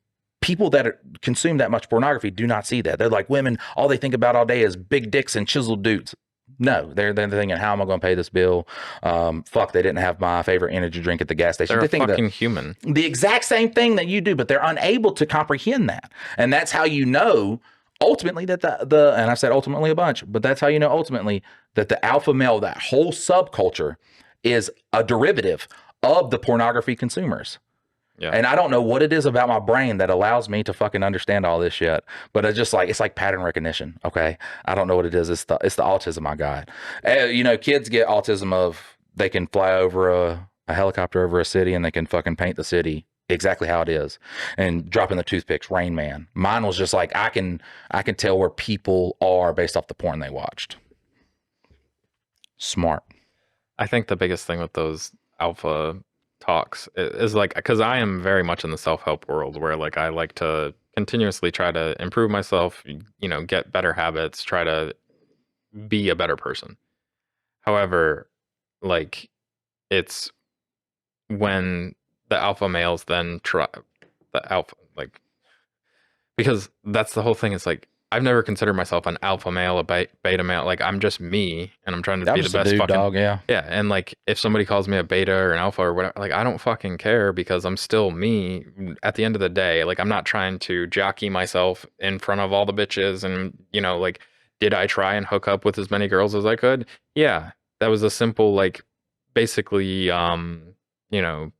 People that consume that much pornography do not see that. They're like, women, all they think about all day is big dicks and chiseled dudes. No, they're thinking, how am I going to pay this bill? Fuck, they didn't have my favorite energy drink at the gas station. They're fucking human. The exact same thing that you do, but they're unable to comprehend that. And that's how you know ultimately that and I've said ultimately a bunch, but that's how you know ultimately that the alpha male, that whole subculture, is a derivative of the pornography consumers. Yeah. And I don't know what it is about my brain that allows me to fucking understand all this shit, but it's just like, it's like pattern recognition. Okay. I don't know what it is. It's the autism I got. Kids get autism of, they can fly over a helicopter over a city and they can fucking paint the city exactly how it is and drop in the toothpicks, Rain Man. Mine was just like, I can tell where people are based off the porn they watched. Smart. I think the biggest thing with those alpha talks is like, because I am very much in the self-help world where like I like to continuously try to improve myself, get better habits, try to be a better person. However, like, it's when the alpha males then try the alpha, like, because that's the whole thing. It's like, I've never considered myself an alpha male, a beta male. Like, I'm just me, and I'm trying to I'm be the just a best dude, fucking dog. Yeah. yeah. And like, if somebody calls me a beta or an alpha or whatever, like, I don't fucking care because I'm still me. At the end of the day, like, I'm not trying to jockey myself in front of all the bitches. And you know, like, did I try and hook up with as many girls as I could? Yeah, that was a simple, like, basically, you know,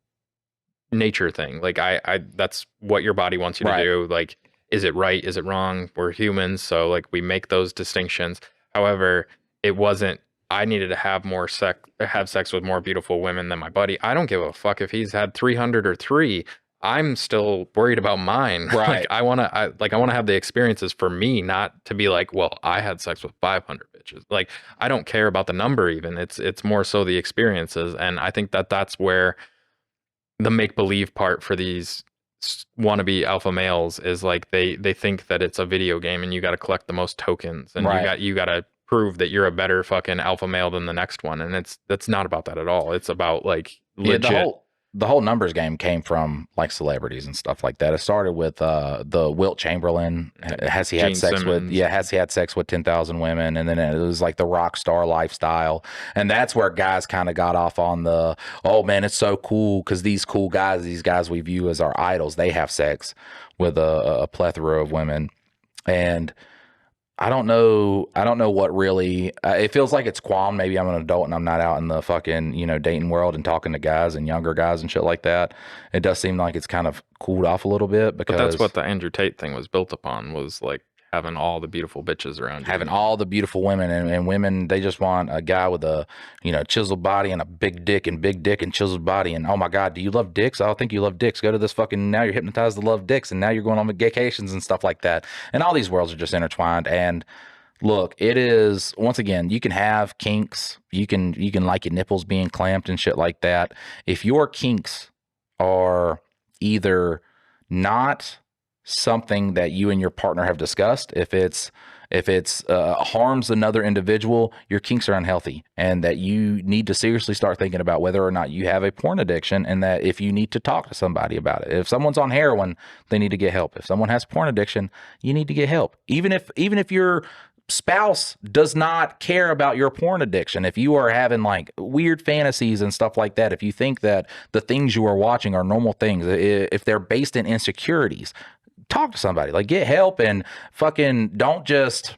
nature thing. Like, I that's what your body wants you to Right. do. Like, is it right? Is it wrong? We're humans, so like, we make those distinctions. However, it wasn't, I needed to have sex with more beautiful women than my buddy. I don't give a fuck if he's had 300 or 3. I'm still worried about mine. Right. Like, I want to have the experiences for me, not to be like, well, I had sex with 500 bitches. Like, I don't care about the number even. It's more so the experiences. And I think that's where the make believe part for these wannabe alpha males is like, they think that it's a video game and you got to collect the most tokens, and Right. you got to prove that you're a better fucking alpha male than the next one. And that's not about that at all. It's about like legit. Yeah, the whole numbers game came from like celebrities and stuff like that. It started with the Wilt Chamberlain. Has he had Gene sex with? Simmons. Yeah, has he had sex with 10,000 women? And then it was like the rock star lifestyle, and that's where guys kind of got off on the, oh man, it's so cool because these cool guys, these guys we view as our idols, they have sex with a plethora of women, and I don't know what really. It feels like it's qualm. Maybe I'm an adult and I'm not out in the fucking dating world and talking to guys and younger guys and shit like that. It does seem like it's kind of cooled off a little bit because But that's what the Andrew Tate thing was built upon, was like having all the beautiful bitches around you. having all the beautiful women and women, they just want a guy with a chiseled body and a big dick and chiseled body, and oh my god, do you love dicks? I don't think you love dicks. Go to this fucking, now you're hypnotized to love dicks, and now you're going on gaycations and stuff like that, and all these worlds are just intertwined. And look, it is, once again, you can have kinks, you can like your nipples being clamped and shit like that. If your kinks are either not something that you and your partner have discussed, if it's harms another individual, your kinks are unhealthy, and that you need to seriously start thinking about whether or not you have a porn addiction, and that if you need to talk to somebody about it. If someone's on heroin, they need to get help. If someone has porn addiction, you need to get help. Even if your spouse does not care about your porn addiction, if you are having like weird fantasies and stuff like that, if you think that the things you are watching are normal things, if they're based in insecurities, talk to somebody, like get help, and fucking don't just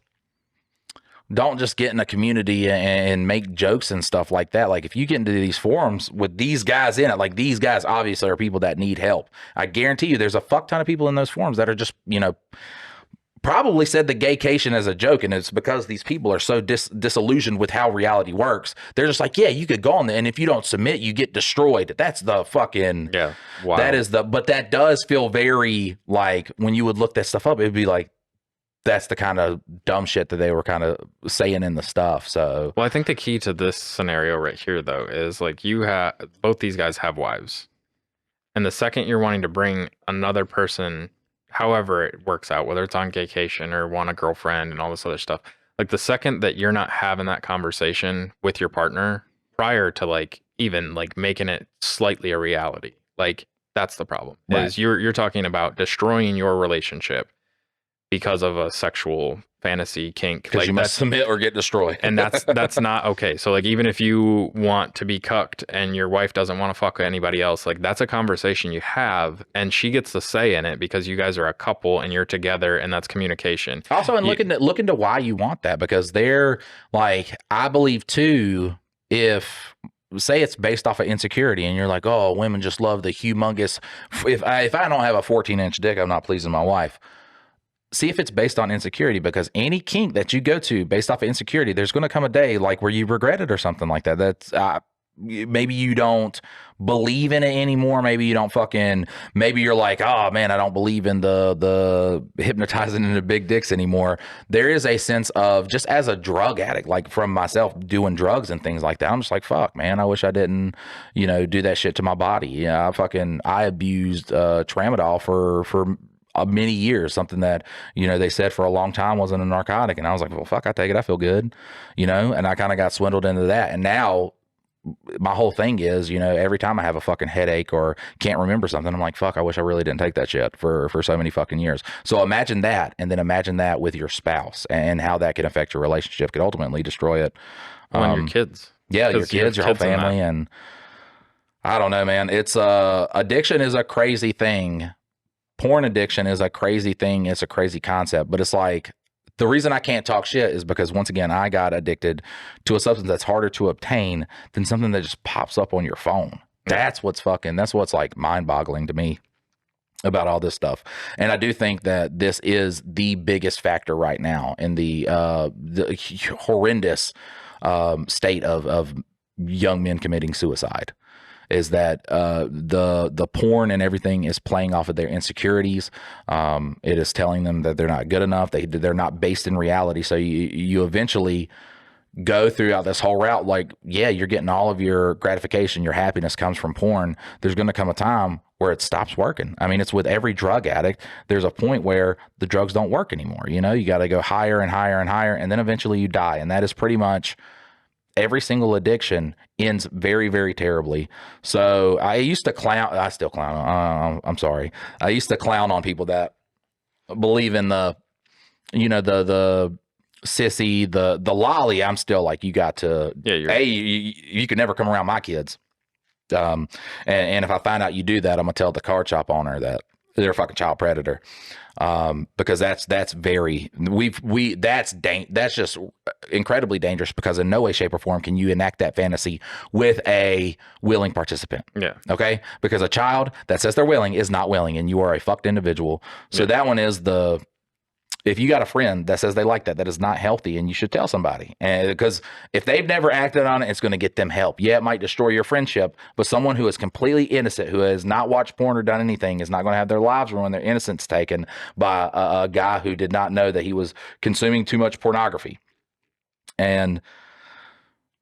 get in a community and make jokes and stuff like that. Like if you get into these forums with these guys in it, like these guys obviously are people that need help. I guarantee you there's a fuck ton of people in those forums that are just, probably said the gaycation as a joke, and it's because these people are so disillusioned with how reality works. They're just like, yeah, you could go on there, and if you don't submit, you get destroyed. That's the fucking, Yeah. Wow. that is but that does feel very like, when you would look that stuff up, it'd be like, that's the kind of dumb shit that they were kind of saying in the stuff. So, Well, I think the key to this scenario right here, though, is like, both these guys have wives, and the second you're wanting to bring another person, however it works out, whether it's on Gaycation or want a girlfriend and all this other stuff, like the second that you're not having that conversation with your partner prior to like even like making it slightly a reality, like that's the problem. Right. Is you're talking about destroying your relationship because of a sexual fantasy kink, because like you must submit or get destroyed. and that's not okay. So like, even if you want to be cucked and your wife doesn't want to fuck with anybody else, like that's a conversation you have, and she gets the say in it because you guys are a couple and you're together, and that's communication. Also, and look into why you want that, because they're like, I believe too, if say it's based off of insecurity and you're like, oh, women just love the humongous, if I don't have a 14-inch dick, I'm not pleasing my wife. See if it's based on insecurity, because any kink that you go to based off of insecurity, there's going to come a day like where you regret it or something like that. That's maybe you don't believe in it anymore. Maybe you don't maybe you're like, oh man, I don't believe in the hypnotizing into big dicks anymore. There is a sense of, just as a drug addict, like from myself doing drugs and things like that, I'm just like, fuck man, I wish I didn't, do that shit to my body. Yeah, I abused tramadol for many years, something that, they said for a long time wasn't a narcotic. And I was like, well, fuck, I take it. I feel good, and I kind of got swindled into that. And now my whole thing is, every time I have a fucking headache or can't remember something, I'm like, fuck, I wish I really didn't take that shit for so many fucking years. So imagine that, and then imagine that with your spouse and how that can affect your relationship, could ultimately destroy it. When your kids. Yeah, your 'Cause you have kids, your whole kids in that. family, and I don't know, man. It's addiction is a crazy thing. Porn addiction is a crazy thing. It's a crazy concept, but it's like, the reason I can't talk shit is because, once again, I got addicted to a substance that's harder to obtain than something that just pops up on your phone. That's what's like mind boggling to me about all this stuff. And I do think that this is the biggest factor right now in the horrendous state of young men committing suicide, is that the porn and everything is playing off of their insecurities. It is telling them that they're not good enough. They're not based in reality. So you eventually go throughout this whole route, like, yeah, you're getting all of your gratification, your happiness comes from porn. There's going to come a time where it stops working. I mean, it's with every drug addict. There's a point where the drugs don't work anymore. You got to go higher and higher and higher, and then eventually you die. And that is pretty much every single addiction ends very, very terribly. So I used to clown. I still clown. I'm sorry. I used to clown on people that believe in the sissy, the lolly. I'm still like, you got to, you can never come around my kids. And if I find out you do that, I'm gonna tell the card shop owner that they're a fucking child predator. Because that's just incredibly dangerous, because in no way, shape, or form can you enact that fantasy with a willing participant. Yeah. Okay. Because a child that says they're willing is not willing, and you are a fucked individual. So that one is if you got a friend that says they like that is not healthy, and you should tell somebody. And because if they've never acted on it, it's going to get them help. Yeah, it might destroy your friendship, but someone who is completely innocent, who has not watched porn or done anything, is not going to have their lives ruined, their innocence taken by a guy who did not know that he was consuming too much pornography. And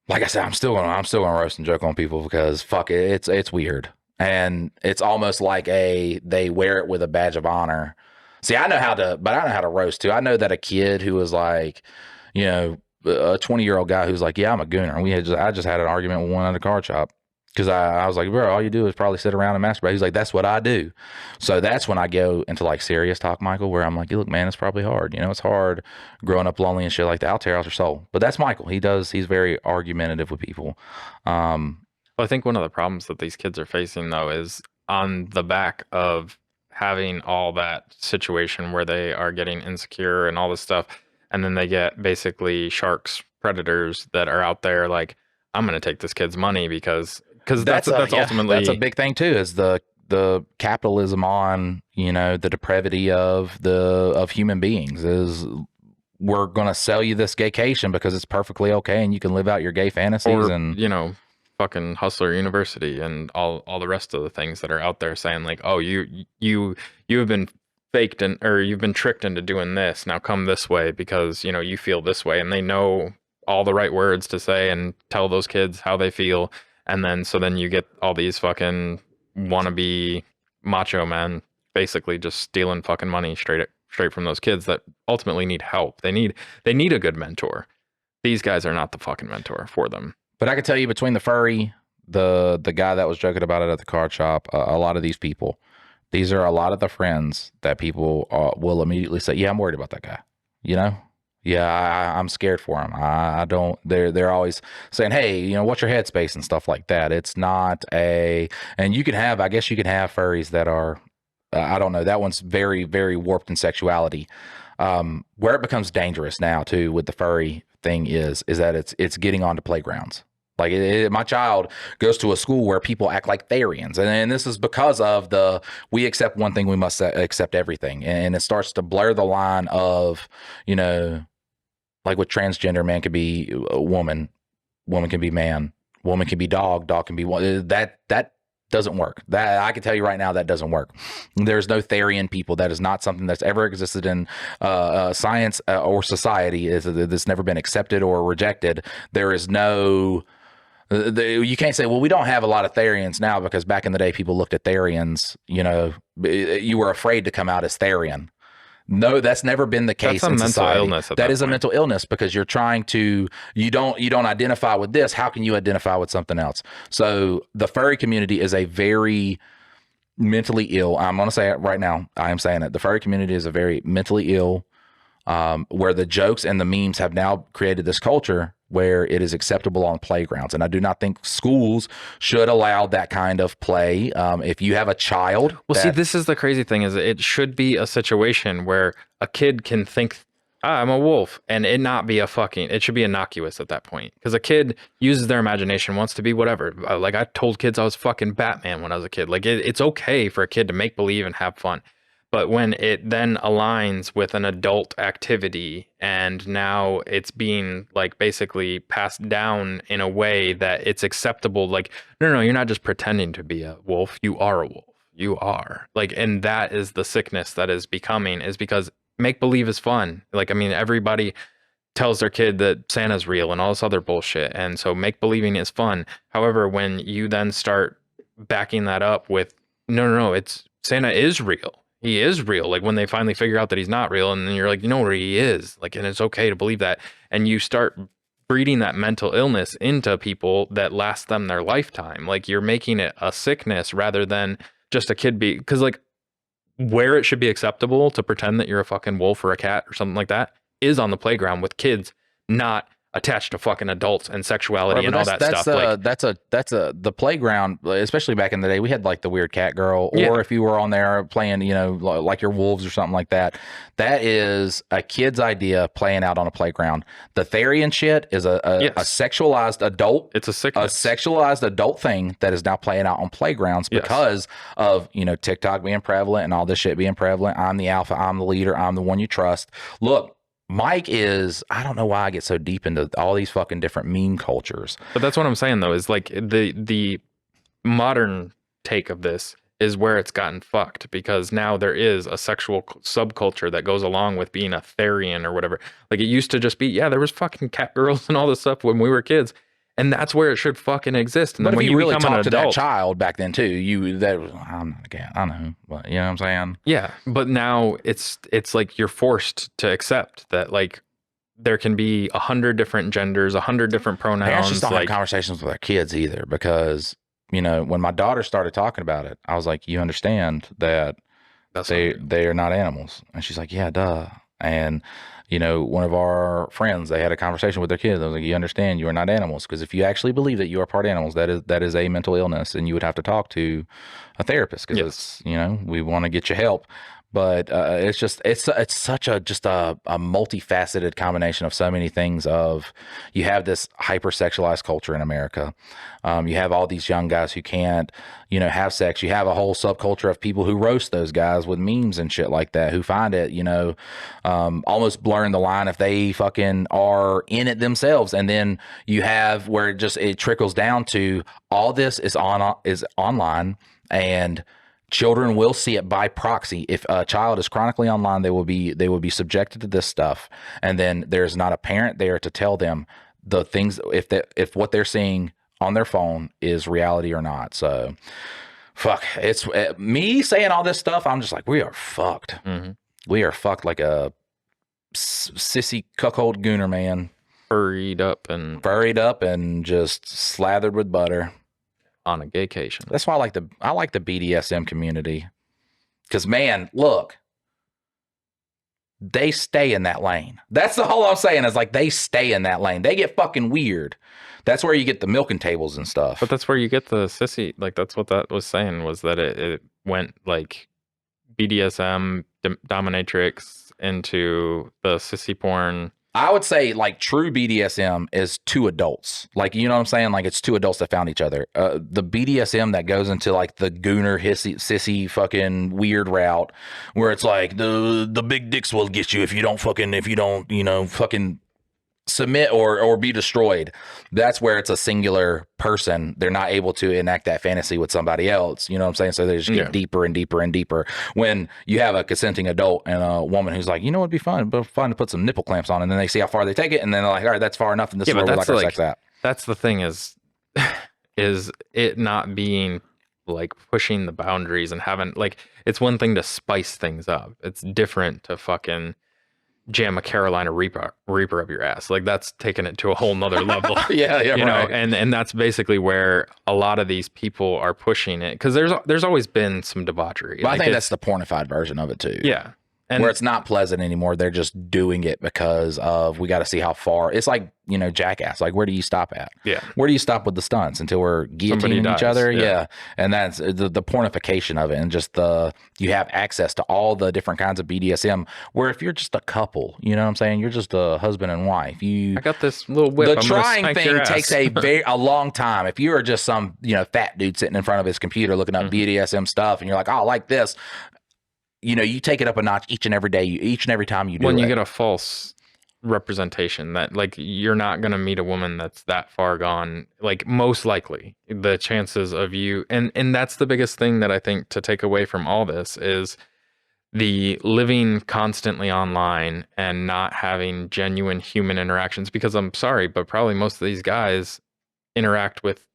like I said, I'm still gonna roast and joke on people, because fuck it, it's weird. And it's almost like they wear it with a badge of honor. See, I know how to roast too. I know that a kid who was like, a 20-year-old guy who's like, yeah, I'm a gooner. I just had an argument with one at a card shop, because I was like, bro, all you do is probably sit around and masturbate. He's like, that's what I do. So that's when I go into like serious talk, Michael, where I'm like, look, man, it's probably hard. It's hard growing up lonely and shit like that. I'll tear out your soul. But that's Michael. He's very argumentative with people. Well, I think one of the problems that these kids are facing, though, is on the back of having all that situation where they are getting insecure and all this stuff, and then they get basically sharks, predators that are out there like, I'm going to take this kid's money, because that's ultimately, that's a big thing too, is the capitalism on the depravity of human beings. Is we're going to sell you this gaycation because it's perfectly okay and you can live out your gay fantasies, or, fucking Hustler University and all the rest of the things that are out there saying like, oh, you have been faked or you've been tricked into doing this. Now come this way because you feel this way, and they know all the right words to say and tell those kids how they feel, and then you get all these fucking wannabe macho men basically just stealing fucking money straight from those kids that ultimately need help. They need a good mentor. These guys are not the fucking mentor for them. But I can tell you, between the furry, the guy that was joking about it at the card shop, a lot of these people, these are a lot of the friends that people will immediately say, yeah, I'm worried about that guy. Yeah, I'm scared for him. I don't, they're always saying, hey, what's your headspace and stuff like that. It's not and you can have furries that are, I don't know, that one's very, very warped in sexuality. Where it becomes dangerous now too with the furry thing is that it's getting onto playgrounds. Like my child goes to a school where people act like Therians, and this is because of we accept one thing, we must accept everything, and it starts to blur the line of, like with transgender, man could be a woman, woman can be man, woman can be dog, dog can be one. That doesn't work. That I can tell you right now, that doesn't work. There's no Therian people. That is not something that's ever existed in science or society. It's never been accepted or rejected. There is no. You can't say, well, we don't have a lot of Therians now, because back in the day, people looked at Therians. You were afraid to come out as Therian. No, that's never been the case That's a in mental society. illness at That that is a point. mental illness because you're trying to you don't identify with this. How can you identify with something else? So the furry community is a very mentally ill. I'm going to say it right now. I am saying it. The furry community is a very mentally ill, where the jokes and the memes have now created this culture where it is acceptable on playgrounds. And I do not think schools should allow that kind of play. If you have a child, Well, see, this is the crazy thing is it should be a situation where a kid can think, I'm a wolf, and it not be it should be innocuous at that point. Because a kid uses their imagination, wants to be whatever. Like I told kids I was fucking Batman when I was a kid. Like it's okay for a kid to make believe and have fun. But when it then aligns with an adult activity and now it's being like basically passed down in a way that it's acceptable, like, no, you're not just pretending to be a wolf. You are a wolf. You are like, and that is the sickness that is becoming is because make believe is fun. Like, I mean, everybody tells their kid that Santa's real and all this other bullshit. And so make believing is fun. However, when you then start backing that up with, no, it's Santa is real. He is real. Like when they finally figure out that he's not real, and then you're like, you know where he is. Like, and it's okay to believe that. And you start breeding that mental illness into people that lasts them their lifetime. Like you're making it a sickness rather than just a kid because like where it should be acceptable to pretend that you're a fucking wolf or a cat or something like that is on the playground with kids, not attached to fucking adults and sexuality and all that stuff. That's the playground, especially back in the day. We had like the weird cat girl, or Yeah. if you were on there playing, like your wolves or something like that. That is a kid's idea playing out on a playground. The Therian shit is a sexualized adult. It's a sickness. A sexualized adult thing that is now playing out on playgrounds because of TikTok being prevalent and all this shit being prevalent. I'm the alpha. I'm the leader. I'm the one you trust. Look. Mike is, I don't know why I get so deep into all these fucking different meme cultures. But that's what I'm saying though, is like the modern take of this is where it's gotten fucked because now there is a sexual subculture that goes along with being a Therian or whatever. Like it used to just be, there was fucking cat girls and all this stuff when we were kids. And that's where it should fucking exist. And but then if when you really become talk to adult, that child back then too, I'm not a cat. I know, but you know what I'm saying? Yeah, but now it's like you're forced to accept that like there can be 100 different genders, 100 different pronouns. Parents just don't like, have conversations with their kids either because when my daughter started talking about it, I was like, you understand that they are not animals, and she's like, yeah, duh. And one of our friends, they had a conversation with their kids. I was like, you understand you are not animals, because if you actually believe that you are part animals, that is a mental illness, and you would have to talk to a therapist because it's we want to get you help. But it's such a multifaceted combination of so many things. Of you have this hypersexualized culture in America. You have all these young guys who can't have sex. You have a whole subculture of people who roast those guys with memes and shit like that, who find it almost blurring the line if they fucking are in it themselves. And then you have where it trickles down to all this is online, and children will see it by proxy. If a child is chronically online, they will be subjected to this stuff, and then there's not a parent there to tell them the things if what they're seeing on their phone is reality or not. So, fuck. It's me saying all this stuff. I'm just like, we are fucked. Mm-hmm. We are fucked like a sissy cuckold gooner, man. Furried up and just slathered with butter. On a gaycation. That's why I like the BDSM community, because man, look, they stay in that lane. That's all I'm saying is like they stay in that lane. They get fucking weird. That's where you get the milking tables and stuff. But that's where you get the sissy. Like that's what that was saying, was that it went like BDSM dominatrix into the sissy porn. I would say like true BDSM is two adults. Like, you know what I'm saying? Like it's two adults that found each other. The BDSM that goes into like the gooner sissy fucking weird route, where it's like the big dicks will get you if you don't fucking submit or be destroyed. That's where it's a singular person. They're not able to enact that fantasy with somebody else. You know what I'm saying? So they just get deeper and deeper and deeper. When you have a consenting adult and a woman who's like, it'd be fun to put some nipple clamps on, and then they see how far they take it, and then they're like, all right, that's far enough, and this is where we like our sex at. That's the thing is it not being like pushing the boundaries and having like it's one thing to spice things up. It's different to fucking jam a Carolina Reaper up your ass. Like that's taking it to a whole nother level. Yeah, you know, right. and that's basically where a lot of these people are pushing it because there's always been some debauchery. But I Like, think that's the pornified version of it too. yeah. And Where it's not pleasant anymore. They're just doing it because of we got to see how far. It's like, you know, Jackass. Like, where do you stop at? yeah, Where do you stop with the stunts until we're guillotining dies, each other? yeah. Yeah. And that's the pornification of it. And just you have access to all the different kinds of BDSM. Where if you're just a couple, you know what I'm saying? You're just a husband and wife. I got this little whip. The I'm gonna trying spank thing your takes ass. a long time. If you are just some, you know, fat dude sitting in front of his computer looking up BDSM stuff and you're like, oh, I like this. You know, you take it up a notch each and every day, each and every time you do When it. you get a false representation that like you're not going to meet a woman that's that far gone, like most likely the chances of you and that's the biggest thing that I think to take away from all this is the living constantly online and not having genuine human interactions because I'm sorry, but probably most of these guys interact with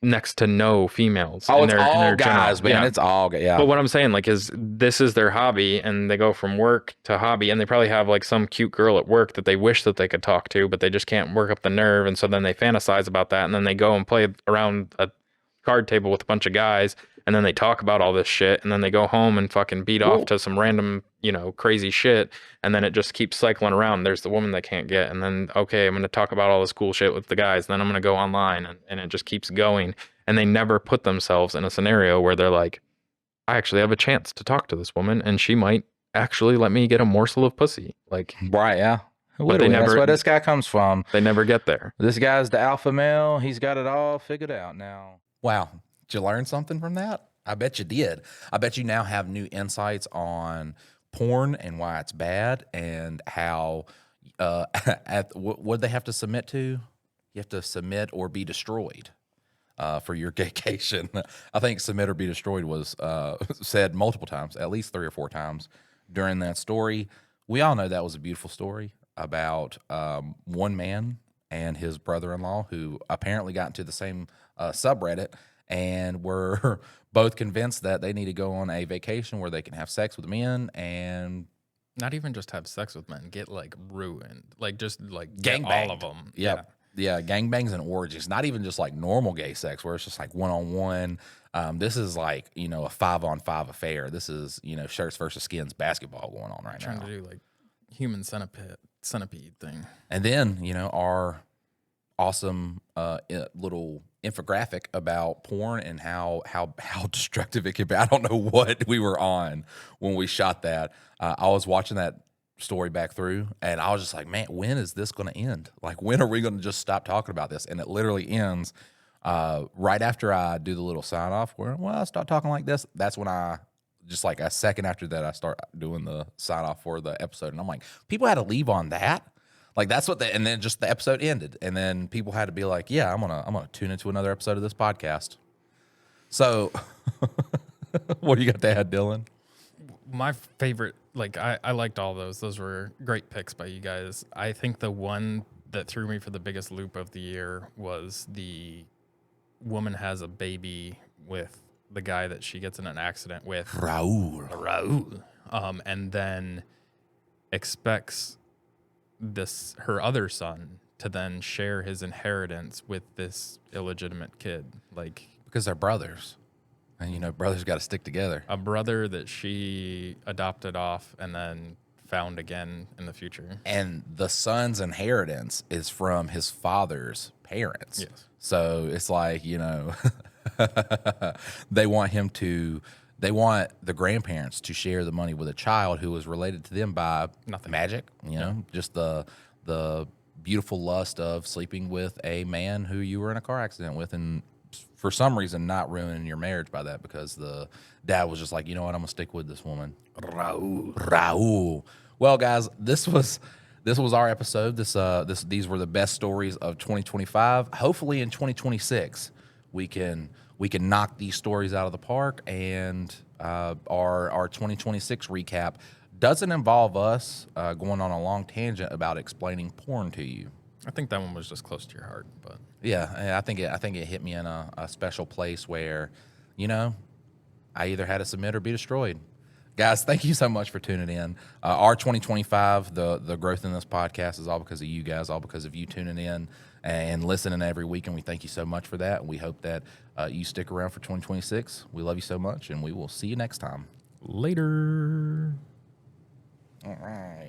next to no females. Oh, in it's their all guys, general. man. Yeah. It's all guys. Yeah. But what I'm saying, like, is this is their hobby, and they go from work to hobby, and they probably have like some cute girl at work that they wish that they could talk to, but they just can't work up the nerve, and so then they fantasize about that, and then they go and play around a card table with a bunch of guys, and then they talk about all this shit, and then they go home and fucking beat off to some random, you know, crazy shit, and then it just keeps cycling around. There's the woman they can't get, and then okay, I'm gonna talk about all this cool shit with the guys, and then I'm gonna go online, and it just keeps going. And they never put themselves in a scenario where they're like, I actually have a chance to talk to this woman and she might actually let me get a morsel of pussy. Like, Right, yeah. they Literally, that's never- where this guy comes from. they never get there. This guy's the alpha male. He's got it all figured out now. Wow. Did you learn something from that? I bet you did. I bet you now have new insights on porn and why it's bad and how what they have to submit to. You have to submit or be destroyed for your gaycation. I think submit or be destroyed was said multiple times, at least 3 or 4 times during that story. We all know that was a beautiful story about one man and his brother-in-law who apparently got into the same subreddit and were both convinced that they need to go on a vacation where they can have sex with men and Not even just have sex with men, get like ruined, like just like gang get all of them. Yep. Yeah, gangbangs and orgies. Not even just like normal gay sex where it's just like one-on-one. This is like, you know, a 5-on-5 affair. This is, you know, shirts versus skins basketball going on right Trying now. to do like human centipede thing. And then, you know, our awesome little infographic about porn and how destructive it can be. I don't know what we were on when we shot that. I was watching that story back through and I was just like, man, when is this going to end? Like, when are we going to just stop talking about this? And it literally ends right after I do the little sign off where, well, I start talking like this. That's when I just like a second after that, I start doing the sign off for the episode. And I'm like, people had to leave on that. Like that's what and then just the episode ended. And then people had to be like, yeah, I'm gonna tune into another episode of this podcast. So what do you got to add, Dylan? My favorite, like I liked all those. Those were great picks by you guys. I think the one that threw me for the biggest loop of the year was the woman has a baby with the guy that she gets in an accident with. Raul. And then expects her other son to then share his inheritance with this illegitimate kid. Like, Because they're brothers. And, you know, brothers got to stick together. a brother that she adopted off and then found again in the future. And the son's inheritance is from his father's parents. Yes. So it's like, you know, they want the grandparents to share the money with a child who is related to them by Nothing. magic, you know, just the beautiful lust of sleeping with a man who you were in a car accident with and for some reason not ruining your marriage by that because the dad was just like, you know what, I'm gonna stick with this woman. Raul. Well, guys, this was our episode. These were the best stories of 2025. Hopefully in 2026 we can knock these stories out of the park and our 2026 recap doesn't involve us going on a long tangent about explaining porn to you. I think that one was just close to your heart, but Yeah, I think it hit me in a special place where, I either had to submit or be destroyed. Guys, thank you so much for tuning in. Our 2025, the growth in this podcast is all because of you guys, all because of you tuning in and listening every week. And we thank you so much for that. And we hope that you stick around for 2026. We love you so much, and we will see you next time. Later. All right.